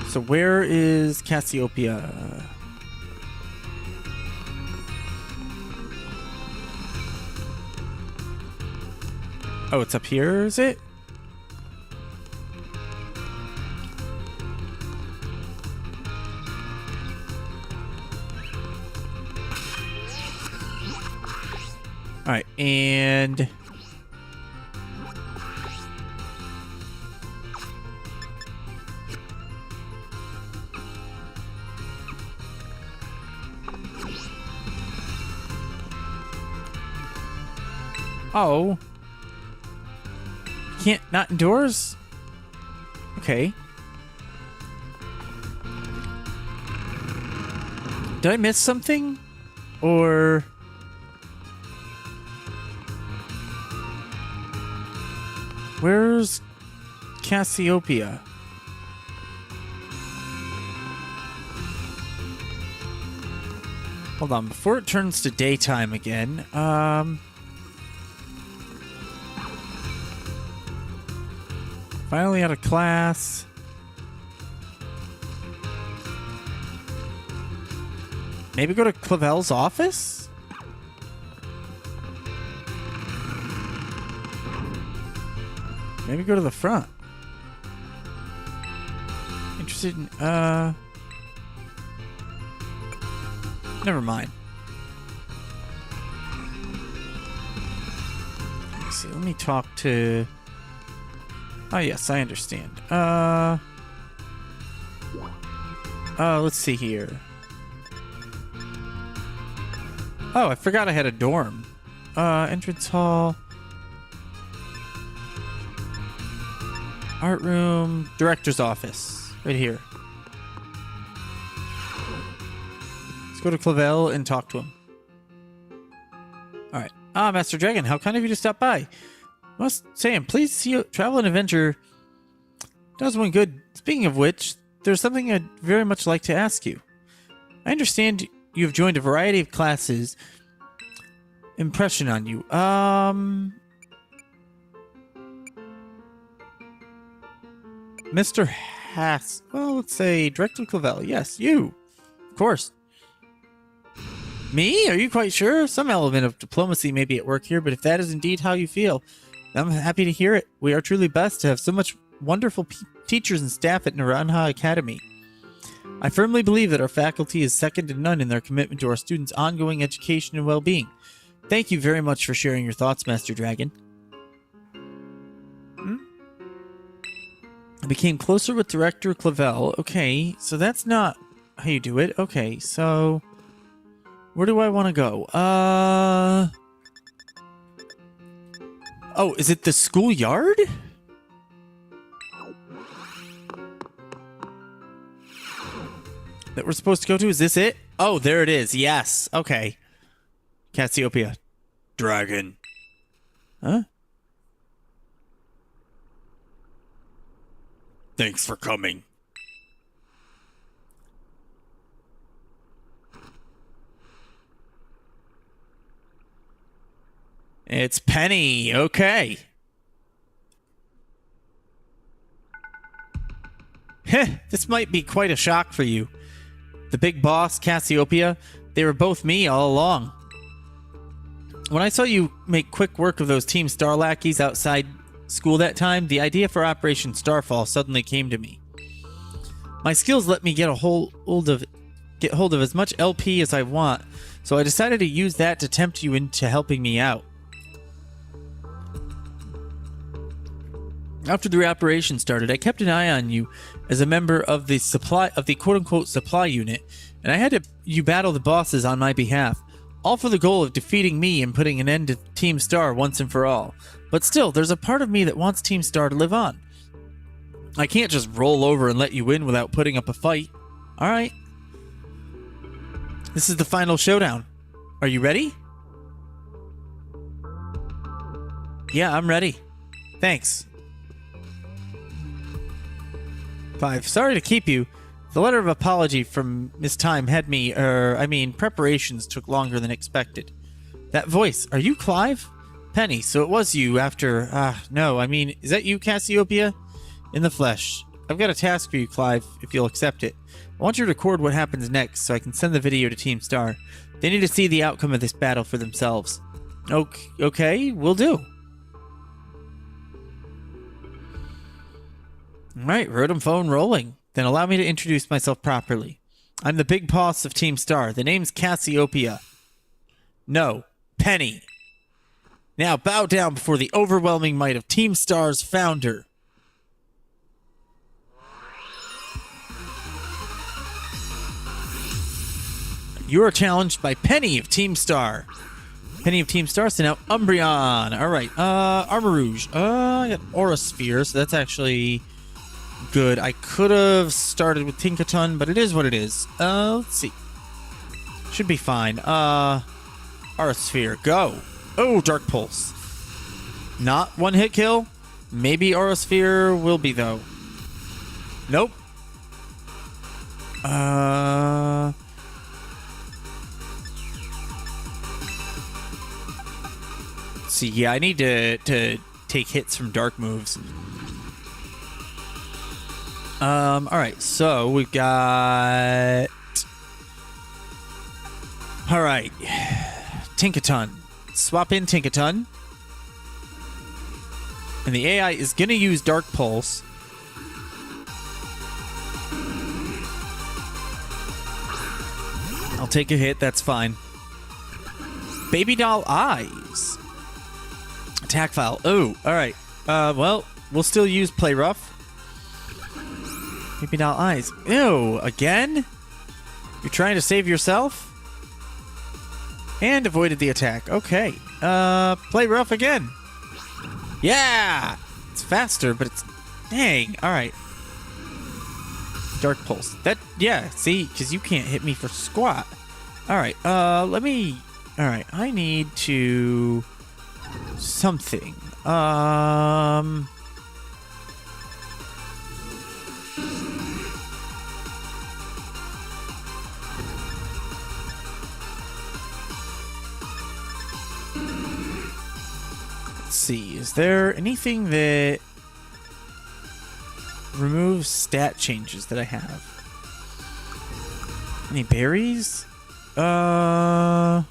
Speaker 1: So where is Cassiopeia? Oh, it's up here, is it? Alright, and... Oh. Can't not indoors? Okay. Did I miss something? Or... Where's Cassiopeia? Hold on, before it turns to daytime again, finally out of class. Maybe go to Clavel's office? Maybe go to the front. Interested in, never mind. Let me see, let me talk to... Oh, yes, I understand. Let's see here. Oh, I forgot I had a dorm. Entrance hall. Art room. Director's office. Right here. Let's go to Clavel and talk to him. Alright. Ah, Master Dragon, how kind of you to stop by. Must say, I'm pleased to see you travel and adventure does one good. Speaking of which, there's something I'd very much like to ask you. I understand you have joined a variety of classes. Impression on you. Mr. Hass. Well, let's say Director Clavel. Yes, you. Of course. Me? Are you quite sure? Some element of diplomacy may be at work here, but if that is indeed how you feel, I'm happy to hear it. We are truly blessed to have so much wonderful teachers and staff at Naranja Academy. I firmly believe that our faculty is second to none in their commitment to our students' ongoing education and well-being. Thank you very much for sharing your thoughts, Master Dragon. I became closer with Director Clavel. Okay, so that's not how you do it. Okay, so... Where do I want to go? Oh, is it the schoolyard? that we're supposed to go to. Is this it? Oh, there it is. Yes. Okay. Cassiopeia. Dragon. Huh? Thanks for coming. It's Penny. Okay. Heh, this might be quite a shock for you. The big boss, Cassiopeia, they were both me all along. When I saw you make quick work of those Team Star lackeys outside school that time, the idea for Operation Starfall suddenly came to me. My skills let me get hold of as much LP as I want, so I decided to use that to tempt you into helping me out. After the operation started, I kept an eye on you as a member of the quote-unquote supply unit, and I had you battle the bosses on my behalf, all for the goal of defeating me and putting an end to Team Star once and for all. But still, there's a part of me that wants Team Star to live on. I can't just roll over and let you win without putting up a fight. Alright. This is the final showdown. Are you ready? Yeah, I'm ready. Thanks. 5. Sorry to keep you. The letter of apology from Miss Time had me, preparations took longer than expected. That voice, are you Clive? Penny, so it was you after, is that you, Cassiopeia? In the flesh. I've got a task for you, Clive, if you'll accept it. I want you to record what happens next so I can send the video to Team Star. They need to see the outcome of this battle for themselves. Okay, will do. Alright, Rotom phone rolling. Then allow me to introduce myself properly. I'm the big boss of Team Star. The name's Cassiopeia. No, Penny. Now bow down before the overwhelming might of Team Star's founder. You are challenged by Penny of Team Star. Penny of Team Star sent out Umbreon. Alright, Armor Rouge. I got Aura Sphere, so that's actually good. I could have started with Tinkaton, but it is what it is. Let's see. Should be fine. Aura Sphere, go. Oh, Dark Pulse. Not one hit kill. Maybe Aura Sphere will be, though. Nope. Let's see, yeah, I need to take hits from dark moves. Alright, so we've got... Alright. Tinkaton. Swap in Tinkaton. And the AI is going to use Dark Pulse. I'll take a hit, that's fine. Baby Doll Eyes. Attack file. Oh, alright. Well, we'll still use Play Rough. Baby Doll Eyes. Ew, again? You're trying to save yourself? And avoided the attack. Okay. Play Rough again. Yeah! It's faster, but it's... Dang. Alright. Dark Pulse. That... Yeah, see? Because you can't hit me for squat. Alright, let me... Alright, I need to... Something. Let's see, is there anything that removes stat changes that I have? Any berries? Leppa.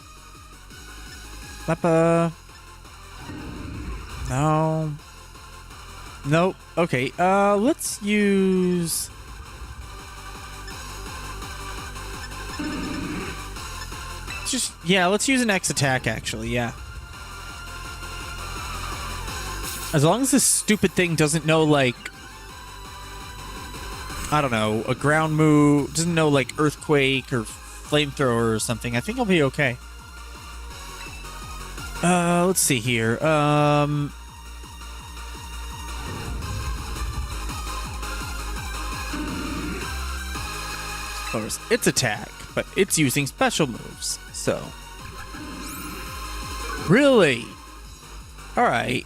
Speaker 1: No. Nope. Okay, let's use... let's use an X attack, actually, yeah. As long as this stupid thing doesn't know, like... I don't know, a ground move, doesn't know, like, Earthquake or Flamethrower or something, I think I'll be okay. Let's see here, Of course, it's attack, but it's using special moves, so. Really? Alright.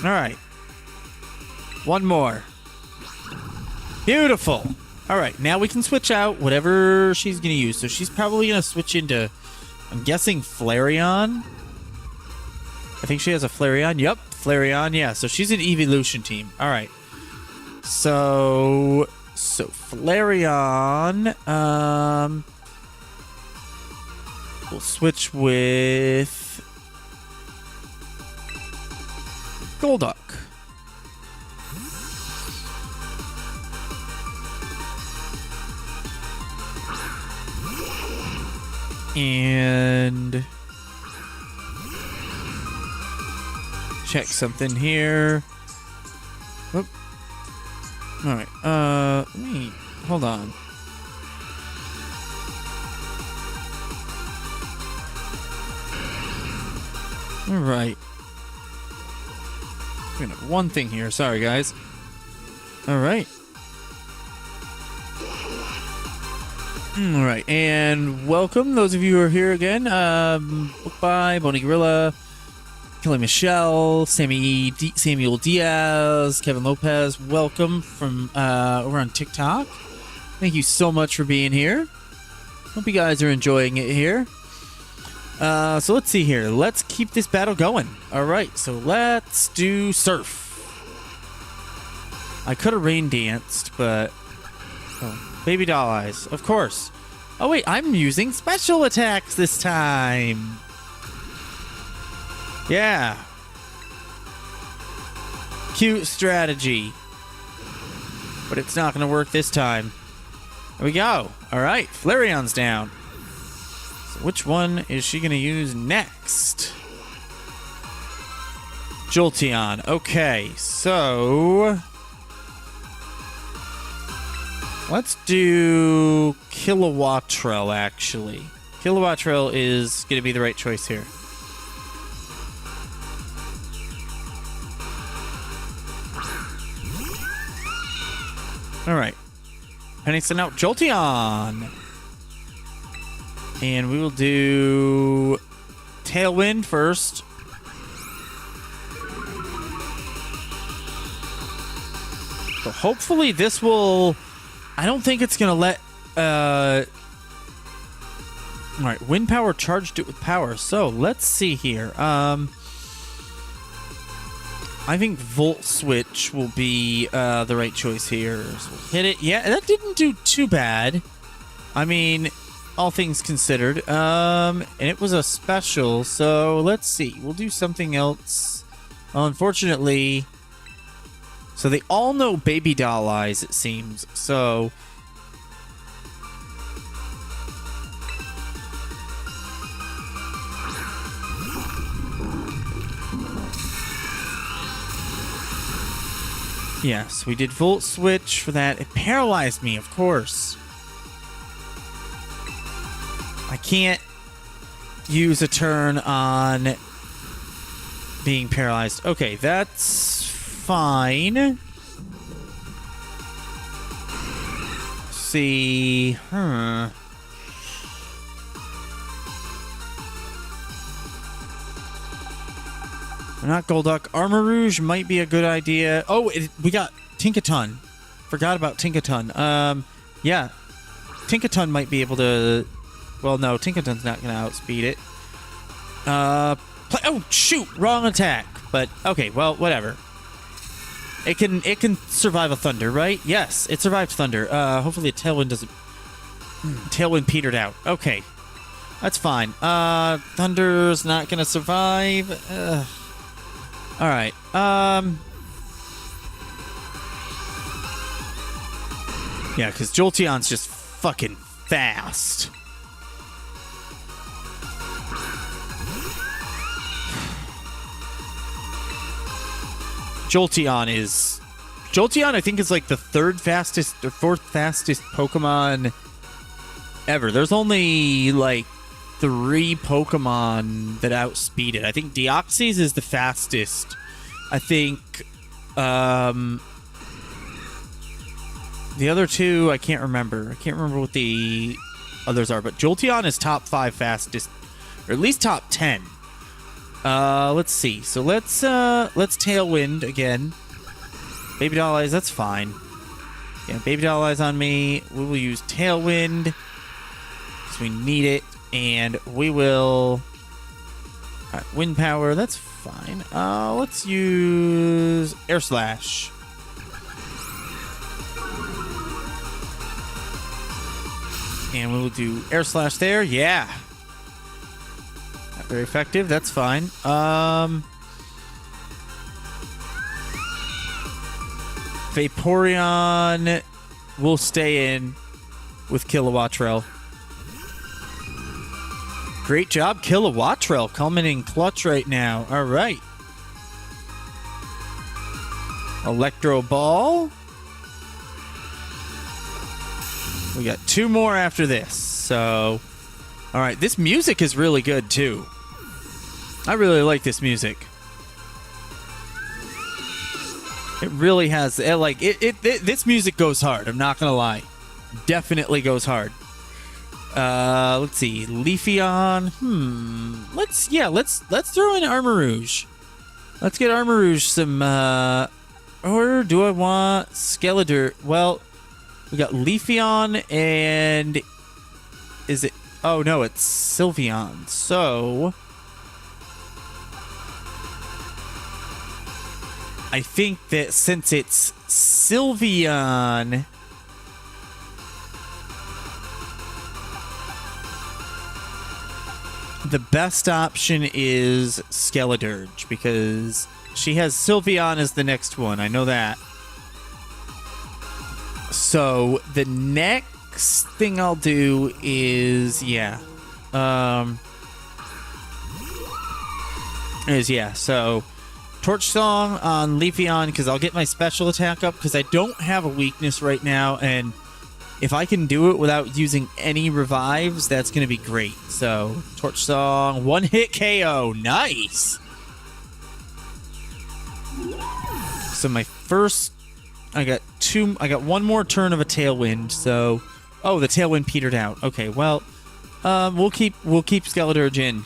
Speaker 1: Alright. One more. Beautiful. Alright, now we can switch out whatever she's going to use. So she's probably going to switch into, I'm guessing, Flareon. I think she has a Flareon. Yep, Flareon. Yeah, so she's an evolution team. Alright. So Flareon. We'll switch with Golduck. And check something here. Whoop. All right. Let me hold on. All right. One thing here. Sorry, guys. All right. All right, and welcome those of you who are here again. Book by Bonnie Gorilla, Kelly Michelle, Samuel Diaz, Kevin Lopez. Welcome from over on TikTok. Thank you so much for being here. Hope you guys are enjoying it here. So let's see here. Let's keep this battle going. All right, so let's do Surf. I could have rain danced, but Baby Doll Eyes, of course. Oh wait, I'm using special attacks this time. Yeah. Cute strategy. But it's not going to work this time. There we go. All right, Flareon's down. So which one is she going to use next? Jolteon. Okay, so let's do Kilowattrel, actually. Kilowattrel is going to be the right choice here. All right. Penny sent out Jolteon. And we will do Tailwind first. So hopefully this will... I don't think it's going to let... Alright, Wind Power charged it with power. So, let's see here. I think Volt Switch will be the right choice here. So we'll hit it. Yeah, that didn't do too bad. I mean, all things considered. And it was a special, so let's see. We'll do something else. Unfortunately... So they all know Baby Doll Eyes, it seems. So... Yes, we did Volt Switch for that. It paralyzed me, of course. I can't use a turn on being paralyzed. Okay, that's fine. Let's see. Not Golduck. Armor Rouge might be a good idea. Oh, we got Tinkaton. Forgot about Tinkaton. Yeah. Tinkaton might be able to... Well, no, Tinkaton's not going to outspeed it. Oh, shoot! Wrong attack. But, okay, well, whatever. It can survive a Thunder, right? Yes, it survived Thunder. Hopefully a Tailwind doesn't... Tailwind petered out. Okay. That's fine. Thunder's not going to survive. Alright, yeah, because Jolteon's just fucking fast. Jolteon, I think, is like the third fastest or fourth fastest Pokemon ever. There's only like 3 Pokemon that outspeed it. I think Deoxys is the fastest. I think the other 2, I can't remember. I can't remember what the others are, but Jolteon is top 5 fastest, or at least top 10. Let's see. So let's Tailwind again. Baby Doll Eyes, that's fine. Yeah, Baby Doll Eyes on me. We will use Tailwind because we need it, and we will. All right, Wind Power, that's fine. Let's use Air Slash. And we will do Air Slash there. Yeah. Not very effective. That's fine. Vaporeon will stay in with Kilowattrel. Great job, Kilowattrel. Coming in clutch right now. All right. Electro Ball. We got 2 more after this. So, all right. This music is really good, too. I really like this music. It really has, this music goes hard. I'm not gonna lie, definitely goes hard. Let's see, Leafeon. Let's throw in Armarouge. Let's get Armarouge some. Or do I want Skeletor? Well, we got Leafeon and is it? Oh no, it's Sylveon. So. I think that since it's Sylveon, the best option is Skeledirge because she has Sylveon as the next one. I know that. So the next thing I'll do is so Torch Song on Leafeon because I'll get my special attack up because I don't have a weakness right now, and if I can do it without using any revives, that's going to be great. So Torch Song, 1-hit KO, nice. So my first, I got 1 more turn of a Tailwind. So, oh, the Tailwind petered out. Okay, well, we'll keep Skeledirge in.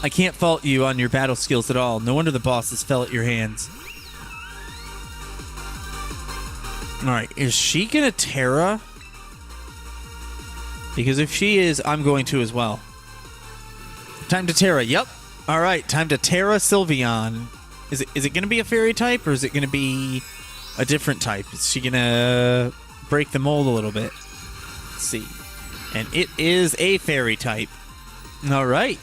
Speaker 1: I can't fault you on your battle skills at all. No wonder the bosses fell at your hands. Alright, is she gonna Terra? Because if she is, I'm going to as well. Time to Terra, yep. Alright, time to Terra Sylveon. Is it gonna be a fairy type or is it gonna be a different type? Is she gonna break the mold a little bit? Let's see. And it is a fairy type. Alright.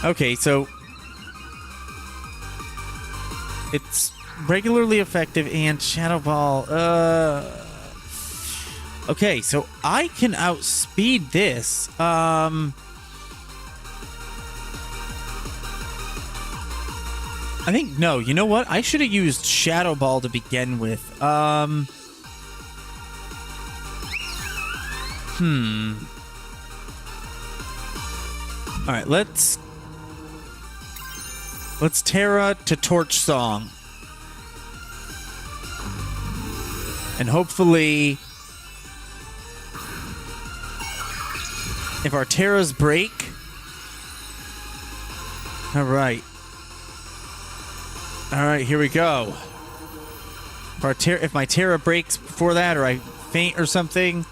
Speaker 1: Okay, so it's regularly effective and Shadow Ball. Okay, so I can outspeed this. I think no. You know what? I should have used Shadow Ball to begin with. All right, let's Terra to Torch Song. And hopefully if our Terras break. All right, here we go. If my Terra breaks before that or I faint or something,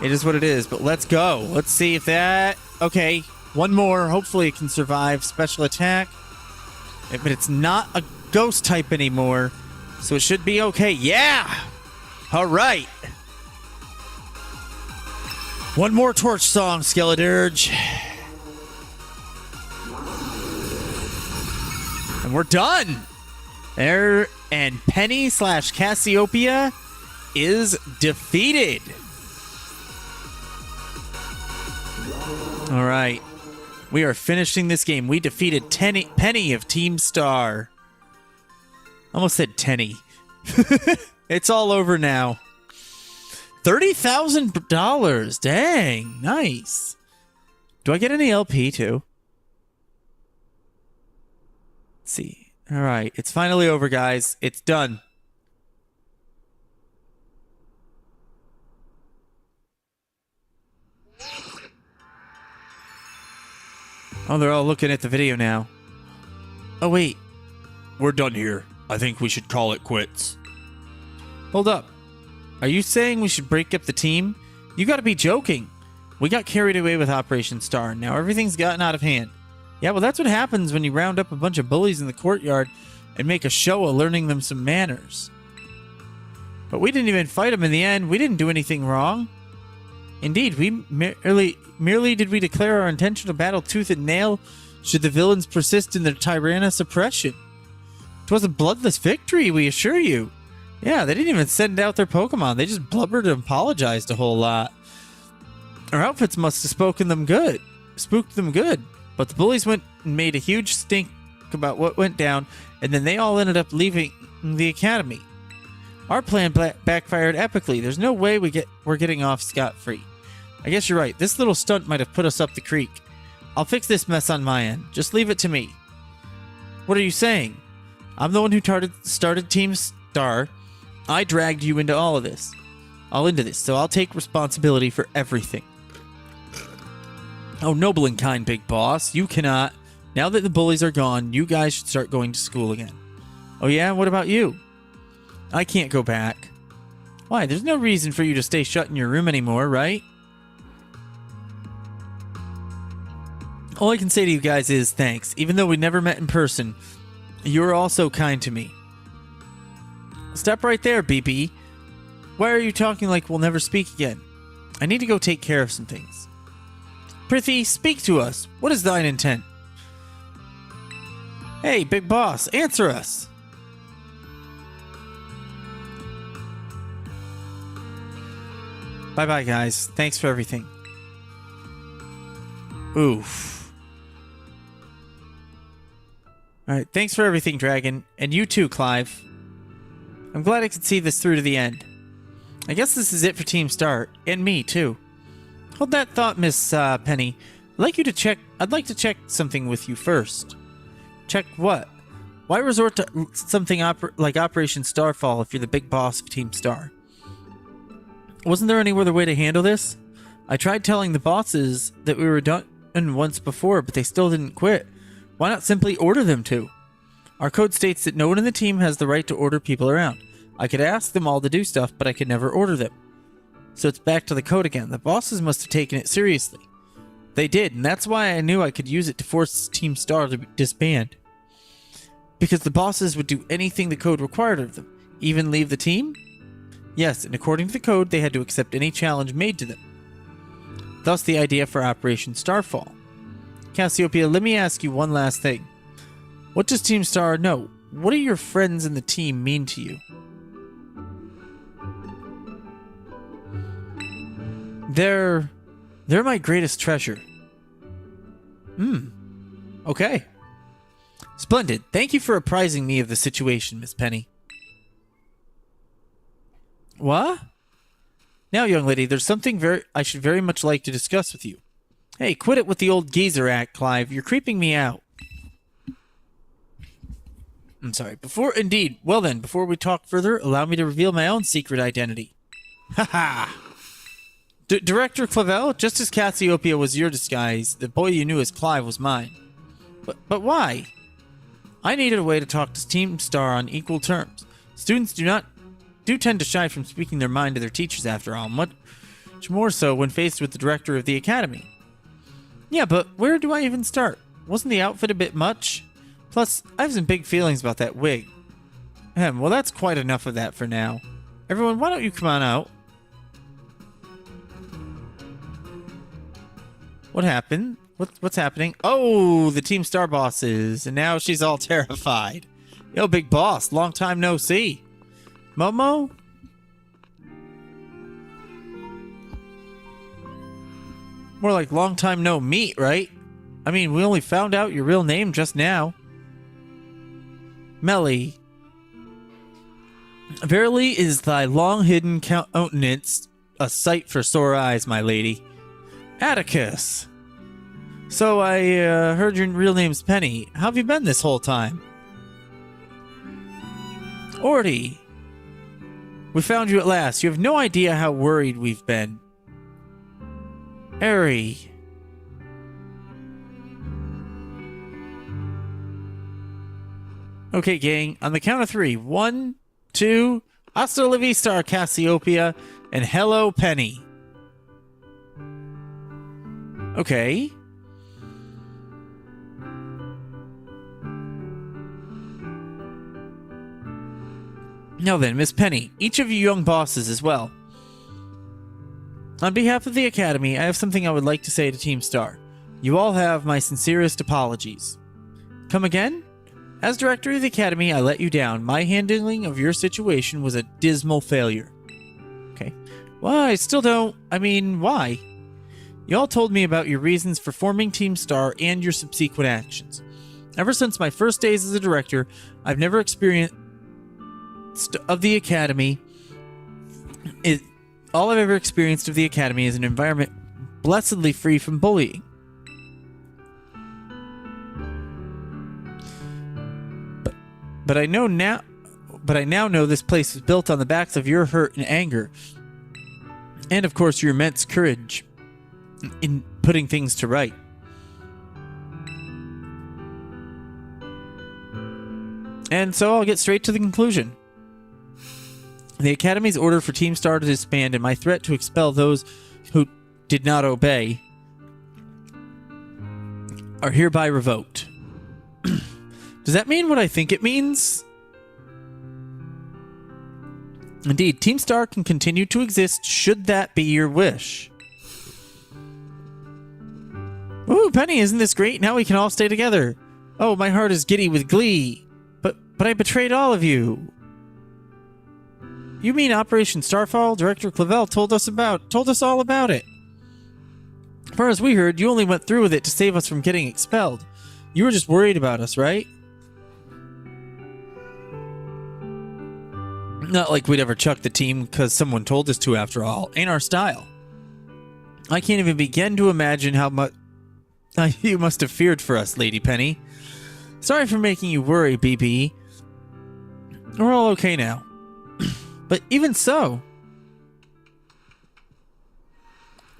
Speaker 1: it is what it is, but let's go. Let's see if that... Okay, 1 more. Hopefully it can survive special attack. But it's not a ghost type anymore, so it should be okay. Yeah! All right. 1 more Torch Song, Skeledirge. And we're done. There, and Penny / Cassiopeia is defeated. All right. We are finishing this game. We defeated Penny of Team Star. Almost said Tenny. It's all over now. $30,000. Dang, nice. Do I get any LP too? Let's see. All right, it's finally over, guys. It's done. Oh, they're all looking at the video now. Oh, wait.
Speaker 2: We're done here. I think we should call it quits.
Speaker 1: Hold up. Are you saying we should break up the team? You gotta be joking. We got carried away with Operation Star, and now everything's gotten out of hand. Yeah, well, that's what happens when you round up a bunch of bullies in the courtyard and make a show of learning them some manners. But we didn't even fight them in the end. We didn't do anything wrong. Indeed, we merely did we declare our intention to battle tooth and nail should the villains persist in their tyrannous oppression. It was a bloodless victory, we assure you. Yeah, they didn't even send out their Pokemon. They just blubbered and apologized a whole lot. Our outfits must have spooked them good. But the bullies went and made a huge stink about what went down, and then they all ended up leaving the academy. Our plan backfired epically. There's no way we're getting off scot-free. I guess you're right. This little stunt might have put us up the creek. I'll fix this mess on my end. Just leave it to me. What are you saying? I'm the one who started Team Star. I dragged you into all this. So I'll take responsibility for everything. Oh, noble and kind, big boss. You cannot. Now that the bullies are gone, you guys should start going to school again. Oh yeah? What about you? I can't go back. Why? There's no reason for you to stay shut in your room anymore, right? All I can say to you guys is thanks. Even though we never met in person, you're all so kind to me. Stop right there, BB. Why are you talking like we'll never speak again? I need to go take care of some things. Prithee, speak to us. What is thine intent? Hey, big boss, answer us. Bye-bye, guys. Thanks for everything. Oof. Alright, thanks for everything, Dragon. And you too, Clive. I'm glad I could see this through to the end. I guess this is it for Team Star. And me, too. Hold that thought, Miss Penny. I'd like to check something with you first. Check what? Why resort to something like Operation Starfall if you're the big boss of Team Star? Wasn't there any other way to handle this? I tried telling the bosses that we were done once before, but they still didn't quit. Why not simply order them to? Our code states that no one in the team has the right to order people around. I could ask them all to do stuff, but I could never order them. So it's back to the code again. The bosses must have taken it seriously. They did, and that's why I knew I could use it to force Team Star to disband. Because the bosses would do anything the code required of them. Even leave the team? Yes, and according to the code, they had to accept any challenge made to them. Thus the idea for Operation Starfall. Cassiopeia, let me ask you one last thing. What does Team Star know? What do your friends in the team mean to you? They're my greatest treasure. Okay. Splendid. Thank you for apprising me of the situation, Miss Penny. What? Now, young lady, there's something I should very much like to discuss with you. Hey, quit it with the old geezer act, Clive. You're creeping me out. I'm sorry. Well then, before we talk further, allow me to reveal my own secret identity. Haha! Director Clavel, just as Cassiopeia was your disguise, the boy you knew as Clive was mine. But why? I needed a way to talk to Team Star on equal terms. Students do tend to shy from speaking their mind to their teachers after all, much more so when faced with the director of the academy. Yeah, but where do I even start? Wasn't the outfit a bit much? Plus, I have some big feelings about that wig. Well, that's quite enough of that for now. Everyone, why don't you come on out? What happened? What's happening? Oh, the Team Star bosses, and now she's all terrified. Yo, big boss, long time no see. Momo? More like long time no meet, right? I mean, we only found out your real name just now. Melly. Verily is thy long-hidden countenance a sight for sore eyes, my lady. Atticus. So I heard your real name's Penny. How have you been this whole time? Orty. We found you at last. You have no idea how worried we've been. Airy. Okay, gang. On the count of 3. 1, 2, hasta la vista, Cassiopeia, and hello, Penny. Okay. Now then, Miss Penny, each of you young bosses as well. On behalf of the Academy, I have something I would like to say to Team Star. You all have my sincerest apologies. Come again? As director of the Academy, I let you down. My handling of your situation was a dismal failure. Okay. Well, I still don't... I mean, why? You all told me about your reasons for forming Team Star and your subsequent actions. Ever since my first days as a director, I've never experienced of the Academy all I've ever experienced of the Academy is an environment blessedly free from bullying. But I now know this place was built on the backs of your hurt and anger, and of course your immense courage in putting things to right. And so I'll get straight to the conclusion. The Academy's order for Team Star to disband and my threat to expel those who did not obey are hereby revoked. Does that mean what I think it means? Indeed, Team Star can continue to exist should that be your wish. Ooh, Penny, isn't this great? Now we can all stay together. Oh, my heart is giddy with glee. But I betrayed all of you. You mean Operation Starfall? Director Clavel told us all about it. As far as we heard, you only went through with it to save us from getting expelled. You were just worried about us, right? Not like we'd ever chuck the team because someone told us to, after all. Ain't our style. I can't even begin to imagine how much you must have feared for us, Lady Penny. Sorry for making you worry, BB. We're all okay now. But even so...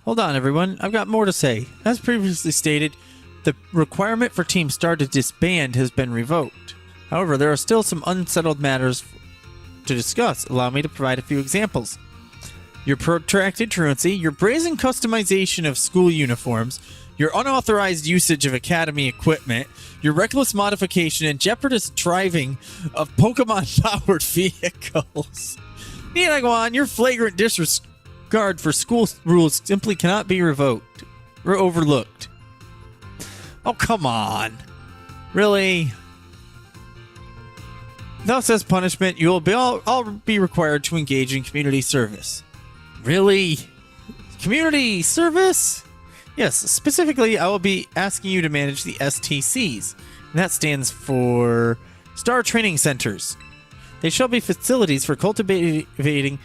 Speaker 1: Hold on, everyone. I've got more to say. As previously stated, the requirement for Team Star to disband has been revoked. However, there are still some unsettled matters to discuss. Allow me to provide a few examples. Your protracted truancy, your brazen customization of school uniforms, your unauthorized usage of Academy equipment, your reckless modification and jeopardous driving of Pokemon-powered vehicles. Need I go on? Your flagrant disregard for school rules simply cannot be revoked or overlooked. Oh, come on. Really? Thus, as punishment, you will all be required to engage in community service. Really? Community service? Yes, specifically, I will be asking you to manage the STCs. And that stands for Star Training Centers. They shall be facilities for cultivating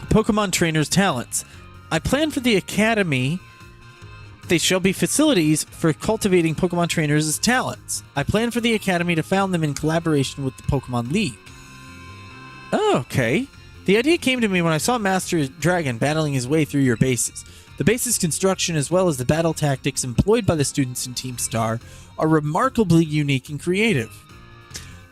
Speaker 1: Pokemon trainers' talents. I plan for the Academy. They shall be facilities for cultivating Pokemon trainers' talents. I plan for the Academy to found them in collaboration with the Pokemon League. Oh, okay. The idea came to me when I saw Master Dragon battling his way through your bases. The base's construction, as well as the battle tactics employed by the students in Team Star, are remarkably unique and creative.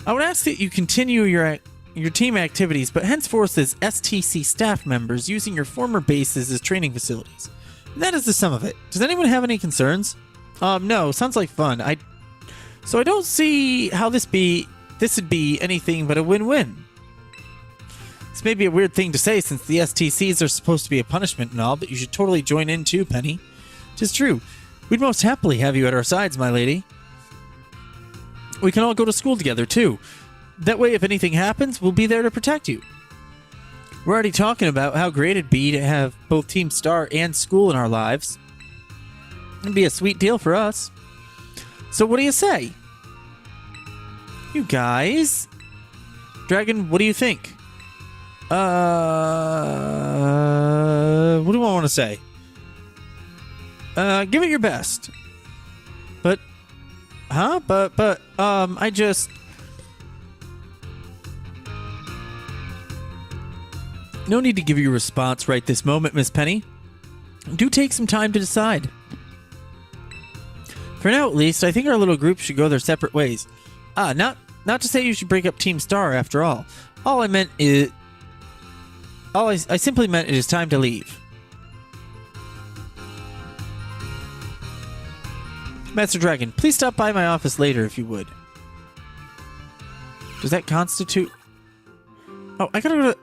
Speaker 1: I would ask that you continue your team activities, but henceforth as STC staff members, using your former bases as training facilities. And that is the sum of it. Does anyone have any concerns? No, sounds like fun. So I don't see how this would be anything but a win-win. This may be a weird thing to say since the STCs are supposed to be a punishment and all, but you should totally join in too, Penny. 'Tis true. We'd most happily have you at our sides, my lady. We can all go to school together, too. That way, if anything happens, we'll be there to protect you. We're already talking about how great it'd be to have both Team Star and school in our lives. It'd be a sweet deal for us. So what do you say? You guys? Dragon, what do you think? What do I want to say? Give it your best. But, I just... No need to give you a response right this moment, Miss Penny. Do take some time to decide. For now, at least, I think our little group should go their separate ways. Not to say you should break up Team Star, after all. I simply meant it is time to leave. Master Dragon, please stop by my office later if you would. Does that constitute... Oh, I gotta go to...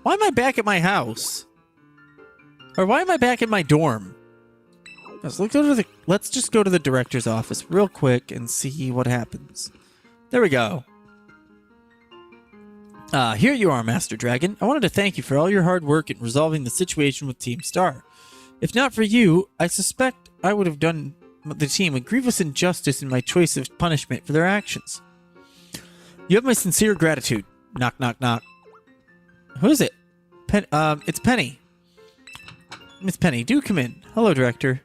Speaker 1: Why am I back at my house? Or why am I back in my dorm? Let's just go to the director's office real quick and see what happens. There we go. Here you are, Master Dragon. I wanted to thank you for all your hard work in resolving the situation with Team Star. If not for you, I suspect I would have done the team a grievous injustice in my choice of punishment for their actions. You have my sincere gratitude. Knock, knock, knock. Who is it? It's Penny. Miss Penny, do come in. Hello, Director.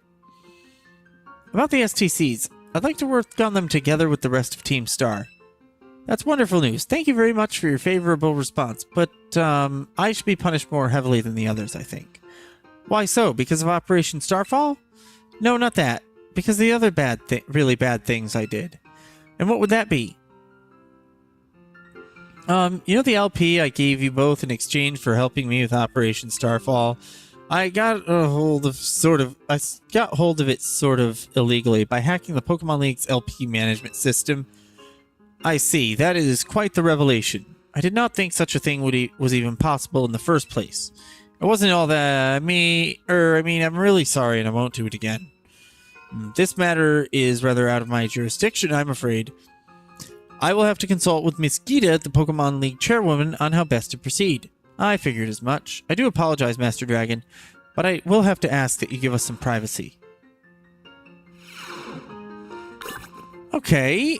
Speaker 1: About the STCs, I'd like to work on them together with the rest of Team Star. That's wonderful news. Thank you very much for your favorable response, but I should be punished more heavily than the others, I think. Why so? Because of Operation Starfall? No, not that. Because the other really bad things I did. And what would that be? You know the LP I gave you both in exchange for helping me with Operation Starfall? I got hold of it sort of illegally by hacking the Pokemon League's LP management system. I see. That is quite the revelation. I did not think such a thing was even possible in the first place. It wasn't all that I'm really sorry and I won't do it again. This matter is rather out of my jurisdiction, I'm afraid. I will have to consult with Miss Gita, the Pokemon League chairwoman, on how best to proceed. I figured as much. I do apologize, Master Dragon, but I will have to ask that you give us some privacy. Okay.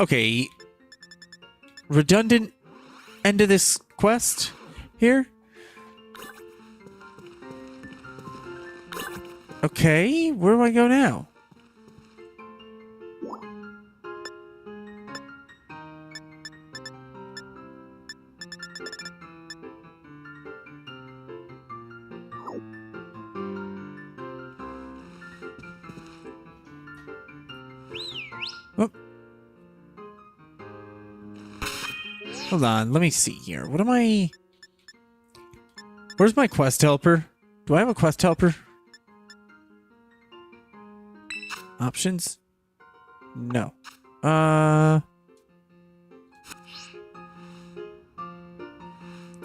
Speaker 1: Okay. Redundant end of this quest here? Okay, where do I go now? Oh. Hold on, let me see here. What am I... Where's my quest helper? Do I have a quest helper? Options? No. Let's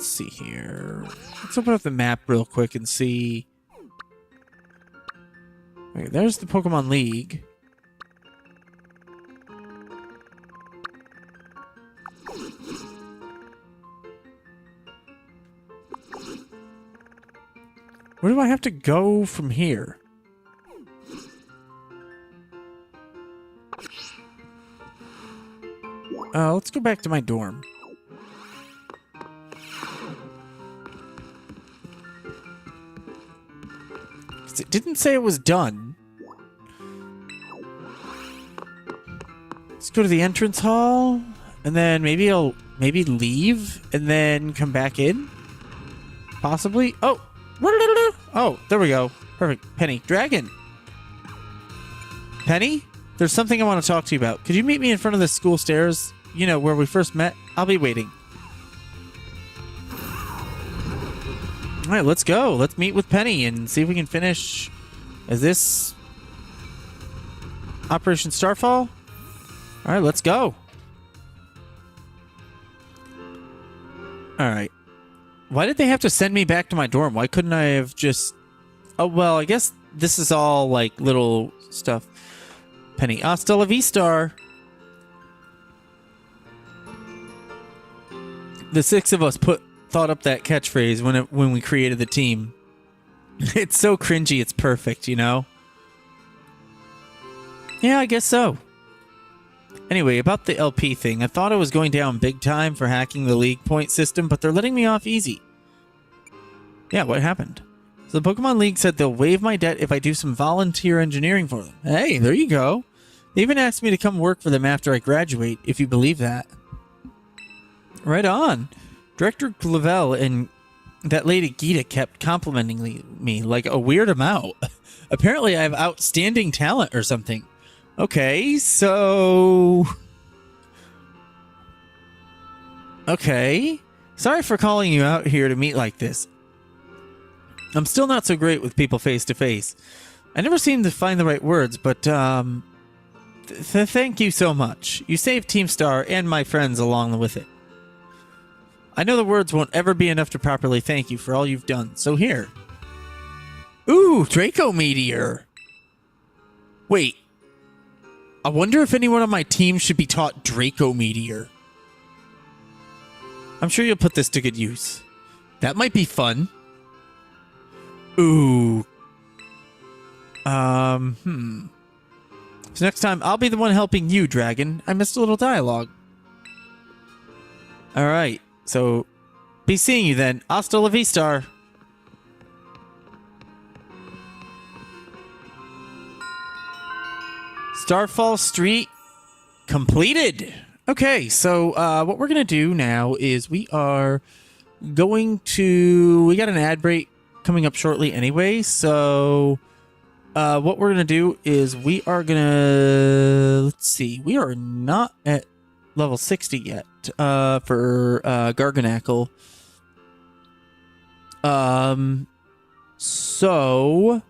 Speaker 1: see here. Let's open up the map real quick and see. Okay, there's the Pokemon League. Where do I have to go from here? Let's go back to my dorm. 'Cause it didn't say it was done. Let's go to the entrance hall, and then maybe I'll leave and then come back in. Possibly. Oh, oh, there we go. Perfect. Penny, Dragon. Penny, there's something I want to talk to you about. Could you meet me in front of the school stairs? You know, where we first met? I'll be waiting. All right, let's go. Let's meet with Penny and see if we can finish. Is this Operation Starfall? All right, let's go. All right. Why did they have to send me back to my dorm? Why couldn't I have just... Oh, well, I guess this is all, like, little stuff. Penny, hasta la vista. The six of us thought up that catchphrase when we created the team. It's so cringy, it's perfect, you know? Yeah, I guess so. Anyway, about the LP thing, I thought I was going down big time for hacking the league point system, but they're letting me off easy. Yeah, what happened? So the Pokemon League said they'll waive my debt if I do some volunteer engineering for them. Hey, there you go. They even asked me to come work for them after I graduate, if you believe that. Right on. Director Clavel and that lady Gita kept complimenting me like a weird amount. Apparently I have outstanding talent or something. Okay, so... Okay. Sorry for calling you out here to meet like this. I'm still not so great with people face to face. I never seem to find the right words, but thank you so much. You saved Team Star and my friends along with it. I know the words won't ever be enough to properly thank you for all you've done, so here. Ooh, Draco Meteor. Wait. I wonder if anyone on my team should be taught Draco Meteor. I'm sure you'll put this to good use. That might be fun. Ooh. So next time, I'll be the one helping you, Dragon. I missed a little dialogue. Alright, so be seeing you then. Hasta la vista. Starfall Street completed. Okay, so what we're going to do now is we are going to... We got an ad break coming up shortly anyway, so... what we're going to do is we are going to... Let's see. We are not at level 60 yet for Garganackle. So...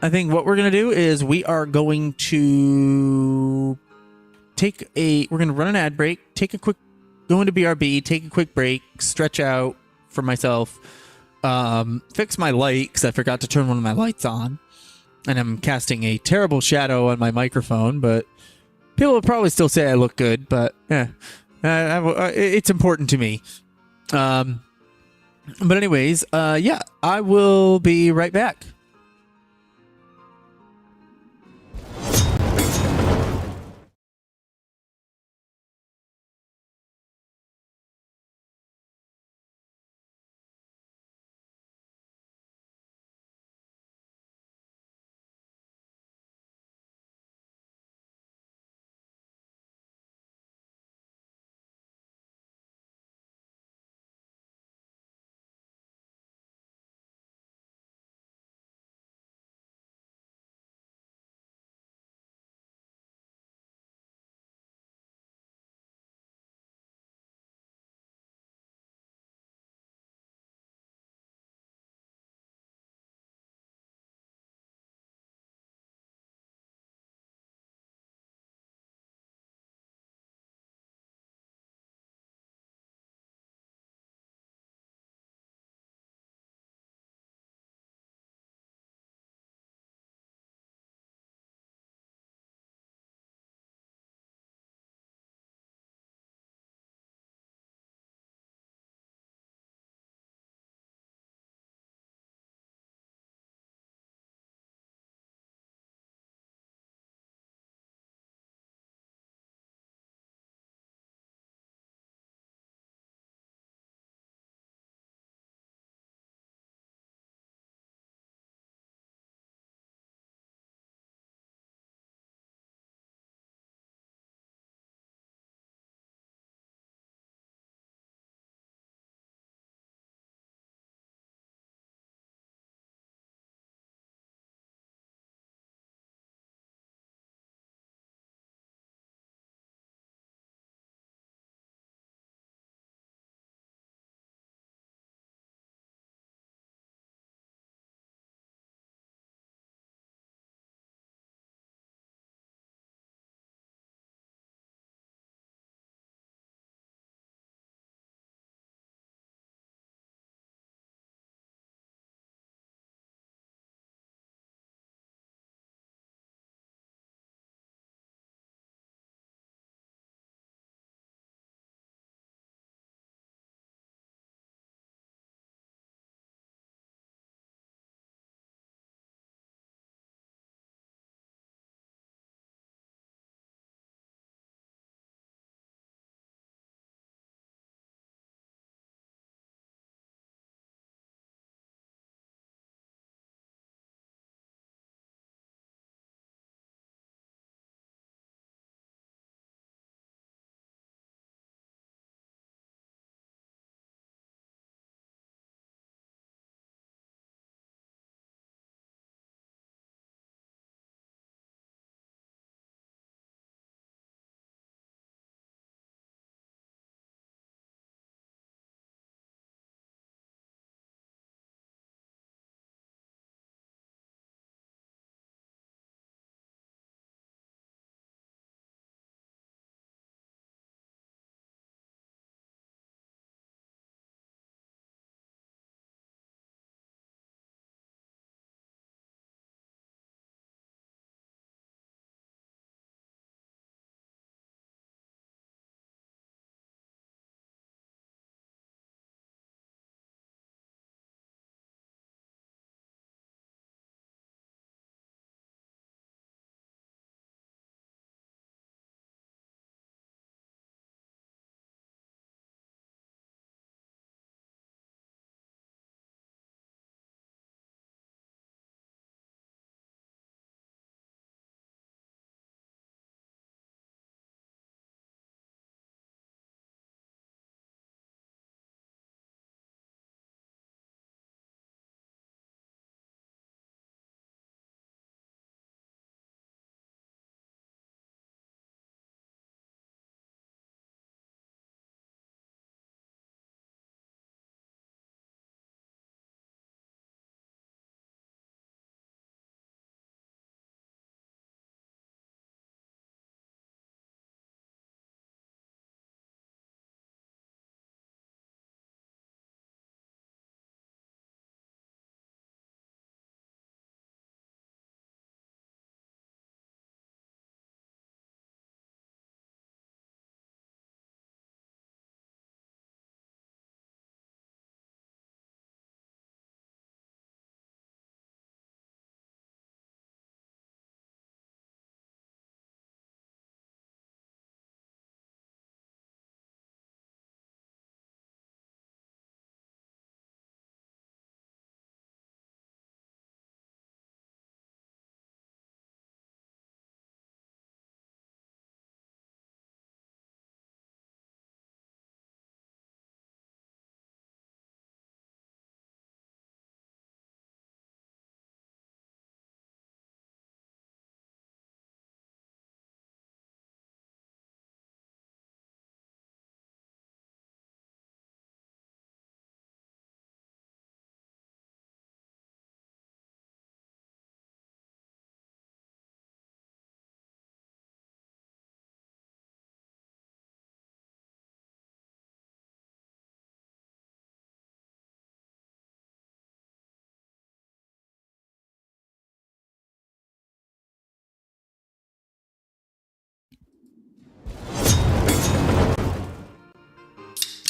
Speaker 1: I think what we're going to do is we are going to we're going to run an ad break, go into BRB, take a quick break, stretch out for myself, fix my light because I forgot to turn one of my lights on, and I'm casting a terrible shadow on my microphone, but people will probably still say I look good, but it's important to me. But anyways, yeah, I will be right back.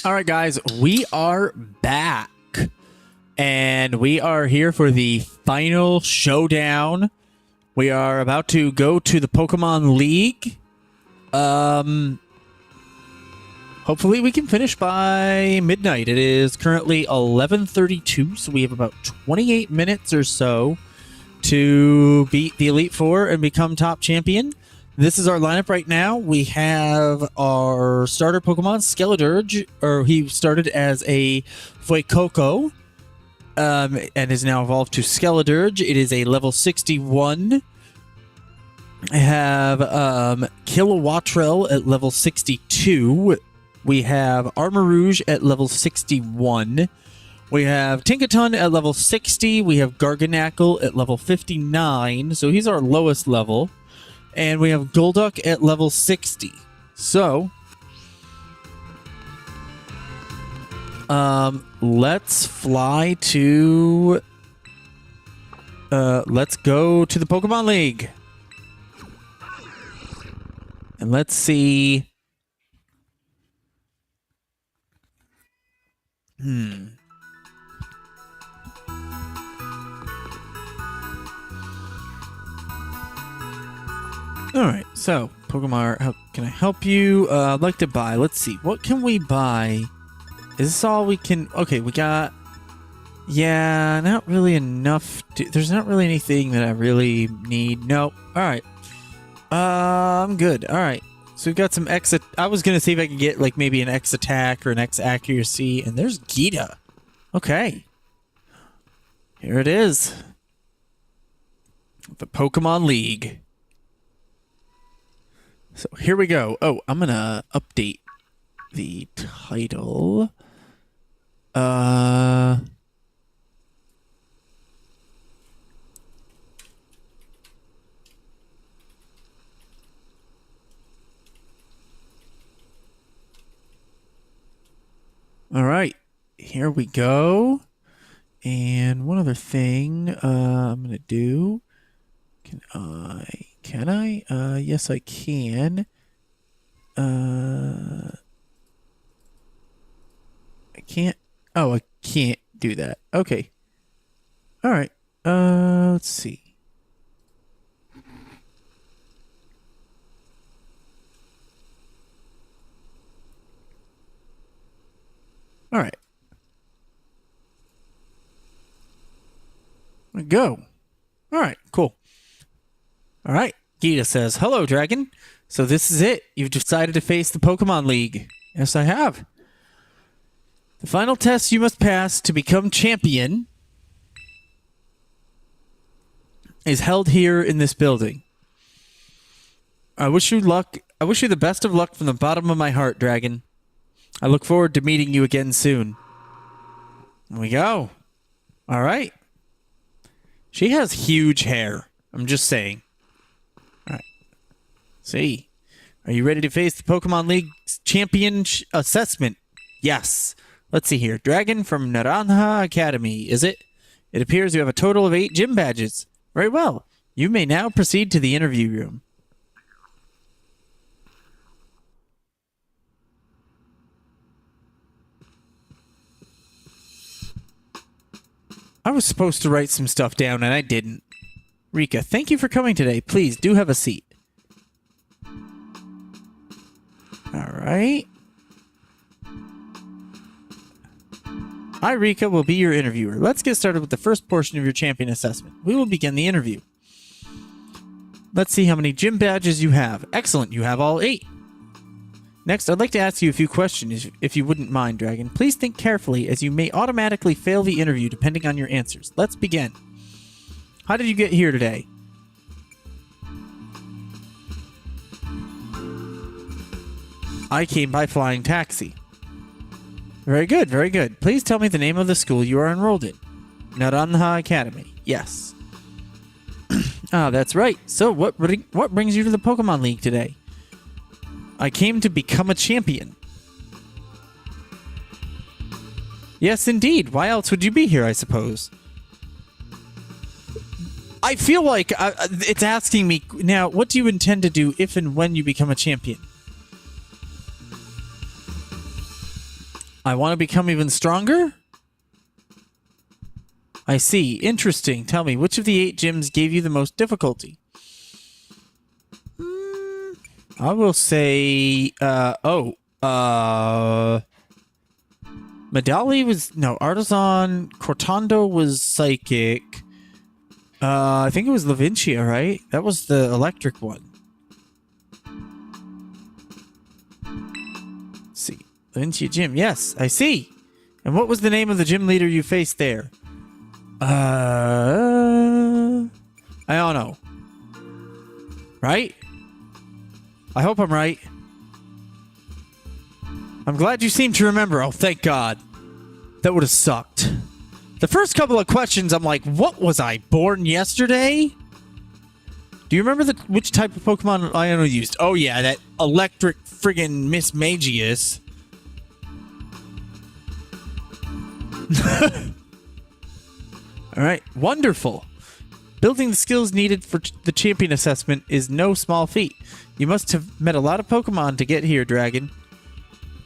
Speaker 1: All right, guys, we are back. And we are here for the final showdown. We are about to go to the Pokemon League. Hopefully we can finish by midnight. It is currently 11:32, so we have about 28 minutes or so to beat the Elite Four and become top champion. This is our lineup right now. We have our starter Pokemon, Skeledirge, or he started as a Fuecoco, and is now evolved to Skeledirge. It is a level 61. I have Kilowattrel at level 62. We have Armarouge at level 61. We have Tinkaton at level 60. We have Garganacl at level 59. So he's our lowest level. And we have Golduck at level 60. So, let's fly to... let's go to the Pokemon League. And let's see... Alright, so, Pokemon, how can I help you? I'd like to buy. Let's see, what can we buy? Is this all we can... Okay, we got... Yeah, not really enough. There's not really anything that I really need. No. Alright. I'm good. Alright. So we've got some X... I was going to see if I could get, like, maybe an X attack or an X accuracy. And there's Gita. Okay. Here it is. The Pokemon League. So here we go. Oh, I'm going to update the title. All right, here we go. And one other thing I'm going to do. Can I? Yes, I can. I can't. Oh, I can't do that. Okay. All right. Let's see. All right. Go. All right, cool. All right. Gita says, "Hello, Dragon. So this is it. You've decided to face the Pokemon League." Yes, I have. The final test you must pass to become champion is held here in this building. I wish you luck. I wish you the best of luck from the bottom of my heart, Dragon. I look forward to meeting you again soon. There we go. All right. She has huge hair. I'm just saying. All right. See. Are you ready to face the Pokemon League champion assessment? Yes. Let's see here. Dragon from Naranja Academy, is it? It appears you have a total of 8 gym badges. Very well. You may now proceed to the interview room. I was supposed to write some stuff down and I didn't. Rika, thank you for coming today. Please do have a seat. All right. I, Rika, will be your interviewer. Let's get started with the first portion of your champion assessment. We will begin the interview. Let's see how many gym badges you have. Excellent, you have all 8. Next, I'd like to ask you a few questions, if you wouldn't mind, Dragon. Please think carefully, as you may automatically fail the interview depending on your answers. Let's begin. How did you get here today? I came by flying taxi. Very good, very good. Please tell me the name of the school you are enrolled in. Naranja Academy. Yes. Ah, that's right. So, what brings you to the Pokemon League today? I came to become a champion. Yes, indeed. Why else would you be here, I suppose? I feel like it's asking me, now, what do you intend to do if and when you become a champion? I want to become even stronger? I see. Interesting. Tell me, which of the 8 gyms gave you the most difficulty? I will say, Medali was, no, Artisan, Cortando was Psychic. I think it was Levincia, right? That was the electric one. Let's see. Levincia Gym, yes, I see. And what was the name of the gym leader you faced there? I don't know. Right? I hope I'm right. I'm glad you seem to remember. Oh, thank God. That would have sucked. The first couple of questions, I'm like, what was I, born yesterday? Do you remember which type of Pokemon Iono used? Oh, yeah, that electric friggin' Miss Magius. Alright, wonderful. Building the skills needed for the champion assessment is no small feat. You must have met a lot of Pokemon to get here, Dragon.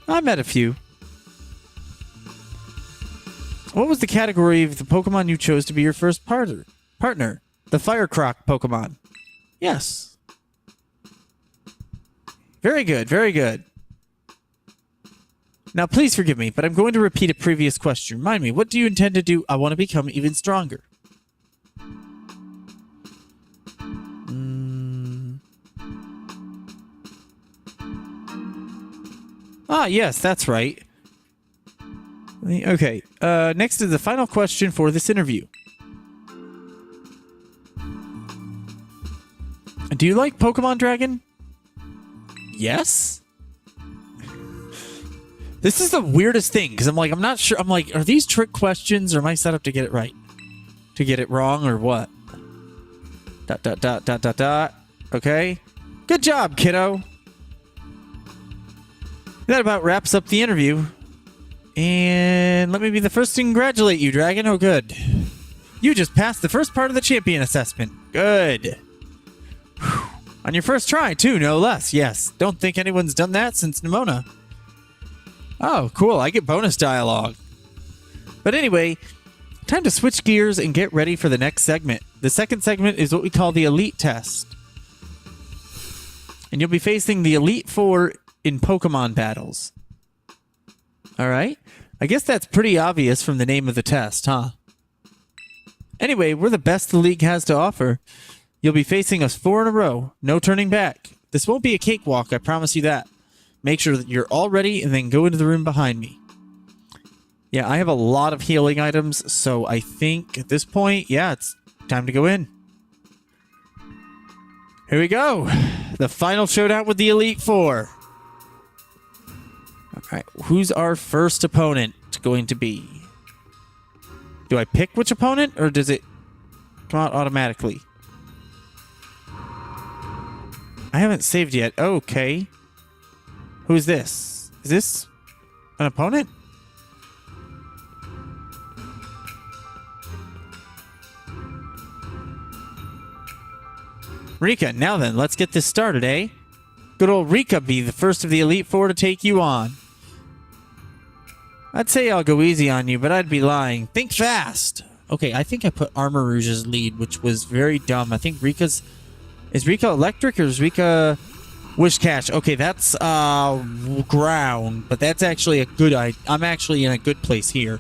Speaker 1: I met a few. What was the category of the Pokemon you chose to be your first partner? The Fire Croc Pokemon. Yes. Very good, very good. Now, please forgive me, but I'm going to repeat a previous question. Remind me, what do you intend to do? I want to become even stronger. Ah, yes, that's right. Okay, next is the final question for this interview. Do you like Pokemon, Dragon? Yes? This is the weirdest thing, because I'm like, I'm not sure. I'm like, are these trick questions, or am I set up to get it right? To get it wrong, or what? ... Okay. Good job, kiddo. That about wraps up the interview. And let me be the first to congratulate you, Dragon. Oh, good. You just passed the first part of the champion assessment. Good. Whew. On your first try, too, no less. Yes. Don't think anyone's done that since Nimona. Oh, cool. I get bonus dialogue. But anyway, time to switch gears and get ready for the next segment. The second segment is what we call the Elite Test. And you'll be facing the Elite Four in Pokemon battles. Alright? I guess that's pretty obvious from the name of the test, huh? Anyway, we're the best the league has to offer. You'll be facing us 4 in a row. No turning back. This won't be a cakewalk, I promise you that. Make sure that you're all ready and then go into the room behind me. Yeah, I have a lot of healing items, so I think at this point, yeah, it's time to go in. Here we go. The final showdown with the Elite Four. Alright, who's our first opponent going to be? Do I pick which opponent, or does it come out automatically? I haven't saved yet. Okay. Who's this? Is this an opponent? Rika, now then, let's get this started, eh? Good old Rika be the first of the Elite Four to take you on. I'd say I'll go easy on you, but I'd be lying. Think fast! Okay, I think I put Armor Rouge's lead, which was very dumb. I think Rika's... Is Rika electric, or is Rika... Wishcash? Okay, that's ground, but that's actually a good... I'm actually in a good place here.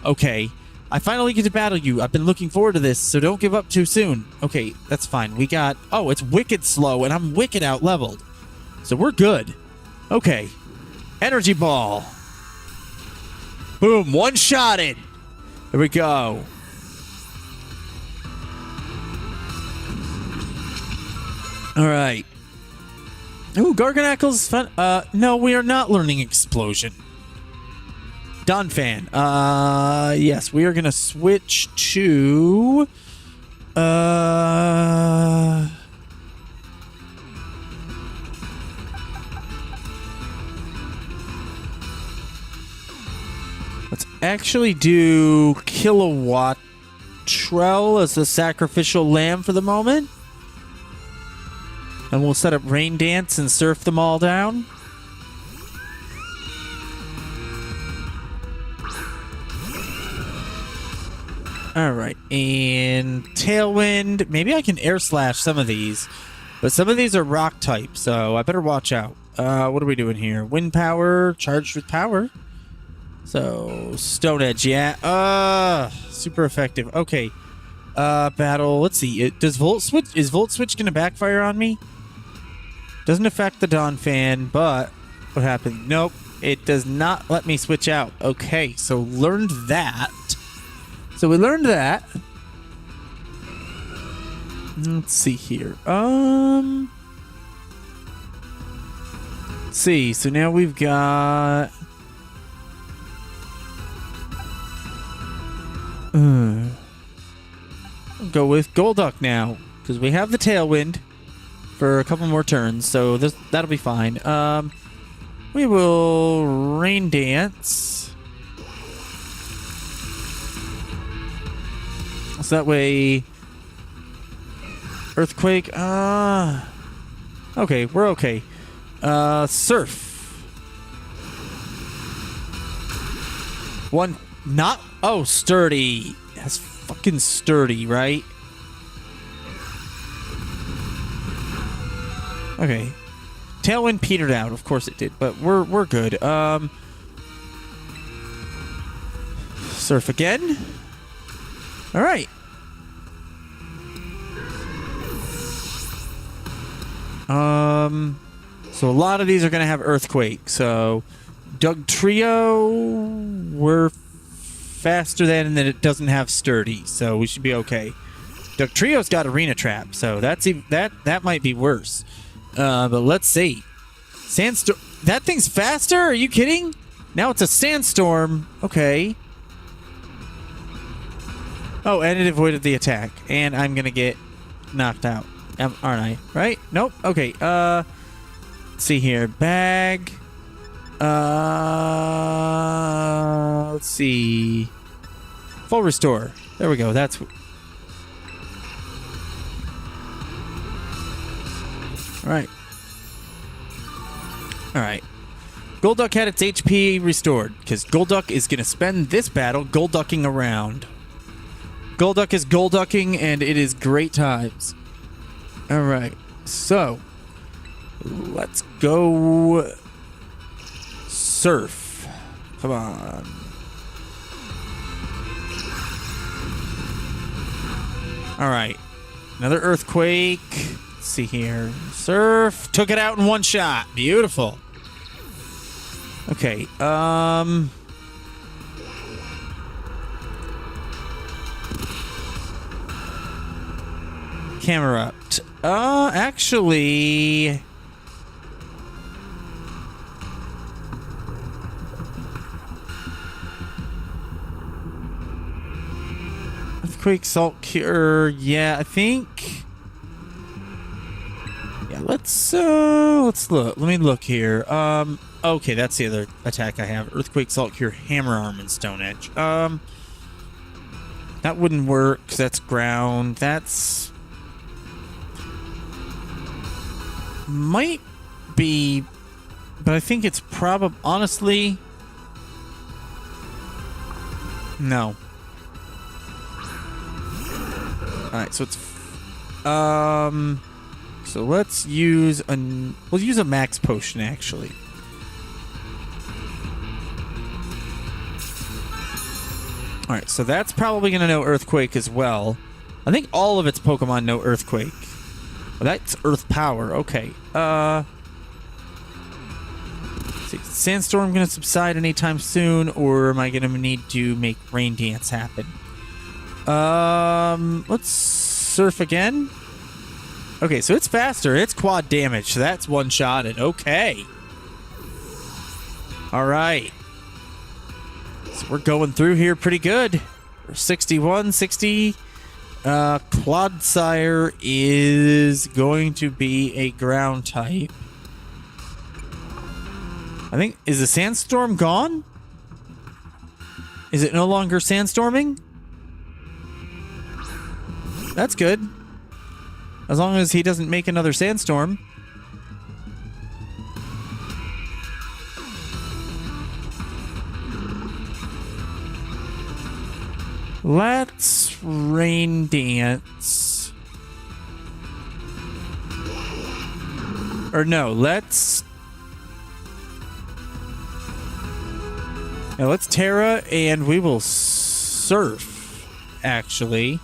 Speaker 1: Okay. I finally get to battle you. I've been looking forward to this, so don't give up too soon. Okay, that's fine. We got... Oh, it's wicked slow, and I'm wicked out-leveled. So we're good. Okay. Energy Ball. Boom, one-shotted. Here we go. All right. Ooh, Garganacle's fun. No, we are not learning Explosion. Donphan. Yes, we are going to switch to... Let's actually do Kilowattrel as the sacrificial lamb for the moment. And we'll set up Rain Dance and surf them all down. All right, and Tailwind. Maybe I can air slash some of these, but some of these are rock type, so I better watch out. What are we doing here? Wind power, charged with power. So Stone Edge, yeah. Super effective. Okay. Battle. Let's see. Is Volt Switch gonna backfire on me? Doesn't affect the Dawn Fan, but what happened? Nope. It does not let me switch out. Okay, so learned that. So we learned that. Let's see here. Let's see. So now we've got. I'll go with Golduck now because we have the Tailwind for a couple more turns, so that'll be fine. We will Rain Dance. So that way, Earthquake. Okay, we're okay. Surf. One, not. Oh, Sturdy. That's fucking Sturdy, right? Okay. Tailwind petered out. Of course it did, but we're good. Surf again. All right. So a lot of these are gonna have Earthquake. So Doug Trio, we're faster than, and then it doesn't have Sturdy, so we should be okay. Doug Trio's got Arena Trap, so that might be worse. But let's see. Sandstorm. That thing's faster? Are you kidding? Now it's a Sandstorm. Okay. Oh, and it avoided the attack, and I'm gonna get knocked out, aren't I? Right? Nope. Okay. Let's see here. Bag. Let's see. Full restore. There we go. That's. All right. All right. Golduck had its HP restored because Golduck is going to spend this battle Golducking around. Golduck is Golducking, and it is great times. All right. So, let's go Surf. Come on. All right. Another Earthquake. Let's see here. Surf. Took it out in one shot. Beautiful. Okay. Camerupt. Actually. Earthquake, Salt Cure. Yeah, I think. Yeah, let's look. Let me look here. Okay, that's the other attack I have. Earthquake, Salt Cure, Hammer Arm, and Stone Edge. That wouldn't work because that's ground. That's might be, but I think it's probably honestly no. All right, so it's so let's use we'll use a max potion actually. All right, so that's probably going to know Earthquake as well. I think all of its Pokemon know Earthquake. Well, that's Earth Power. Okay. Let's see, Sandstorm going to subside anytime soon, or am I going to need to make Rain Dance happen? Let's Surf again. Okay, so it's faster. It's quad damage, so that's one-shotted. Okay. All right. So we're going through here pretty good. We're 61, 60. Clodsire is going to be a ground type. I think, is the Sandstorm gone? Is it no longer sandstorming? That's good. As long as he doesn't make another sandstorm. Let's rain dance. Or no, let's Terra and we will surf, actually.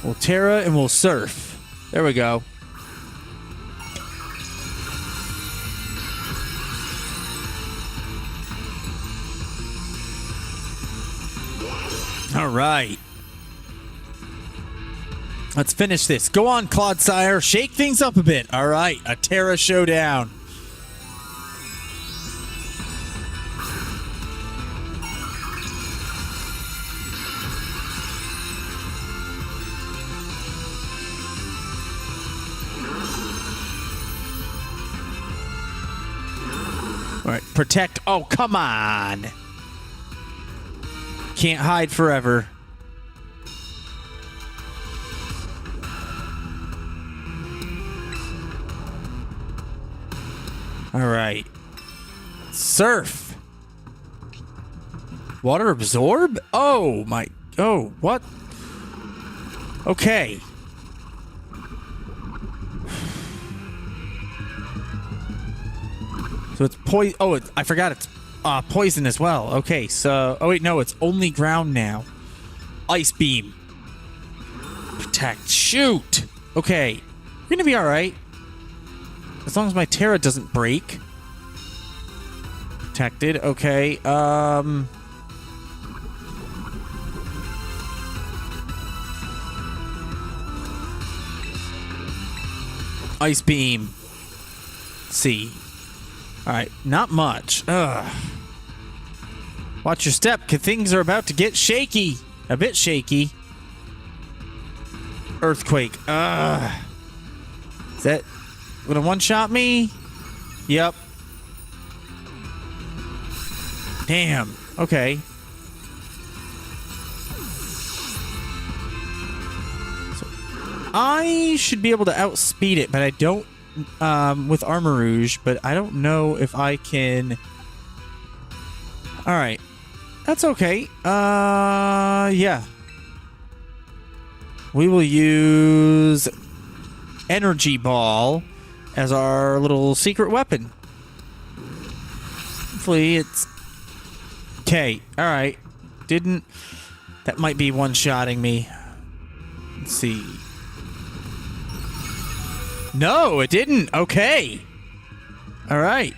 Speaker 1: We'll Terra and we'll surf. There we go. All right. Let's finish this. Go on, Clodsire. Shake things up a bit. All right. A Terra showdown. All right. Protect. Oh, come on. Can't hide forever. All right. Surf. Water absorb? Oh, my. Oh, what? Okay. So it's poison. Oh, I forgot it's poison as well. Okay, so... Oh, wait, no, it's only ground now. Ice beam. Protect. Shoot! Okay. We're gonna be alright. As long as my Terra doesn't break. Protected. Okay, Ice beam. C. Alright, not much. Ugh. Watch your step, cause things are about to get shaky. A bit shaky. Earthquake. Ugh. Is that gonna one-shot me? Yep. Damn. Okay. So I should be able to outspeed it, but I don't with Armor Rouge, but I don't know if I can. Alright. That's okay. Yeah. We will use Energy Ball as our little secret weapon. Hopefully it's... Okay. Alright. Didn't... That might be one-shotting me. Let's see. No, it didn't. Okay. All right.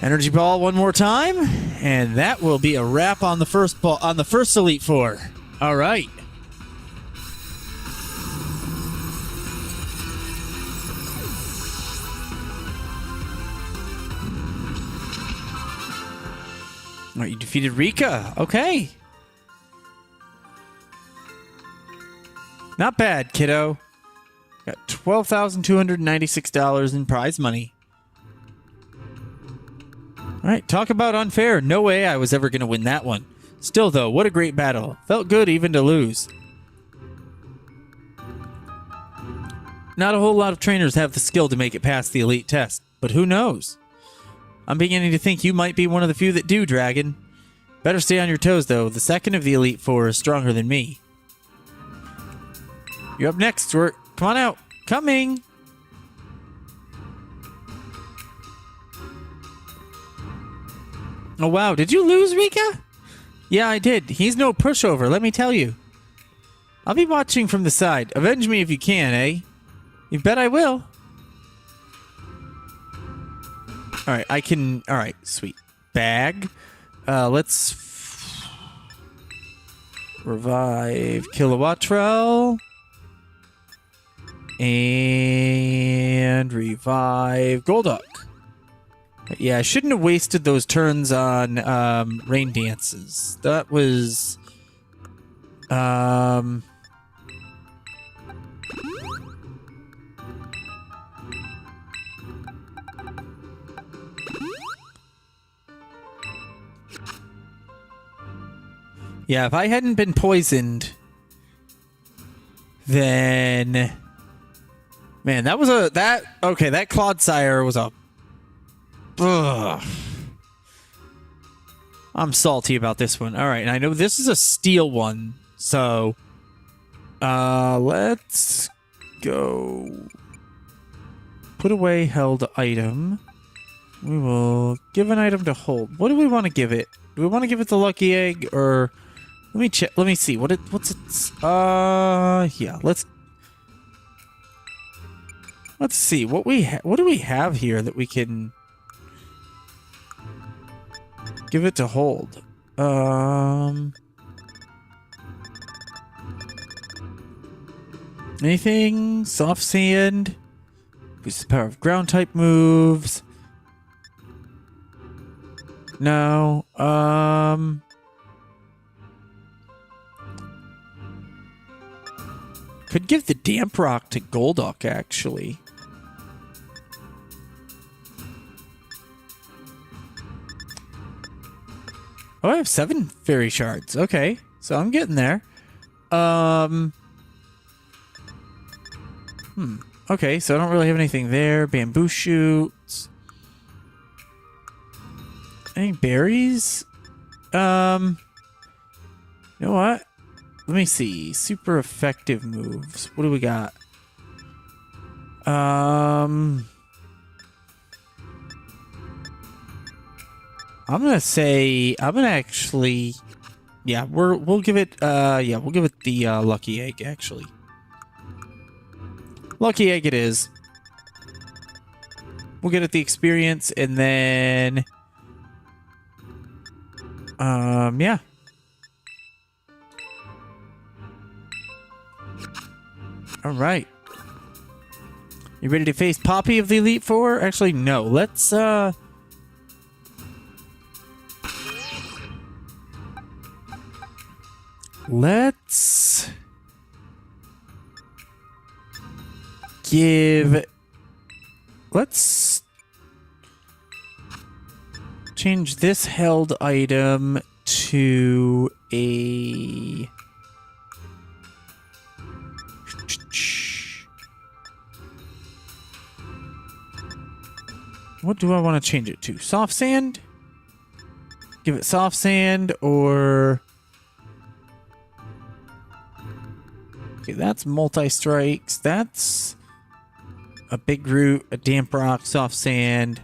Speaker 1: Energy ball one more time, and that will be a wrap on the first ball on the first Elite Four. All right. All right, you defeated Rika. Okay. Not bad, kiddo. Got $12,296 in prize money. Alright, talk about unfair. No way I was ever going to win that one. Still, though, what a great battle. Felt good even to lose. Not a whole lot of trainers have the skill to make it past the elite test, but who knows? I'm beginning to think you might be one of the few that do, Dragon. Better stay on your toes, though. The second of the Elite Four is stronger than me. You're up next, Stuart. Come on out. Coming. Oh, wow. Did you lose, Rika? Yeah, I did. He's no pushover, let me tell you. I'll be watching from the side. Avenge me if you can, eh? You bet I will. Alright, I can... Alright, sweet. Bag. Let's... Revive Kilowattrel. And revive Golduck. Yeah, I shouldn't have wasted those turns on rain dances. That was yeah, if I hadn't been poisoned, then man, that was okay, that Clodsire was a ugh. I'm salty about this one. All right, and I know this is a steel one, so let's go. Put away held item. We will give an item to hold. What do we want to give it? Do we want to give it the lucky egg, or let me check? Let me see. What's its? Yeah. Let's see what do we have here that we can give it to hold. Anything? Soft sand. Boosts the power of ground type moves. No. Could give the damp rock to Golduck, actually. Oh, I have 7 fairy shards. Okay, so I'm getting there. Okay, so I don't really have anything there. Bamboo shoots. Any berries? You know what? Let me see. Super effective moves. What do we got? I'm gonna actually, yeah, we'll give it the lucky egg, actually. Lucky egg it is. We'll get it the experience, and then yeah. All right. You ready to face Poppy of the Elite Four? Actually, no. Let's change this held item to a what do I want to change it to? Soft sand? Give it soft sand, or okay, that's multi-strikes. That's a big root, a damp rock, soft sand.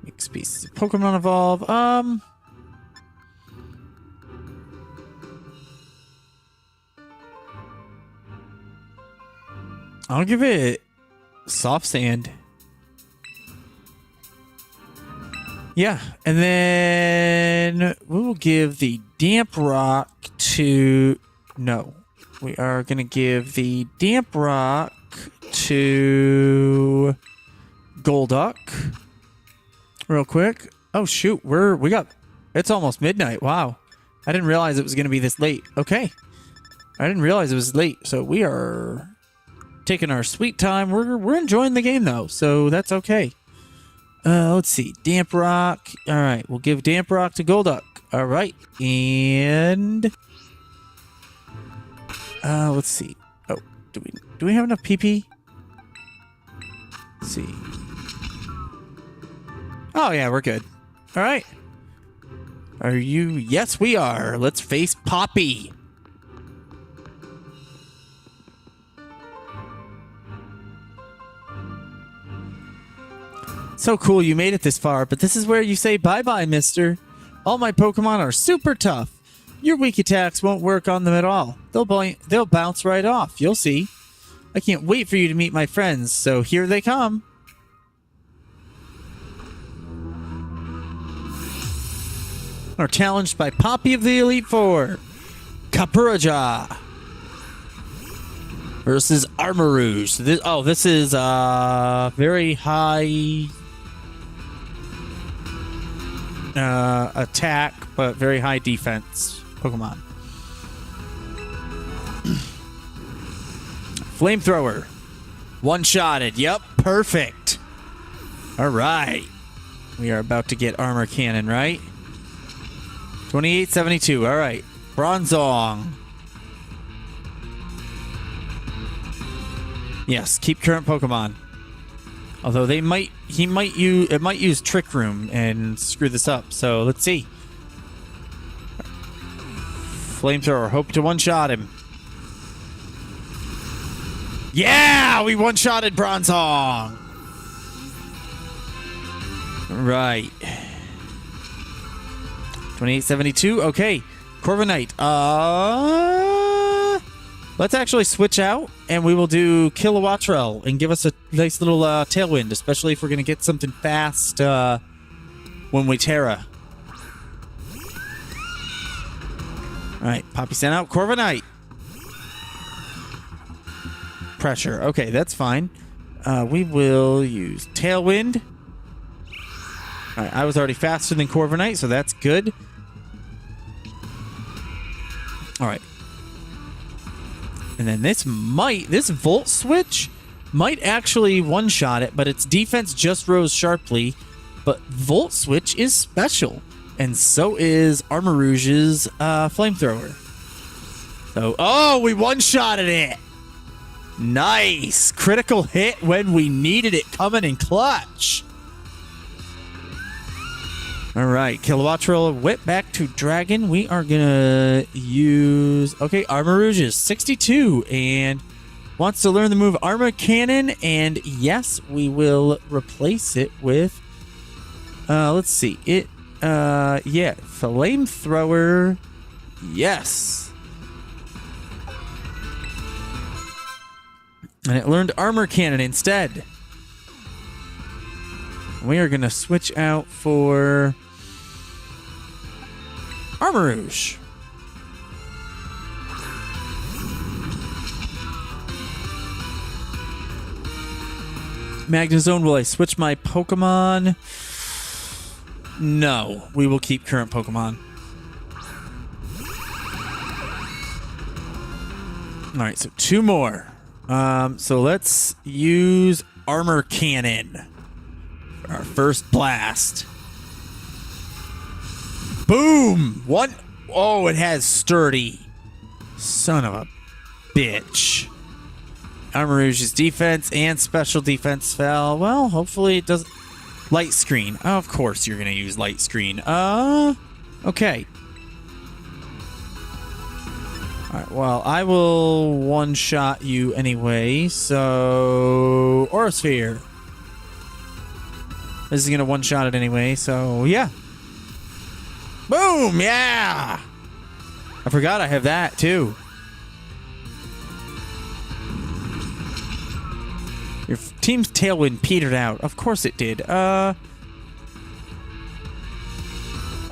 Speaker 1: Mix pieces of Pokemon evolve. I'll give it soft sand. Yeah, and then we will give the damp rock to... No. We are going to give the damp rock to Golduck. Real quick. Oh, shoot. It's almost midnight. Wow. I didn't realize it was going to be this late. Okay. I didn't realize it was late. So we are taking our sweet time. We're enjoying the game, though. So that's okay. Let's see. Damp rock. All right. We'll give damp rock to Golduck. All right. And let's see. Oh, do we have enough PP? Let's see. Oh yeah, we're good. All right. Are you? Yes, we are. Let's face Poppy. So cool you made it this far, but this is where you say bye-bye, mister. All my Pokemon are super tough. Your weak attacks won't work on them at all. They'll bounce right off. You'll see. I can't wait for you to meet my friends, so here they come. Are challenged by Poppy of the Elite Four. Kapuraja versus Armarouge. This is very high attack, but very high defense Pokemon. Flamethrower. One-shotted. Yep, perfect. All right. We are about to get Armor Cannon, right? 2872. All right. Bronzong. Yes, keep current Pokemon. Although it might use Trick Room and screw this up. So let's see. Flamethrower, hope to one-shot him. Yeah, we one-shotted Bronzong. Right. 2872. Okay, Corviknight. Let's actually switch out, and we will do Kilowattrel and give us a nice little Tailwind, especially if we're going to get something fast when we Terra. All right, Poppy sent out Corviknight. Pressure. Okay, that's fine. We will use Tailwind. All right, I was already faster than Corviknight, so that's good. All right. And then this Volt Switch might actually one-shot it, but its defense just rose sharply. But Volt Switch is special, and so is Armarouge's Flamethrower. So, oh, we one-shotted it! Nice! Critical hit when we needed it, coming in clutch. All right, Kilowattrel whip back to Dragon. We are gonna use Armarouge is 62 and wants to learn the move Armor Cannon, and yes, we will replace it with let's see it Flamethrower. Yes, and it learned Armor Cannon instead. We are going to switch out for Armarouge. Magnezone, will I switch my Pokemon? No, we will keep current Pokemon. All right, so two more. So let's use Armor Cannon. Our first blast. Boom! One. Oh, it has sturdy. Son of a bitch. Armarouge's defense and special defense fell. Well, hopefully it doesn't. Light Screen. Oh, of course you're going to use Light Screen. Okay. Alright, well, I will one-shot you anyway, so... Aurasphere. This is going to one-shot it anyway, so yeah. Boom! Yeah! I forgot I have that, too. Your team's Tailwind petered out. Of course it did.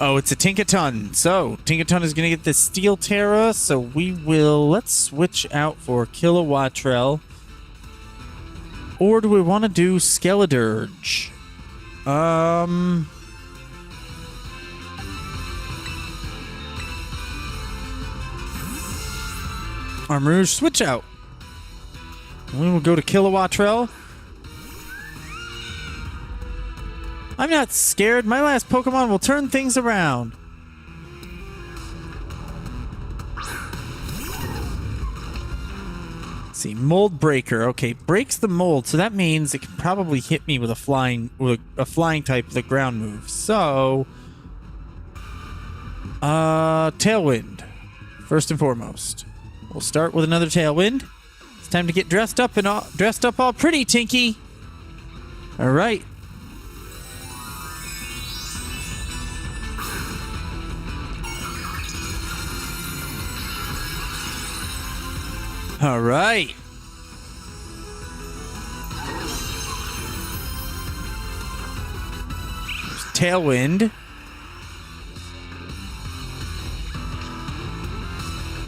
Speaker 1: Oh, it's a Tinkaton. So, Tinkaton is going to get the Steel Terra, so we will... Let's switch out for Kilowattrel. Or do we want to do Skeledirge? Armarouge, switch out. We will go to Kilowattrel. I'm not scared. My last Pokemon will turn things around. Let's see, Mold Breaker. Okay, breaks the mold, so that means it can probably hit me with a flying type with a ground move. So, Tailwind, first and foremost. We'll start with another Tailwind. It's time to get dressed up all pretty, Tinky. All right. All right. There's Tailwind.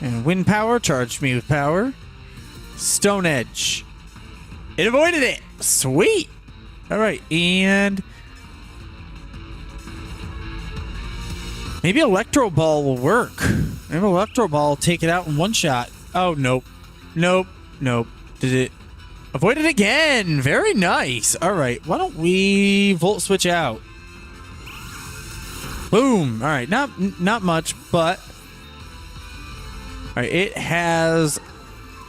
Speaker 1: And Wind Power, charged me with power. Stone Edge. It avoided it. Sweet. All right, and maybe Electro Ball will work. Maybe Electro Ball will take it out in one shot. Oh, nope. Nope. Nope. Did it avoid it again? Very nice. All right, why don't we Volt Switch out? Boom. All right, not much, but all right, it has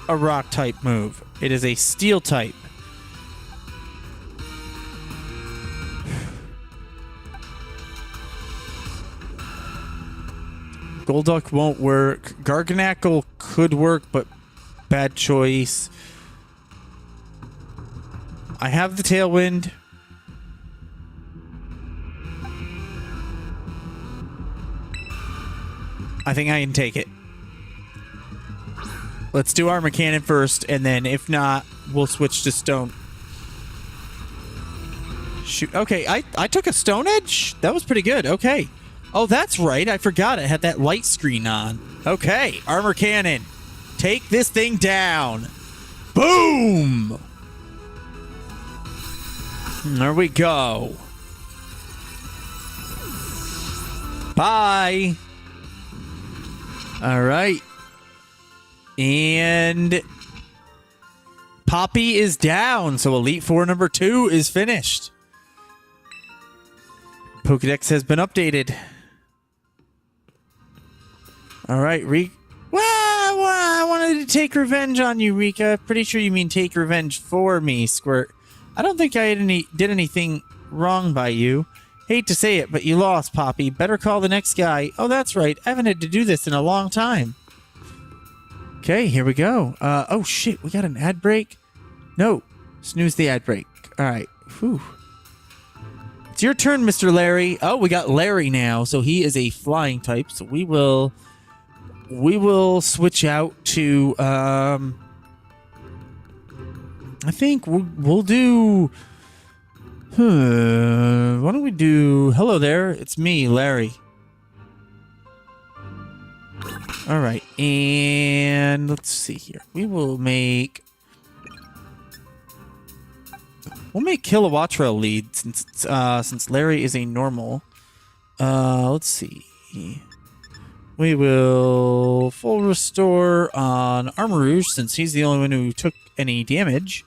Speaker 1: a rock type move. It is a steel type. Golduck won't work. Garganackle could work, but bad choice. I have the Tailwind. I think I can take it. Let's do Armor Cannon first, and then if not, we'll switch to Stone. Shoot. Okay, I took a Stone Edge? That was pretty good. Okay. Oh, that's right. I forgot it had that light screen on. Okay, Armor Cannon. Take this thing down. Boom! There we go. Bye. All right. And Poppy is down, so Elite Four number 2 is finished. Pokedex has been updated. All right, Well, I wanted to take revenge on you, Rika. Pretty sure you mean take revenge for me, Squirt. I don't think I did anything wrong by you. Hate to say it, but you lost, Poppy. Better call the next guy. Oh, that's right. I haven't had to do this in a long time. Okay, here we go. Oh, shit. We got an ad break? No. Snooze the ad break. All right. Whew. It's your turn, Mr. Larry. Oh, we got Larry now. So he is a flying type. So we will switch out to... I think we'll do... Why don't we do... Hello there. It's me, Larry. All right, and let's see here. We'll make Kilowattrel lead since Larry is a normal. Let's see. We will full restore on Armarouge since he's the only one who took any damage.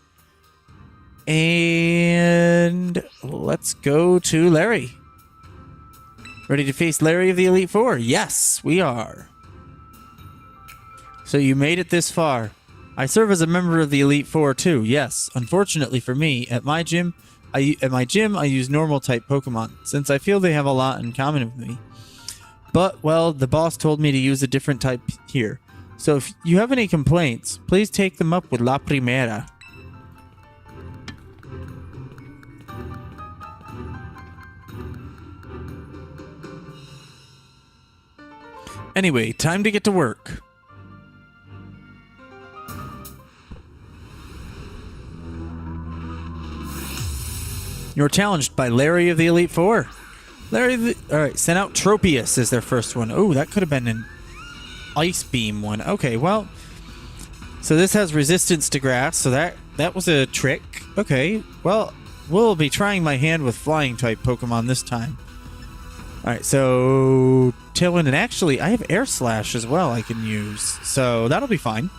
Speaker 1: And let's go to Larry. Ready to face Larry of the Elite Four? Yes, we are. So you made it this far. I serve as a member of the Elite Four too. Yes, unfortunately for me, at my gym, I use normal type Pokemon since I feel they have a lot in common with me. But well, the boss told me to use a different type here. So if you have any complaints, please take them up with La Primera. Anyway, time to get to work. You're challenged by Larry of the Elite Four. Alright, send out Tropius as their first one. Oh, that could have been an Ice Beam one. Okay, well, so this has resistance to grass, so that was a trick. Okay, well, we'll be trying my hand with flying type Pokemon this time. Alright, so Tailwind, and actually I have Air Slash as well I can use, so that'll be fine.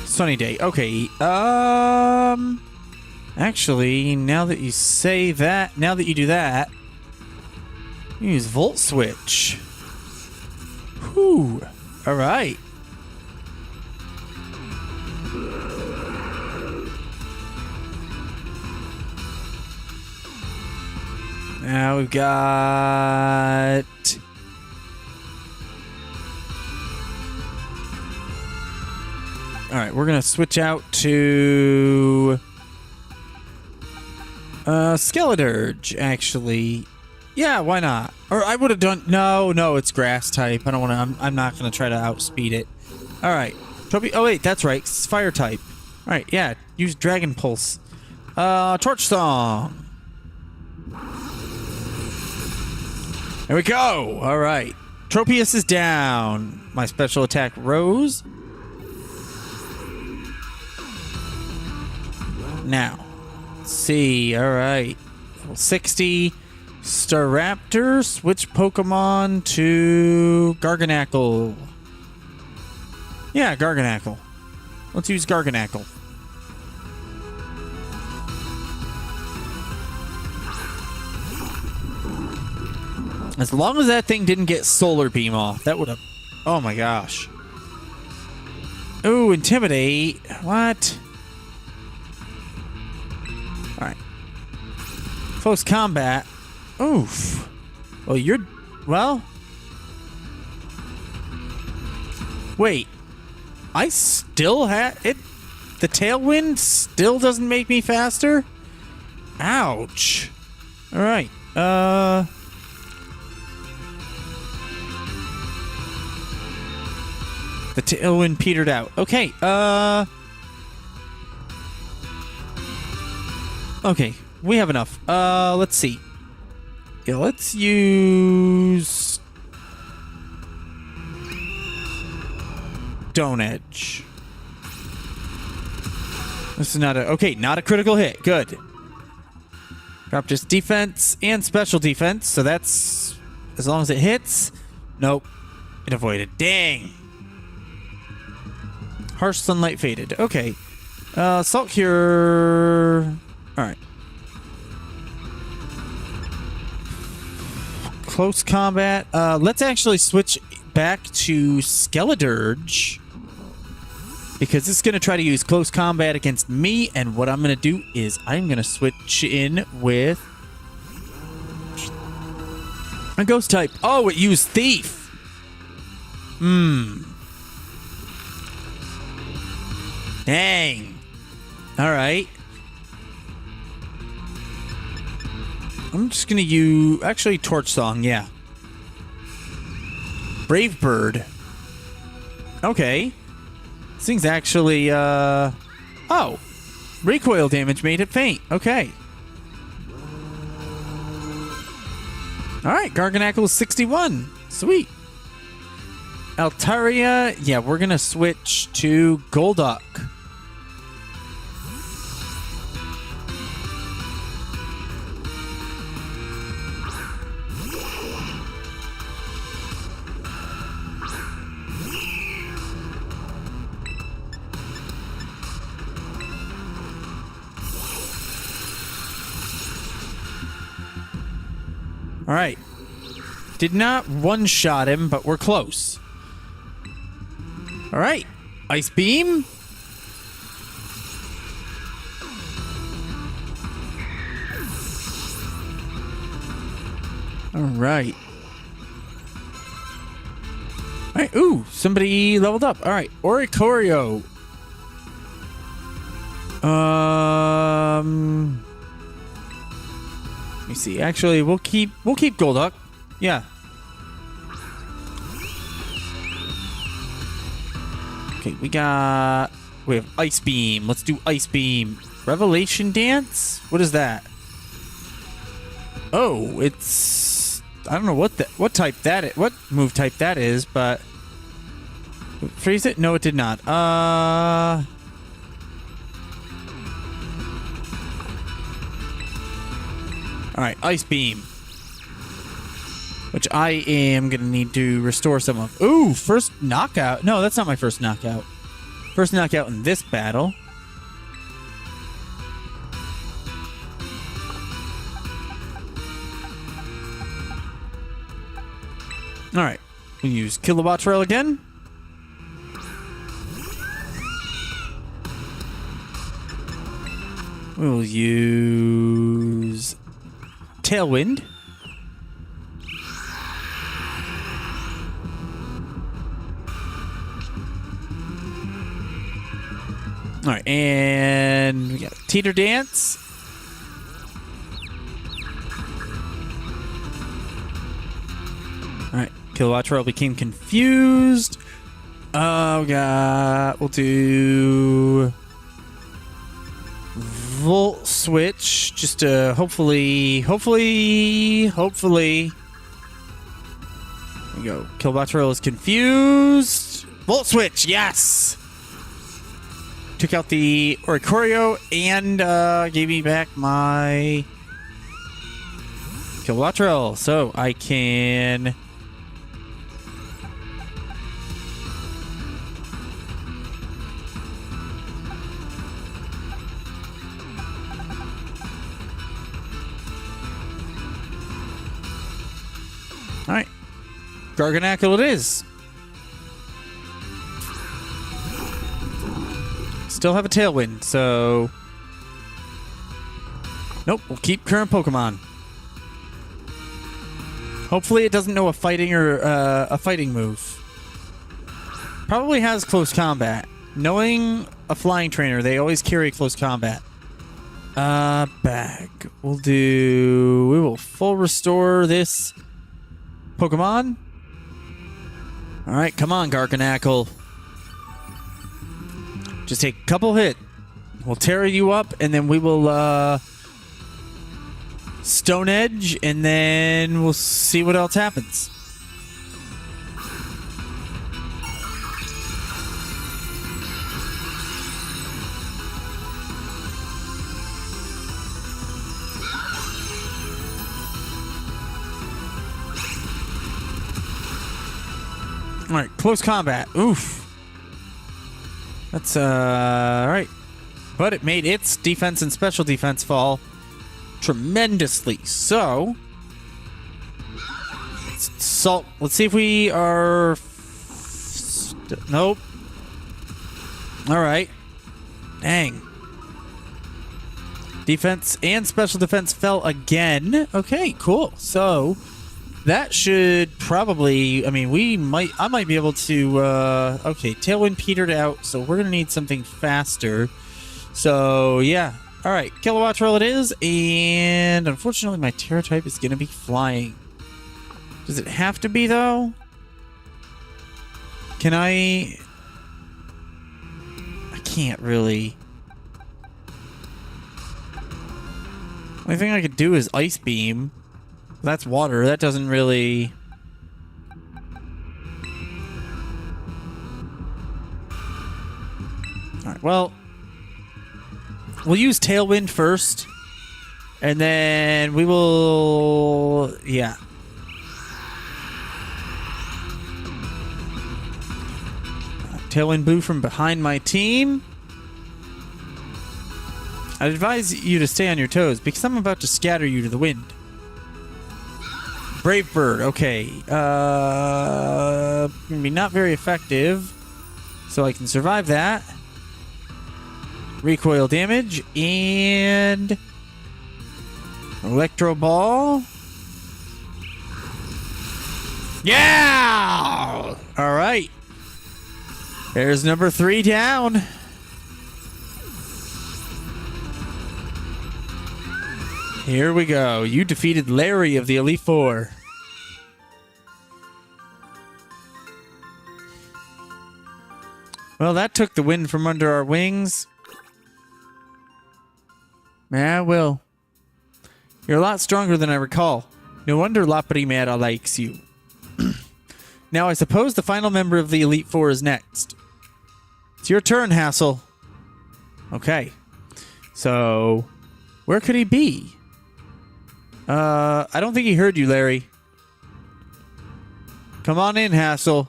Speaker 1: Sunny day. Okay. Actually, now that you say that, now that you do that, use Volt Switch. Whew. All right. Now we've got... Alright, we're going to switch out to... Skeleturge, actually. Yeah, why not? Or I would have done... No, it's grass type. I don't want to... I'm not going to try to outspeed it. Alright. Oh, wait, that's right. It's fire type. Alright, yeah. Use Dragon Pulse. Torch Song. There we go. Alright. Tropius is down. My special attack rose. Now, let's see. All right, level 60. Staraptor. Switch Pokemon to Garganackle. Yeah, Garganackle. Let's use Garganackle. As long as that thing didn't get Solar Beam off, that would have... Oh my gosh. Ooh, Intimidate. What? Close combat. Oof. Well, you're... Well... Wait. I still have... it. The tailwind still doesn't make me faster? Ouch. Alright. The tailwind petered out. Okay, okay, we have enough. Let's see. Yeah, let's use... Stone Edge. This is not a... Okay, not a critical hit. Good. Drop just defense and special defense, so that's... As long as it hits... Nope. It avoided. Dang. Harsh sunlight faded. Okay. Salt Cure... Alright. Close combat. Let's actually switch back to Skeledirge. Because it's going to try to use close combat against me. And what I'm going to do is I'm going to switch in with... a ghost type. Oh, it used Thief. Dang. Alright. I'm just gonna use... Actually, Torch Song, yeah. Brave Bird. Okay. This thing's actually, Oh. Recoil damage made it faint. Okay. Alright, Garganackle is 61. Sweet. Altaria, yeah, we're gonna switch to Golduck. Alright. Did not one-shot him, but we're close. Alright. Ice Beam. Alright. Alright, ooh, somebody leveled up. Alright, Oricorio. Let me see. Actually, we'll keep Golduck. Yeah. Okay, we have Ice Beam. Let's do Ice Beam. Revelation Dance? What is that? Oh, it's... I don't know what type that is. What move type that is, but... Freeze it? No, it did not. Alright, Ice Beam. Which I am going to need to restore some of. Ooh, first knockout. No, that's not my first knockout. First knockout in this battle. Alright, we'll use Kilowatt Trail again. We'll use Tailwind. All right, and we got Teeter Dance. All right, Kilowatt Trail became confused. Oh god, we'll do Volt Switch just to hopefully. There we go. Kilowatt Trail is confused. Volt Switch, yes. Took out the Oricorio and gave me back my Kilowatt Trail, so I can. All right, Garganackle it is. Still have a Tailwind, so Nope, we'll keep current Pokemon. Hopefully it doesn't know a fighting or a fighting move. Probably has close combat. Knowing a flying trainer, they always carry close combat. Bag. We will full restore this Pokemon. Alright, come on, Garkanackle. Just take a couple hit. We'll tear you up, and then we will, Stone Edge, and then we'll see what else happens. Alright, close combat. Oof. That's, alright. But it made its defense and special defense fall tremendously. So, let's see if we are... Nope. Alright. Dang. Defense and special defense fell again. Okay, cool. So, that should probably... I mean, I might be able to... okay, Tailwind petered out, so we're going to need something faster. So, yeah. Alright, Kilowatt Roll it is, and unfortunately my Terra type is going to be flying. Does it have to be, though? Can I can't really. Only thing I could do is Ice Beam. That's water. That doesn't really... Alright, well... We'll use Tailwind first. And then we will... Yeah. Tailwind Boo from behind my team. I'd advise you to stay on your toes because I'm about to scatter you to the wind. Brave Bird, okay. Gonna be not very effective. So I can survive that. Recoil damage and Electro Ball. Yeah! Alright. There's number 3 down. Here we go. You defeated Larry of the Elite Four. Well, that took the wind from under our wings. Yeah, well. You're a lot stronger than I recall. No wonder Laprimeira likes you. Now, I suppose the final member of the Elite Four is next. It's your turn, Hassel. Okay. So, where could he be? I don't think he heard you, Larry. Come on in, Hassel.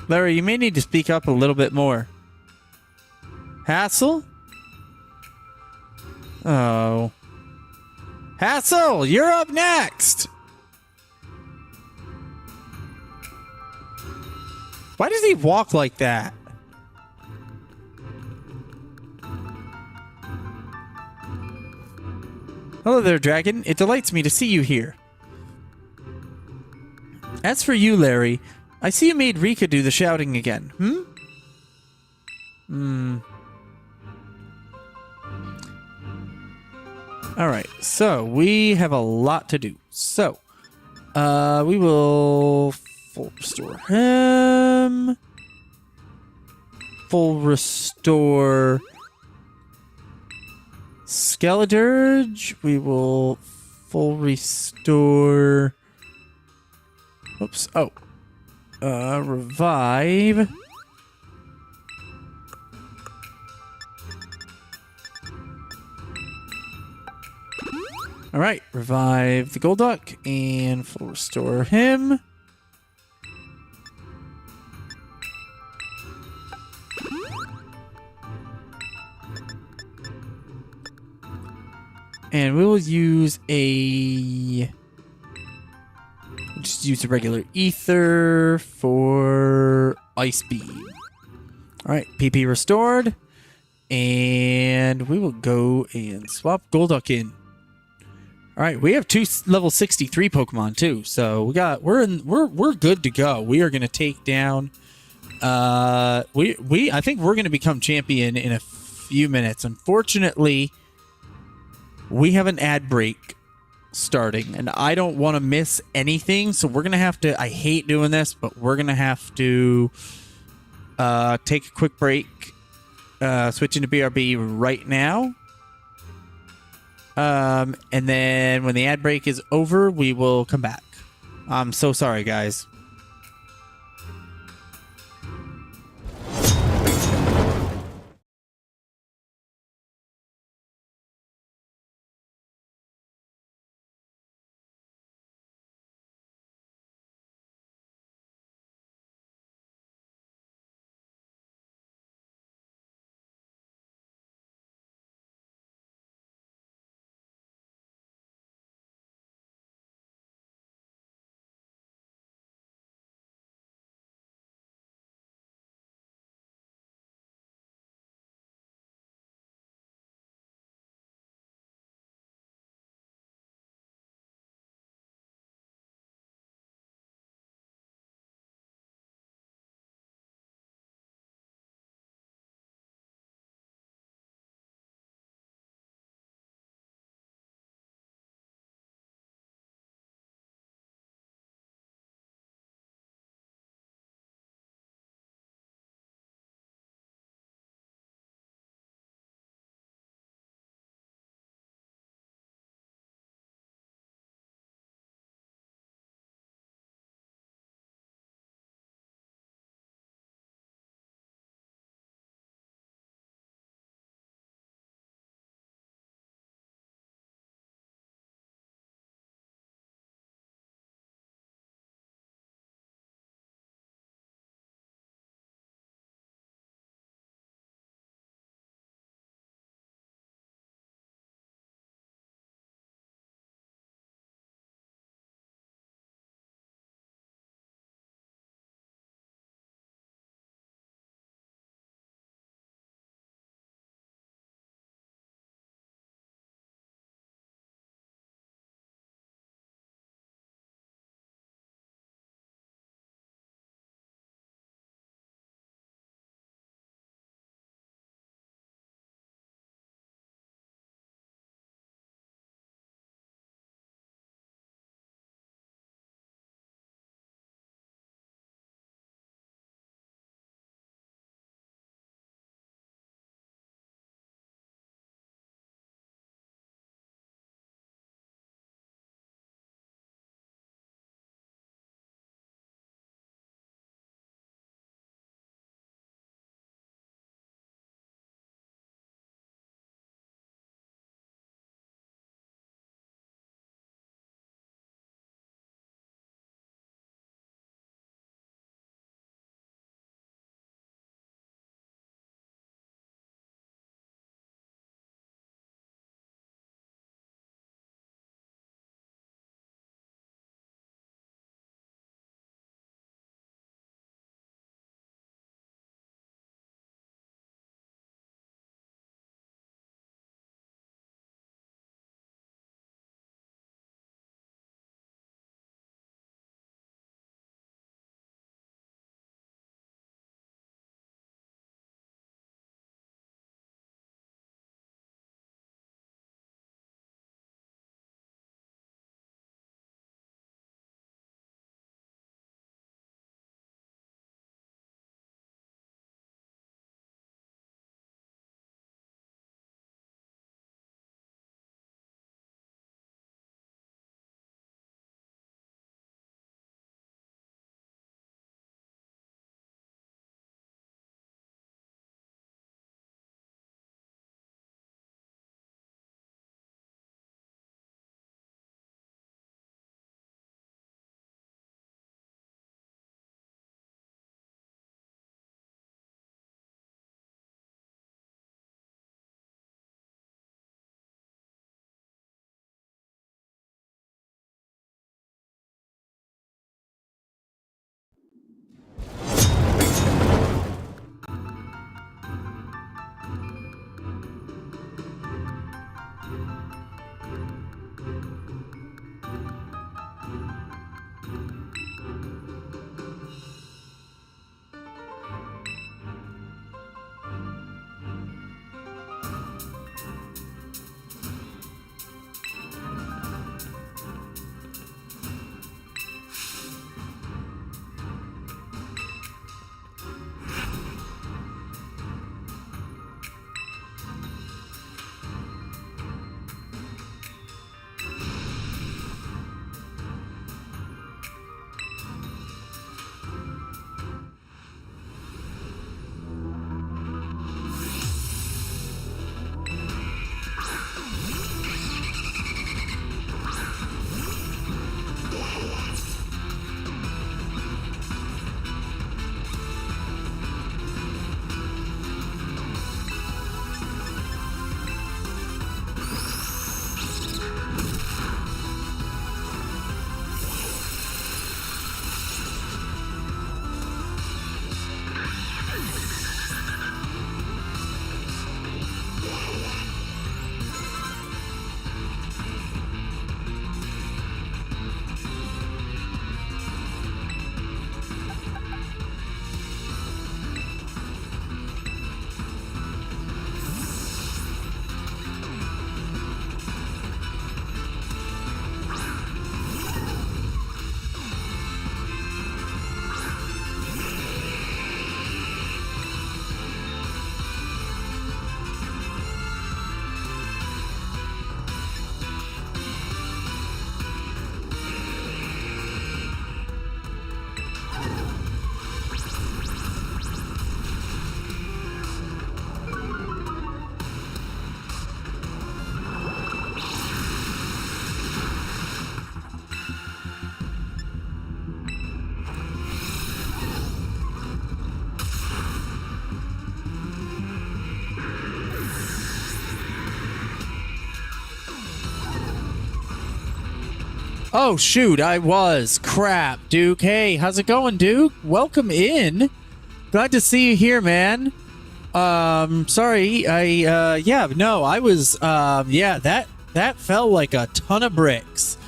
Speaker 1: Larry, you may need to speak up a little bit more. Hassel? Oh. Hassel, you're up next! Why does he walk like that? Hello there, Dragon. It delights me to see you here. As for you, Larry, I see you made Rika do the shouting again. Alright, so we have a lot to do. So, we will full restore him. Full restore Skeledirge. We will full restore... Oops. Oh. Revive. Alright, revive the Golduck and full restore him. And we will use just use a regular ether for Ice Beam. Alright, PP restored. And we will go and swap Golduck in. All right, we have two level 63 Pokemon too, so we're good to go. We are going to take down. I think we're going to become champion in a few minutes. Unfortunately, we have an ad break starting, and I don't want to miss anything, so we're going to have to. I hate doing this, but we're going to have to take a quick break. Switching to BRB right now. And then when the ad break is over, we will come back. I'm so sorry, guys. Oh, shoot, I was. Crap, Duke. Hey, how's it going, Duke? Welcome in. Glad to see you here, man. Sorry, I was, that felt like a ton of bricks.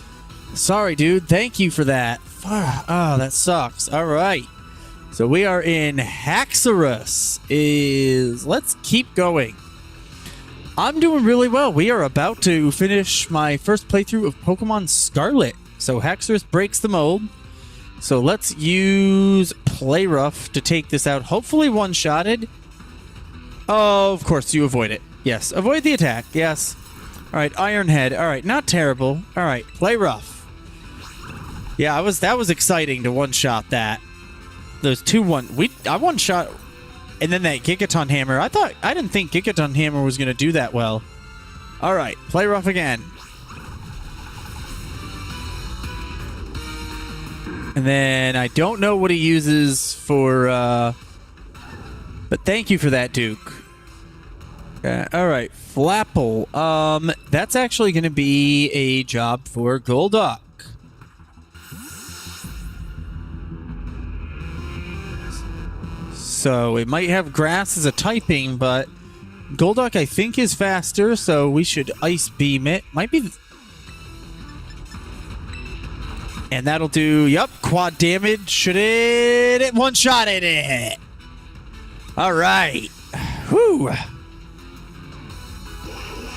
Speaker 1: Sorry, dude. Thank you for that. Oh, that sucks. All right. So we are in Haxorus. Let's keep going. I'm doing really well. We are about to finish my first playthrough of Pokemon Scarlet. So Haxorus breaks the mold. So let's use Play Rough to take this out. Hopefully one-shotted. Oh, of course, you avoid it. Yes, avoid the attack. Yes. All right, Iron Head. All right, not terrible. All right, Play Rough. Yeah, that was exciting to one-shot that. Those I one-shot, and then that Gigaton Hammer. I didn't think Gigaton Hammer was going to do that well. All right, Play Rough again. And then I don't know what he uses for, but thank you for that, Duke. All right, Flapple. That's actually going to be a job for Golduck. So it might have Grass as a typing, but Golduck I think is faster, so we should Ice Beam it. Might be... And that'll do, yep, quad damage. Should it one-shotted it? All right. Whew.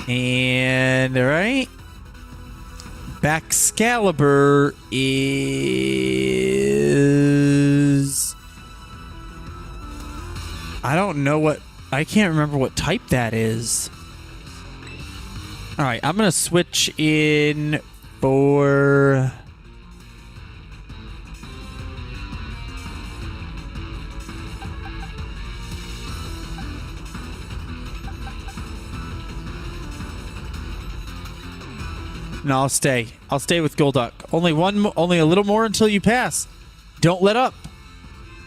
Speaker 1: And, all right. Baxcalibur is... I don't know what... I can't remember what type that is. All right, I'm going to switch in for... No, I'll stay. I'll stay with Golduck. Only a little more until you pass. Don't let up.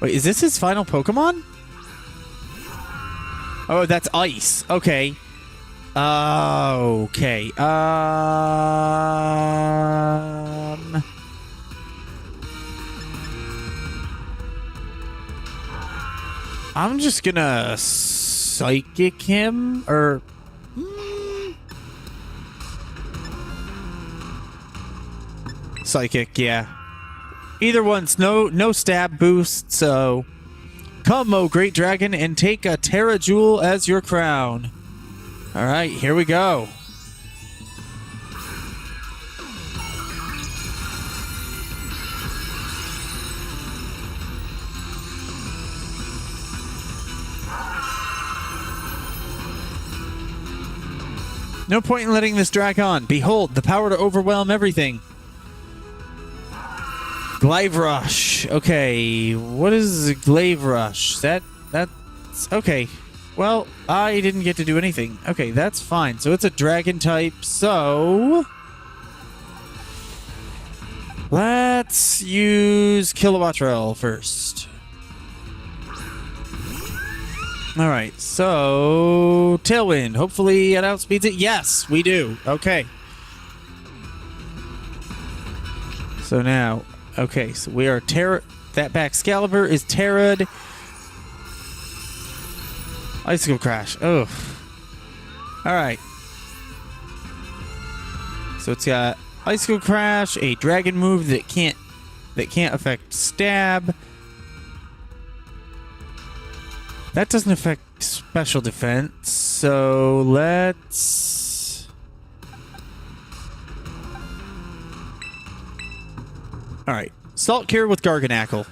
Speaker 1: Wait, is this his final Pokemon? Oh, that's Ice. Okay. Okay. I'm just gonna Psychic him, or... Psychic, yeah. Either one's no stab boost, so... Come, O Great Dragon, and take a Terra Jewel as your crown. Alright, here we go. No point in letting this drag on. Behold, the power to overwhelm everything. Glaive Rush. Okay, what is Glaive Rush? That's okay. Well, I didn't get to do anything. Okay, that's fine. So it's a dragon type. So let's use Kilowattrel first. All right. So Tailwind. Hopefully it outspeeds it. Yes, we do. Okay. So now. Okay, so we are that Baxcalibur is Terra'd. Icicle Crash. Oh. Alright. So it's got Icicle Crash, a dragon move that can't affect stab. That doesn't affect special defense, so let's... Alright, Salt Cure with Garganackle.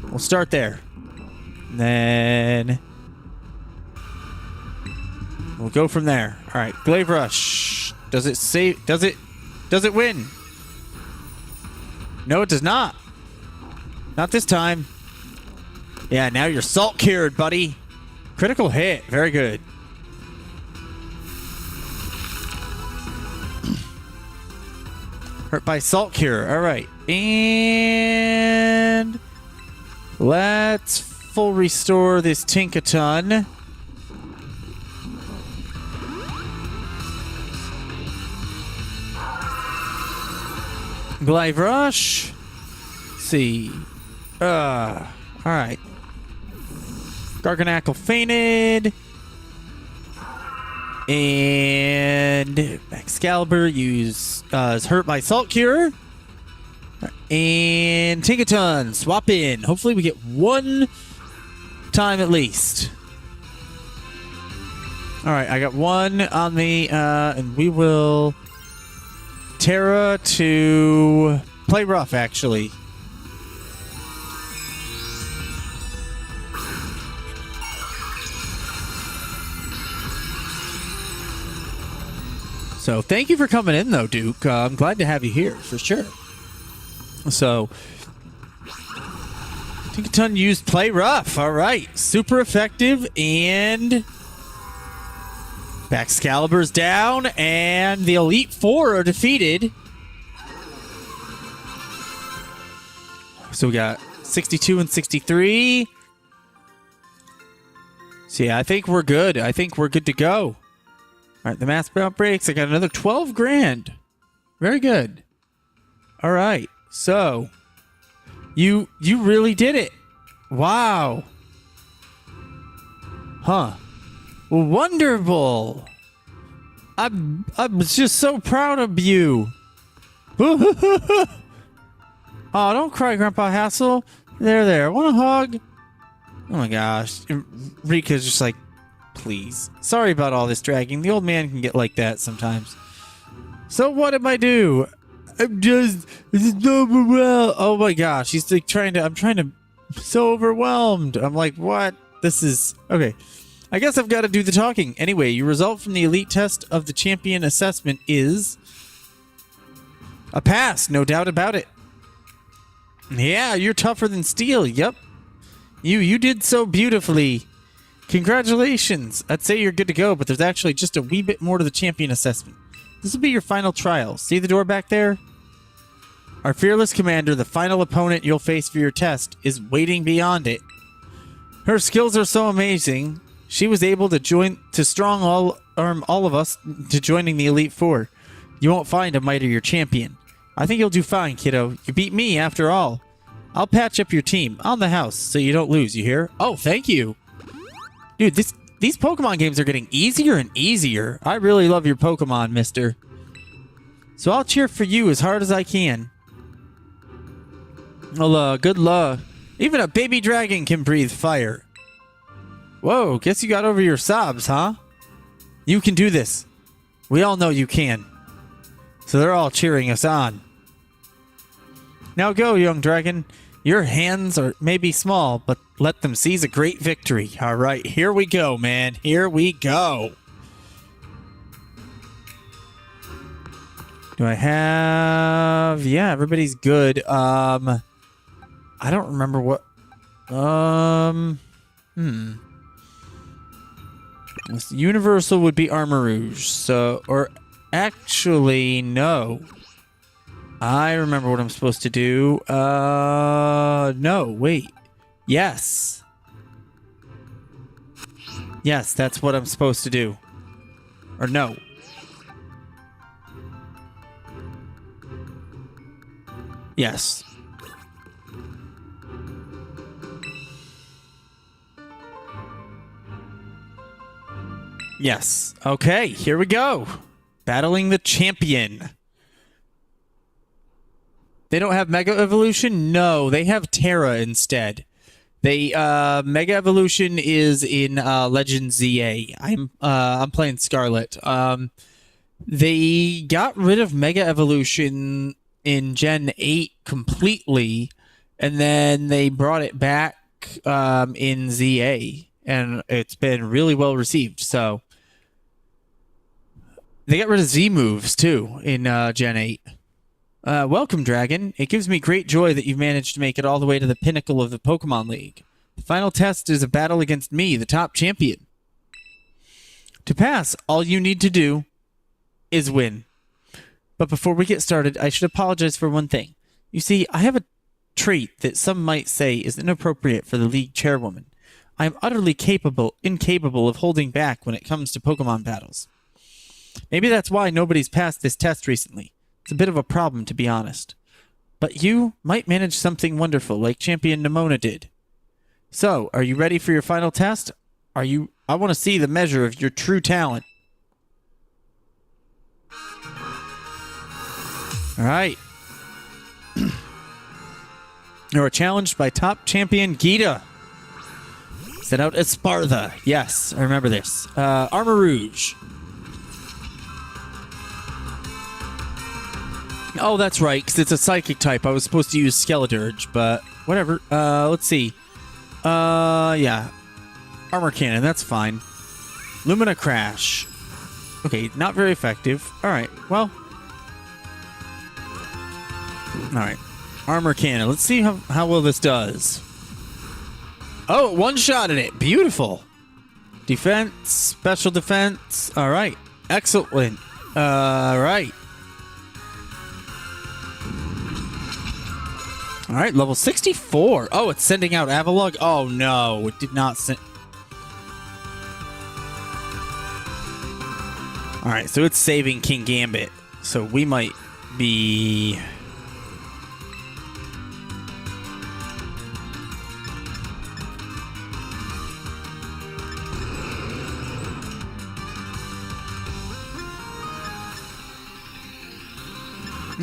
Speaker 1: We'll start there. Then we'll go from there. Alright, Glaive Rush. Does it save? Does it win? No, it does not. Not this time. Yeah, now you're Salt Cured, buddy. Critical hit. Very good. Hurt by Salt Cure. All right. And let's full restore this Tinkaton. Glaive Rush. Let's see. Alright. Garganackle fainted. And Excalibur is hurt by Salt Cure. And Tinkaton, swap in. Hopefully we get one time at least. Alright, I got one on the, and we will Terra to play rough, actually. So thank you for coming in, though, Duke. I'm glad to have you here, for sure. So, Tinkaton used play rough. All right. Super effective. And Excalibur's down. And the Elite Four are defeated. So we got 62 and 63. So yeah, I think we're good. I think we're good to go. All right, the mass outbreaks. I got another 12 grand. Very good. All right. So, you really did it. Wow. Huh. Wonderful. I'm just so proud of you. Oh, don't cry, Grandpa Hassel. There. Want a hug? Oh my gosh. Rika's just like, please. Sorry about all this dragging. The old man can get like that sometimes. So what did I do? I'm just overwhelmed. Oh my gosh. He's like so overwhelmed. I'm like, what? This is okay. I guess I've got to do the talking. Anyway, your result from the elite test of the champion assessment is a pass, no doubt about it. Yeah, you're tougher than steel. Yep. You did so beautifully. Congratulations. I'd say you're good to go, but there's actually just a wee bit more to the champion assessment. This will be your final trial. See the door back there? Our fearless commander, the final opponent you'll face for your test, is waiting beyond it. Her skills are so amazing. She was able to strong-arm all of us to joining the Elite Four. You won't find a mightier champion. I think you'll do fine, kiddo. You beat me, after all. I'll patch up your team on the house so you don't lose, you hear? Oh, thank you. Dude, these Pokemon games are getting easier and easier. I really love your Pokemon, mister. So I'll cheer for you as hard as I can. Well, good luck. Even a baby dragon can breathe fire. Whoa, guess you got over your sobs, huh? You can do this. We all know you can. So they're all cheering us on. Now go, young dragon. Your hands are maybe small, but let them seize a great victory. All right, here we go, man. Here we go. Do I have... Yeah, everybody's good. I don't remember what... Universal would be Armor Rouge. So, or actually, no. I remember what I'm supposed to do. No, wait. Yes. Yes, that's what I'm supposed to do. Or no. Yes. Yes. Okay, here we go. Battling the champion. They don't have Mega Evolution? No, they have Terra instead. They Mega Evolution is in Legend ZA. I'm playing Scarlet. They got rid of Mega Evolution in Gen 8 completely, and then they brought it back in ZA, and it's been really well received. So they got rid of Z moves too in Gen 8. Welcome, Dragon. It gives me great joy that you've managed to make it all the way to the pinnacle of the Pokemon League. The final test is a battle against me, the top champion. To pass, all you need to do is win. But before we get started, I should apologize for one thing. You see, I have a trait that some might say is inappropriate for the League chairwoman. I am utterly incapable of holding back when it comes to Pokemon battles. Maybe that's why nobody's passed this test recently. It's a bit of a problem, to be honest. but you might manage something wonderful like Champion Nimona did. So, are you ready for your final test? I want to see the measure of your true talent. Alright. You are challenged by top champion Gita. Set out as Spartha. Yes, I remember this. Armor Rouge. Oh, that's right, because it's a psychic type. I was supposed to use Skeledirge, but whatever. Let's see. Yeah. Armor Cannon, that's fine. Lumina Crash. Okay, not very effective. Alright, well. Alright. Armor Cannon. Let's see how well this does. Oh, one-shotted it. Beautiful. Defense. Special defense. Alright. Excellent. Alright. Alright, level 64. Oh, it's sending out Avalugg? Oh, no. It did not send... Alright, so it's saving King Gambit. So we might be...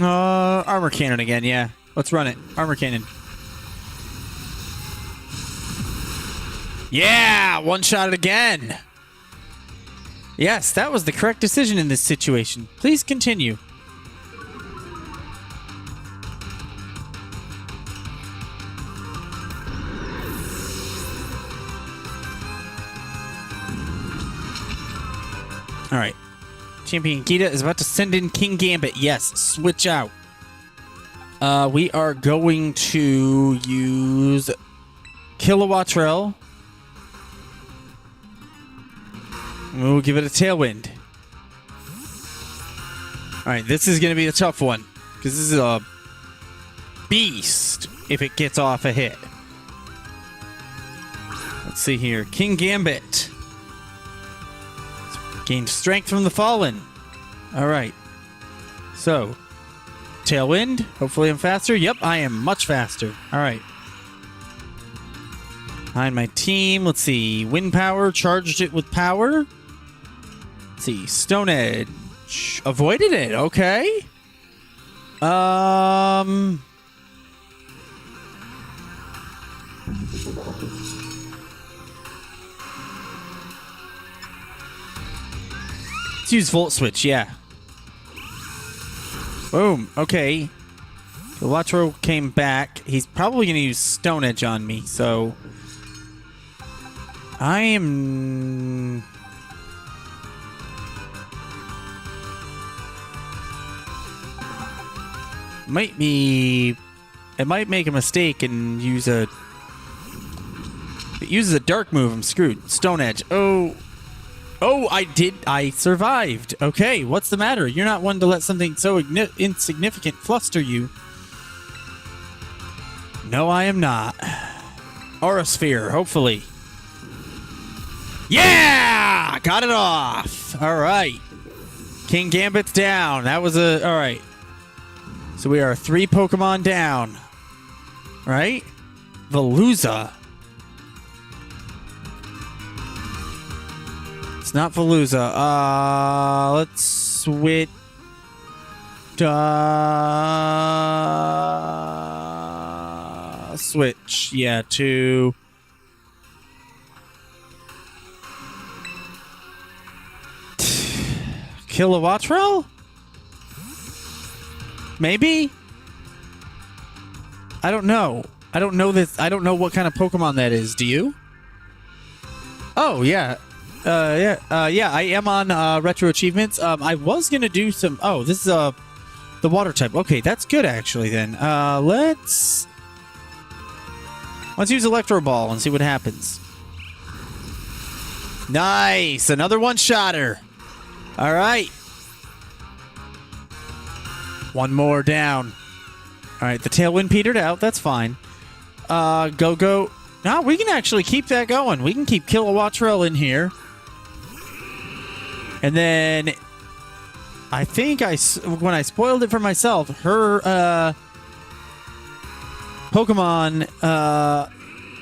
Speaker 1: Armor Cannon again, yeah. Let's run it. Armor Cannon. Yeah! One shot it again! Yes, that was the correct decision in this situation. Please continue. Alright. Champion Gita is about to send in King Gambit. Yes, switch out. We are going to use Kilowattrel. We'll give it a Tailwind. Alright, this is going to be a tough one. Because this is a beast if it gets off a hit. Let's see here. King Gambit. Gain strength from the fallen. Alright. So, Tailwind. Hopefully I'm faster. Yep, I am much faster. Alright. Behind my team. Let's see. Wind Power. Charged it with power. Let's see. Stone Edge. Avoided it. Okay. Let's use Volt Switch, yeah. Boom. Okay. Kilowattrel came back. He's probably going to use Stone Edge on me, so... I am... Might be... I might make a mistake and use a... If it uses a dark move, I'm screwed. Stone Edge. Oh... Oh, I did. I survived. Okay, what's the matter? You're not one to let something so insignificant fluster you. No, I am not. Aura Sphere, hopefully. Yeah! Got it off. All right. King Gambit's down. That was a... All right. So we are 3 Pokemon down. Right? Veluza. It's not Veluza. Let's switch. Switch. Yeah, to. Kilowattrel? Maybe? I don't know. I don't know this. I don't know what kind of Pokemon that is. Do you? Oh, yeah. Yeah, I am on retro achievements. I was gonna do some. Oh, this is the water type. Okay, that's good actually. Then let's use Electro Ball and see what happens. Nice, another one-shotter. All right, one more down. All right, the Tailwind petered out. That's fine. Go. No, we can actually keep that going. We can keep Kilowattrel in here. And then, I think when I spoiled it for myself, her Pokemon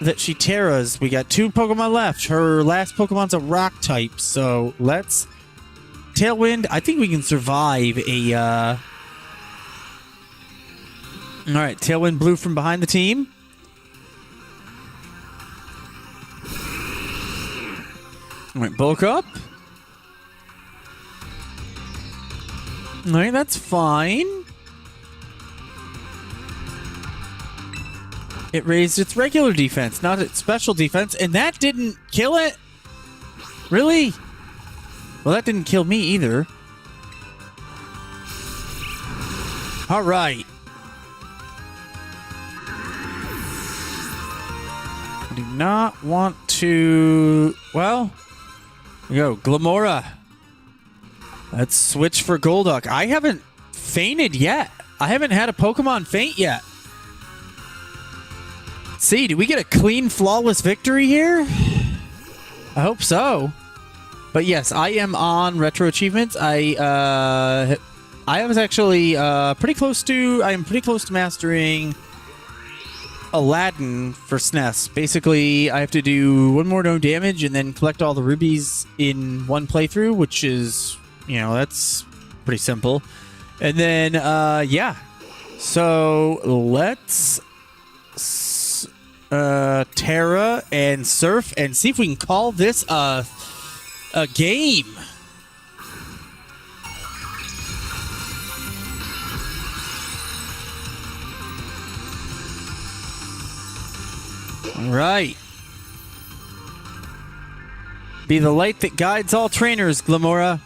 Speaker 1: that she terras. We got 2 Pokemon left. Her last Pokemon's a rock type, so let's Tailwind. I think we can survive a Alright, Tailwind blew from behind the team. Alright, bulk up. Alright, that's fine. It raised its regular defense, not its special defense, and that didn't kill it? Really? Well, that didn't kill me either. Alright. I do not want to... Well, we go. Glamora. Let's switch for Golduck. I haven't fainted yet. I haven't had a Pokemon faint yet. See, do we get a clean, flawless victory here? I hope so. But yes, I am on retro achievements. I was actually pretty close to. I am pretty close to mastering Aladdin for SNES. Basically, I have to do 1 more no damage and then collect all the rubies in 1 playthrough, which is, you know, that's pretty simple. And then, yeah. So let's Terra and Surf and see if we can call this a game. All right. Be the light that guides all trainers, Glamora.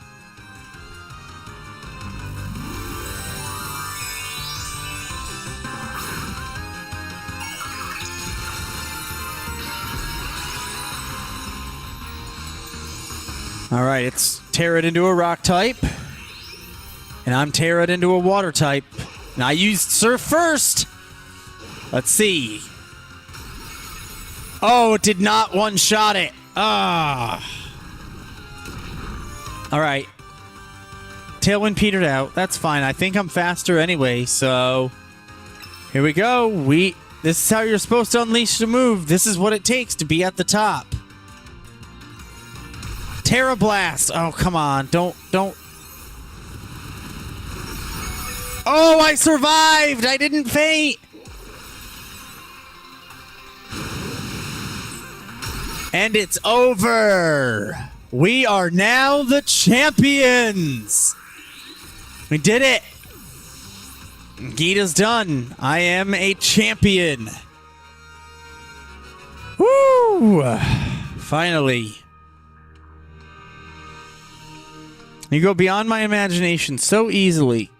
Speaker 1: All right, it's Terra'd into a rock type. And I'm Terra'd into a water type. And I used Surf first. Let's see. Oh, it did not one-shot it. Ah. All right. Tailwind petered out. That's fine. I think I'm faster anyway, so here we go. This is how you're supposed to unleash the move. This is what it takes to be at the top. Terra Blast. Oh, come on. Don't. Oh, I survived. I didn't faint. And it's over. We are now the champions. We did it. Gita's done. I am a champion. Woo! Finally. You go beyond my imagination so easily.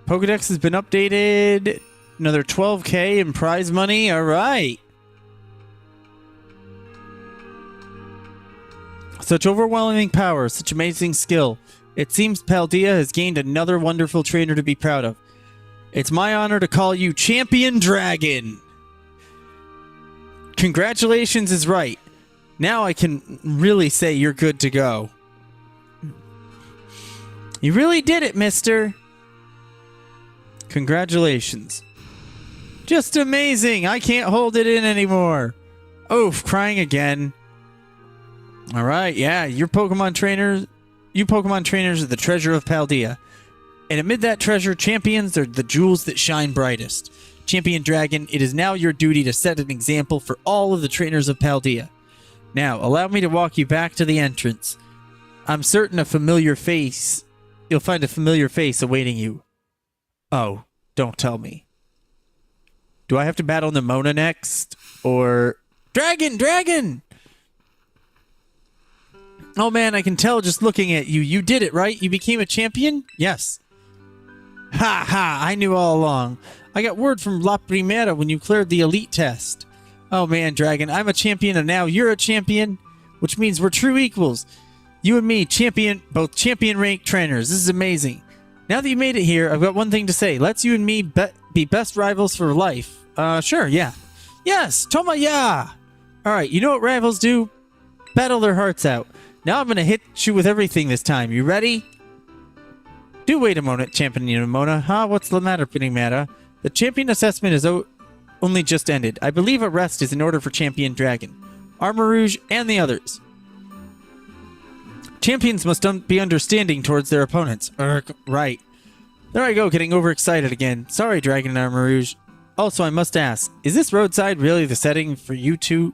Speaker 1: Pokedex has been updated. Another 12K in prize money. All right. Such overwhelming power, such amazing skill. It seems Paldea has gained another wonderful trainer to be proud of. It's my honor to call you Champion Dragon. Congratulations is right. Now I can really say you're good to go. You really did it, mister. Congratulations. Just amazing. I can't hold it in anymore. Oof, crying again. All right, yeah, you Pokemon trainers are the treasure of Paldea. And amid that treasure, champions are the jewels that shine brightest. Champion Dragon, it is now your duty to set an example for all of the trainers of Paldea. Now, allow me to walk you back to the entrance. I'm certain you'll find a familiar face awaiting you. Oh, don't tell me. Do I have to battle Nimona next? Or... Dragon! Oh man, I can tell just looking at you. You did it, right? You became a champion? Yes. Ha ha, I knew all along. I got word from La Primera when you cleared the elite test. Oh man, Dragon, I'm a champion and now you're a champion, which means we're true equals. You and me, both champion rank trainers. This is amazing. Now that you made it here, I've got one thing to say. Let's you and me be best rivals for life. Sure, yeah. Yes, Toma, yeah. Alright, you know what rivals do? Battle their hearts out. Now I'm going to hit you with everything this time. You ready? Do wait a moment, Champion Nimona. Huh? What's the matter, Pinimata? The champion assessment only just ended. I believe a rest is in order for Champion Dragon, Armor Rouge, and the others. Champions must be understanding towards their opponents. Right. There I go, getting overexcited again. Sorry, Dragon and Armor Rouge. Also, I must ask, is this roadside really the setting for you two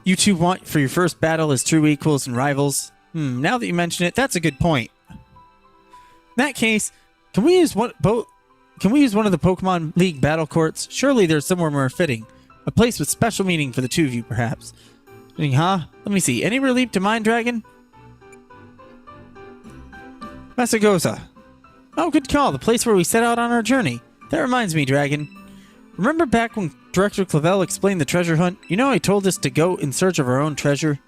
Speaker 1: want for your first battle as true equals and rivals? Now that you mention it, that's a good point. In that case, can we use one of the Pokemon League battle courts? Surely there's somewhere more fitting. A place with special meaning for the two of you, perhaps. Huh? Let me see. Any relief to mind, Dragon? Masagosa. Oh, good call. The place where we set out on our journey. That reminds me, Dragon. Remember back when Director Clavel explained the treasure hunt? You know, he told us to go in search of our own treasure.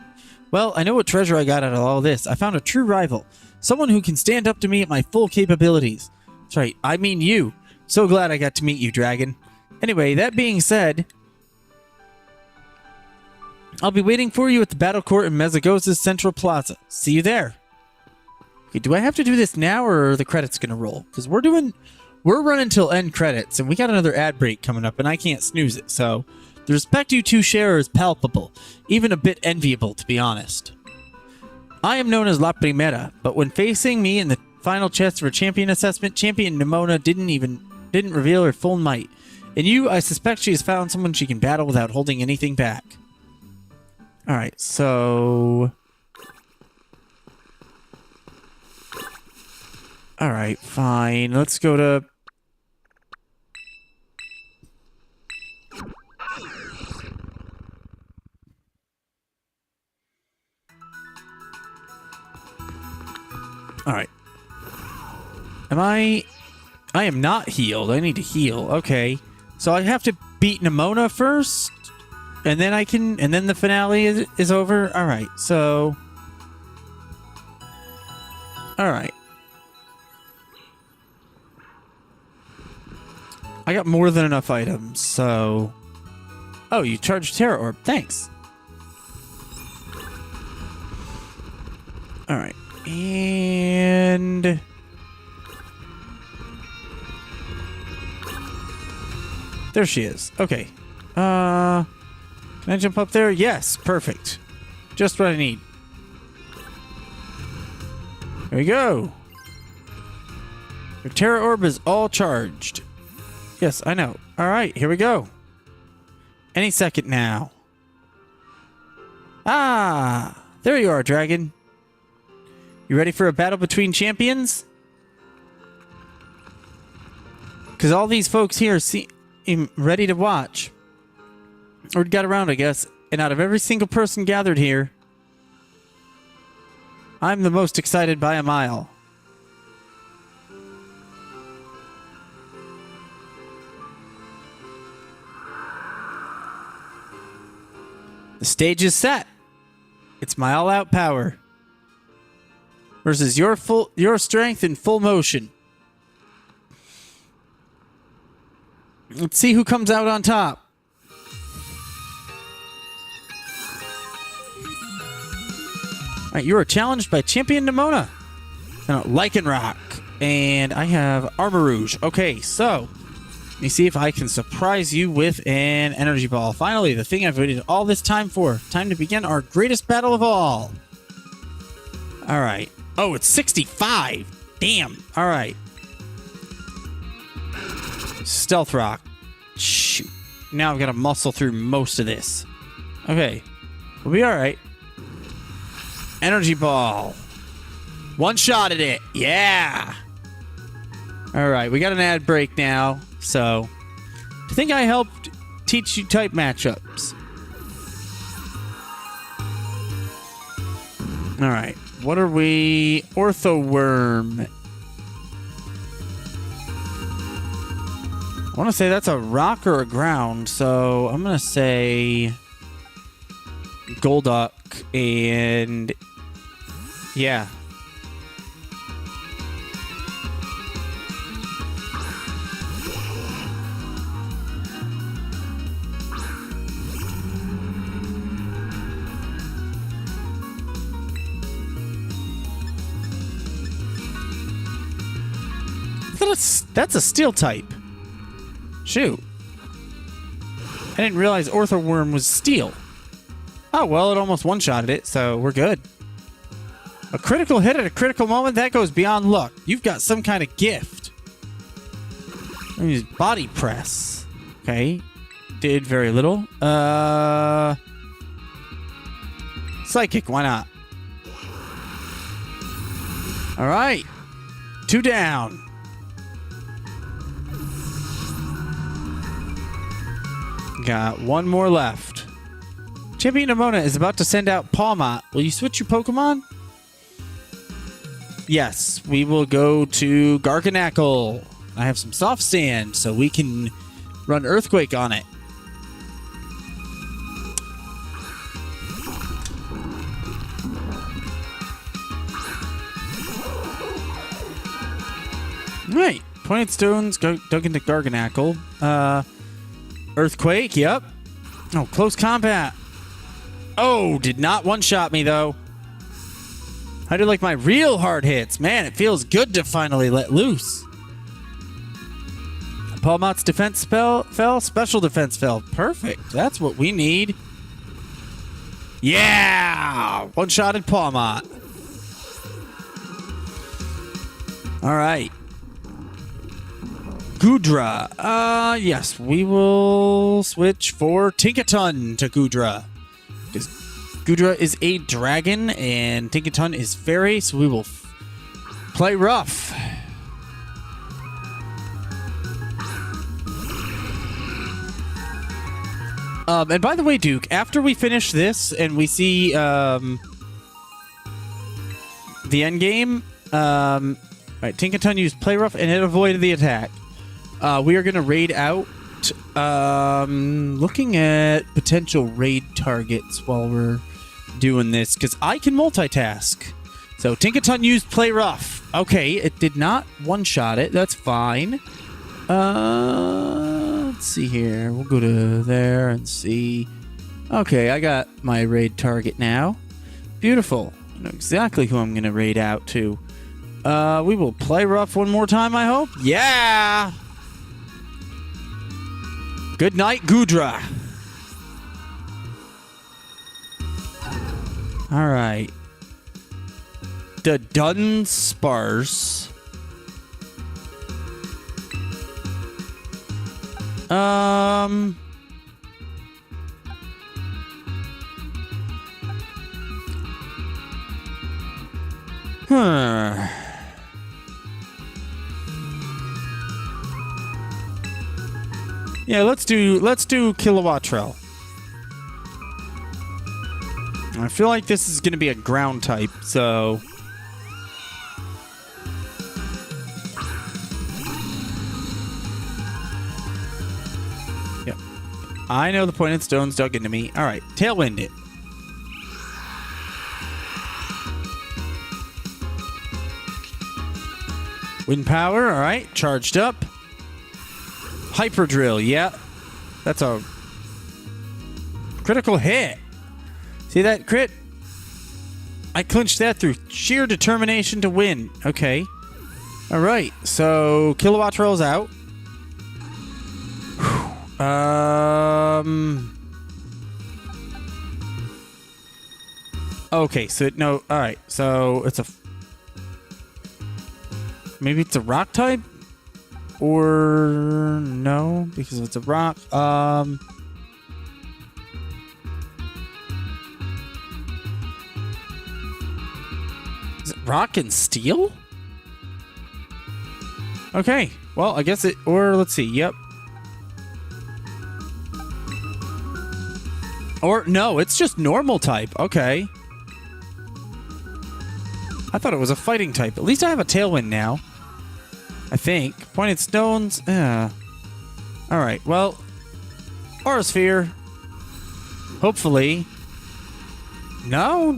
Speaker 1: Well, I know what treasure I got out of all this. I found a true rival. Someone who can stand up to me at my full capabilities. That's right, I mean you. So glad I got to meet you, Dragon. Anyway, that being said, I'll be waiting for you at the battle court in Mezagosa's Central Plaza. See you there. Okay, do I have to do this now or are the credits gonna roll? Because we're running till end credits and we got another ad break coming up and I can't snooze it, so the respect you two share is palpable, even a bit enviable, to be honest. I am known as La Primera, but when facing me in the final chest for champion assessment, Champion Nimona didn't reveal her full might. In you, I suspect she has found someone she can battle without holding anything back. Alright, so... Alright, fine. Let's go to... Alright. I am not healed. I need to heal. Okay. So I have to beat Nimona first? And then and then the finale is over? Alright, so... Alright. I got more than enough items, so... Oh, you charged Terra Orb. Thanks. Alright. And... There she is. Okay. Can I jump up there? Yes, perfect. Just what I need. There we go. Your Terra Orb is all charged. Yes, I know. Alright, here we go. Any second now. Ah! There you are, Dragon. You ready for a battle between champions? Because all these folks here seem ready to watch. Or got around, I guess. And out of every single person gathered here, I'm the most excited by a mile. The stage is set. It's my all-out power versus your strength in full motion. Let's see who comes out on top. Alright, you are challenged by Champion Nimona. Lycanroc. And I have Armor Rouge. Okay, so let me see if I can surprise you with an energy ball. Finally, the thing I've waited all this time for. Time to begin our greatest battle of all. Alright. Oh, it's 65. Damn. Alright. Stealth Rock. Shoot. Now I've got to muscle through most of this. Okay. We'll be alright. Energy Ball. One shot at it. Yeah. Alright, we got an ad break now. So, I think I helped teach you type matchups. Alright, what are we? Orthoworm. I want to say that's a rock or a ground, so I'm going to say Golduck and yeah. That's a steel type. Shoot. I didn't realize Ortho Worm was steel. Oh, well, it almost one-shotted it, so we're good. A critical hit at a critical moment? That goes beyond luck. You've got some kind of gift. Use body press. Okay. Did very little. Psychic, why not? All right. 2 down. Got 1 more left. Champion Nimona is about to send out Pawmot. Will you switch your Pokemon? Yes, we will go to Garganackle. I have some soft sand, so we can run Earthquake on it. Right. Pointed stones dug into Garganackle. Earthquake, yep. Oh, close combat. Oh, did not one-shot me, though. I do like my real hard hits. Man, it feels good to finally let loose. Pawmot's defense spell fell. Special defense fell. Perfect. That's what we need. Yeah! One-shotted Pawmot. All right. Goodra. Yes, we will switch for Tinkaton to Goodra. Because Goodra is a dragon and Tinkaton is fairy, so we will play rough. And by the way, Duke, after we finish this and we see the end game, right, Tinkaton used play rough and it avoided the attack. We are going to raid out, looking at potential raid targets while we're doing this, because I can multitask. So, Tinkaton used Play Rough. Okay, it did not one-shot it. That's fine. Let's see here. We'll go to there and see. Okay, I got my raid target now. Beautiful. I know exactly who I'm going to raid out to. We will Play Rough one more time, I hope. Yeah! Good night, Goodra. All right. The Dunsparce. Yeah, let's do Kilowattrel. I feel like this is going to be a ground type, so yeah. I know the pointed stones dug into me. All right, Tailwind it. Wind power, all right, charged up. Hyper Drill, yeah. That's a critical hit. See that crit? I clinched that through sheer determination to win. Okay. All right, so Kilowattrel's out. Okay, so no, all right. So it's maybe it's a rock type? Or no, because it's a rock. Is it rock and steel? Okay, well, I guess it, or let's see, yep. Or no, it's just normal type. Okay. I thought it was a fighting type. At least I have a Tailwind now. I think. Pointed stones. Alright, well. Aura Sphere. Hopefully. No?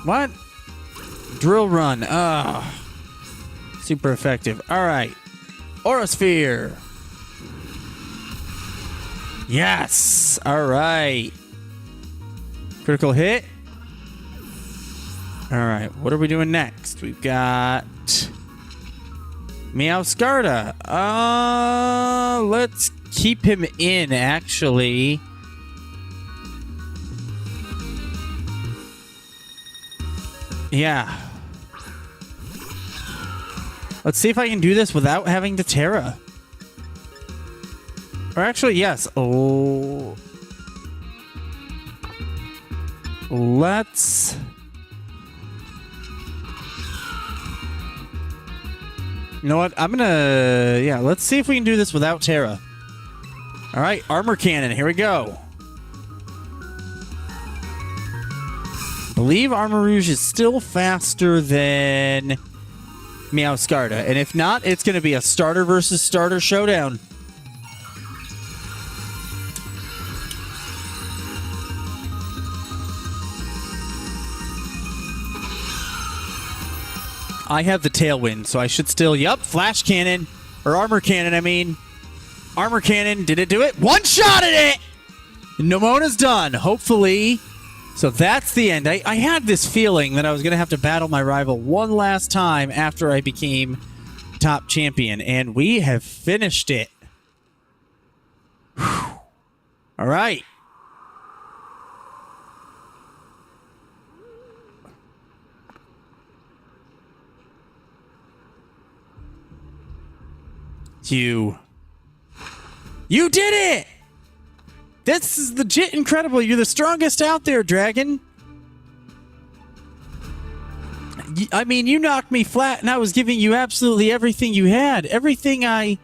Speaker 1: What? Drill Run. Super effective. Alright. Aura Sphere. Yes! Alright. Critical hit. Alright, what are we doing next? We've got Meowscarda. Let's keep him in, actually. Yeah. Let's see if I can do this without having to Terra. Or actually, yes. Oh. Let's... You know what? I'm gonna... Yeah, let's see if we can do this without Terra. Alright, Armor Cannon. Here we go. Believe Armor Rouge is still faster than Meowscarda. And if not, it's going to be a starter versus starter showdown. I have the Tailwind, so I should still... Yup, Flash Cannon. Or Armor Cannon, I mean. Armor Cannon. Did it do it? One-shotted it! Nemona's done. Hopefully... So that's the end. I had this feeling that I was going to have to battle my rival one last time after I became top champion, and we have finished it. Whew. All right. You did it! This is legit incredible. You're the strongest out there, Dragon. I mean, you knocked me flat, and I was giving you absolutely everything you had. Everything I...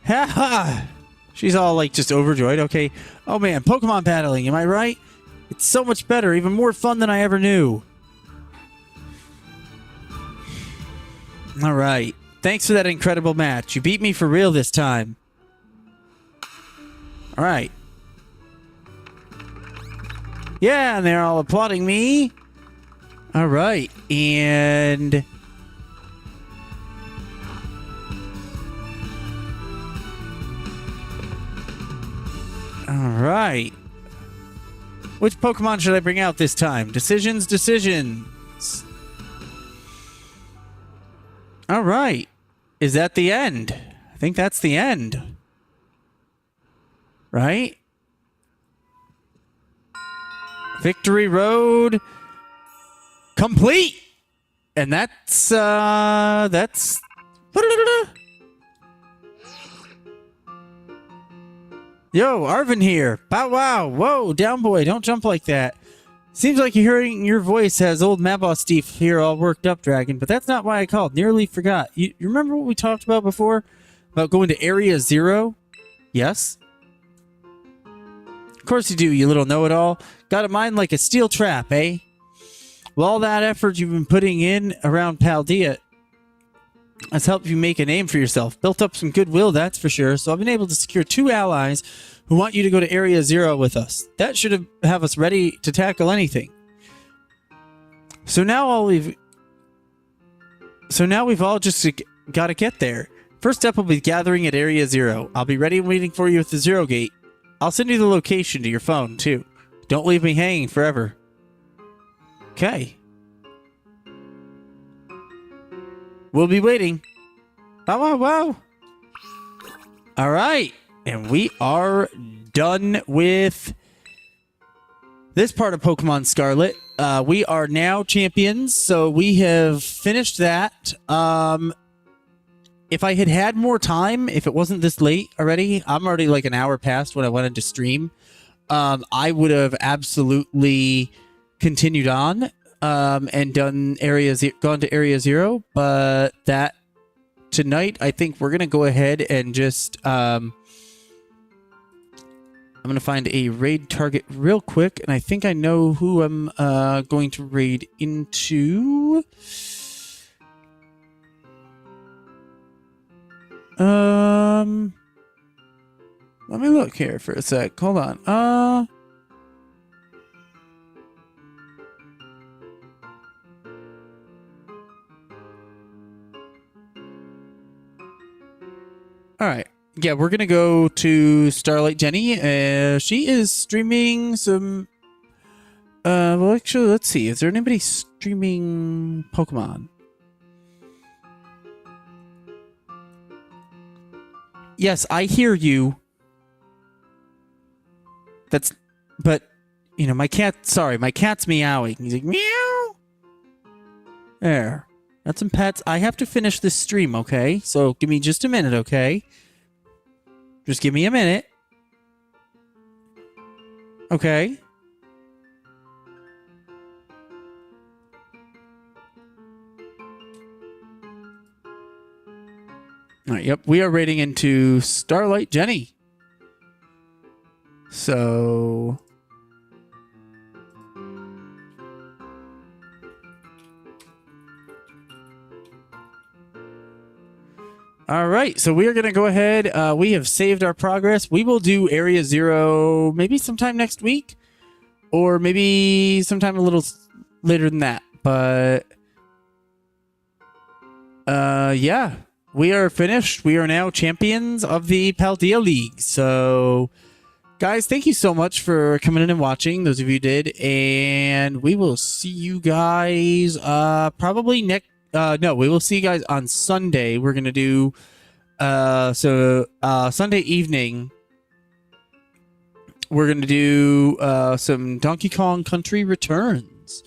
Speaker 1: Ha! She's all, like, just overjoyed. Okay. Oh, man. Pokemon battling. Am I right? It's so much better. Even more fun than I ever knew. All right. Thanks for that incredible match. You beat me for real this time. All right. Yeah, and they're all applauding me. All right. And... All right. Which Pokemon should I bring out this time? Decisions. All right. Is that the end? I think that's the end. Right? Victory Road complete. And that's Yo, Arvin here. Bow wow. Whoa, down boy, don't jump like that. Seems like you're hearing your voice has old Maboss Steve here all worked up, Dragon, but that's not why I called. Nearly forgot. You remember what we talked about before? About going to Area 0? Yes? Of course you do, you little know-it-all. Got a mind like a steel trap, eh? Well, all that effort you've been putting in around Paldea has helped you make a name for yourself. Built up some goodwill, that's for sure. So I've been able to secure 2 allies who want you to go to Area 0 with us. That should have us ready to tackle anything. So now we've all just got to get there. First step will be gathering at Area 0. I'll be ready and waiting for you at the 0 gate. I'll send you the location to your phone, too. Don't leave me hanging forever. Okay. We'll be waiting. Wow. All right. And we are done with this part of Pokemon Scarlet. We are now champions, so we have finished that. If I had had more time, if it wasn't this late already, I'm already like an hour past when I wanted to stream. I would have absolutely continued on and gone to Area 0, but that tonight, I think we're going to go ahead and just... I'm going to find a raid target real quick, and I think I know who I'm going to raid into. Let me look here for a sec. Hold on. All right. Yeah, we're going to go to Starlight Jenny. She is streaming some... well, actually, let's see. Is there anybody streaming Pokemon? Yes, I hear you. But, you know, my cat's meowing. He's like, meow. There. That's some pets. I have to finish this stream, okay? So give me just a minute, okay? Just give me a minute. Okay. All right, yep, we are raiding into Starlight Jenny. So... All right, so we are going to go ahead. We have saved our progress. We will do Area 0 maybe sometime next week. Or maybe sometime a little later than that. But... yeah. We are finished. We are now champions of the Paldea League. So, guys, thank you so much for coming in and watching. Those of you who did. And we will see you guys probably next... no, we will see you guys on Sunday. We're going to do... Sunday evening, we're going to do some Donkey Kong Country Returns.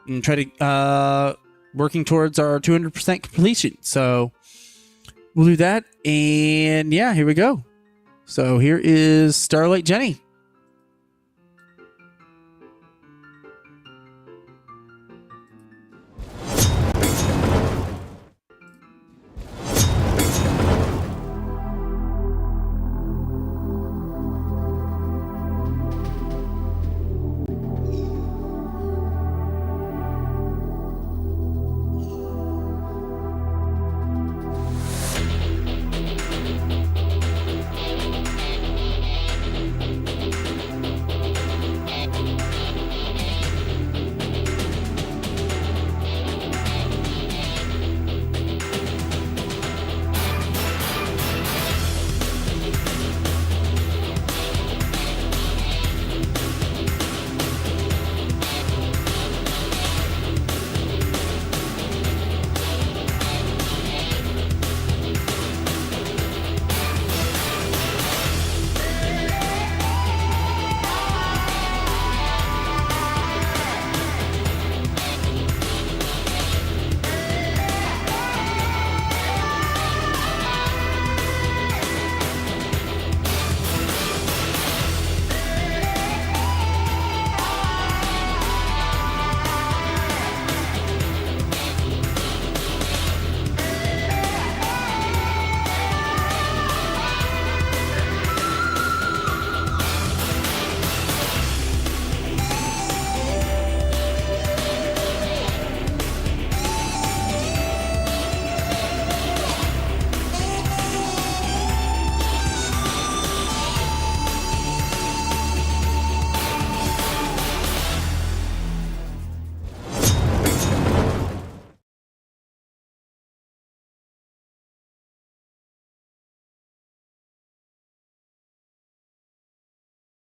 Speaker 1: And try to... working towards our 200% completion. So... we'll do that, and yeah, here we go. So here is Starlight Jenny.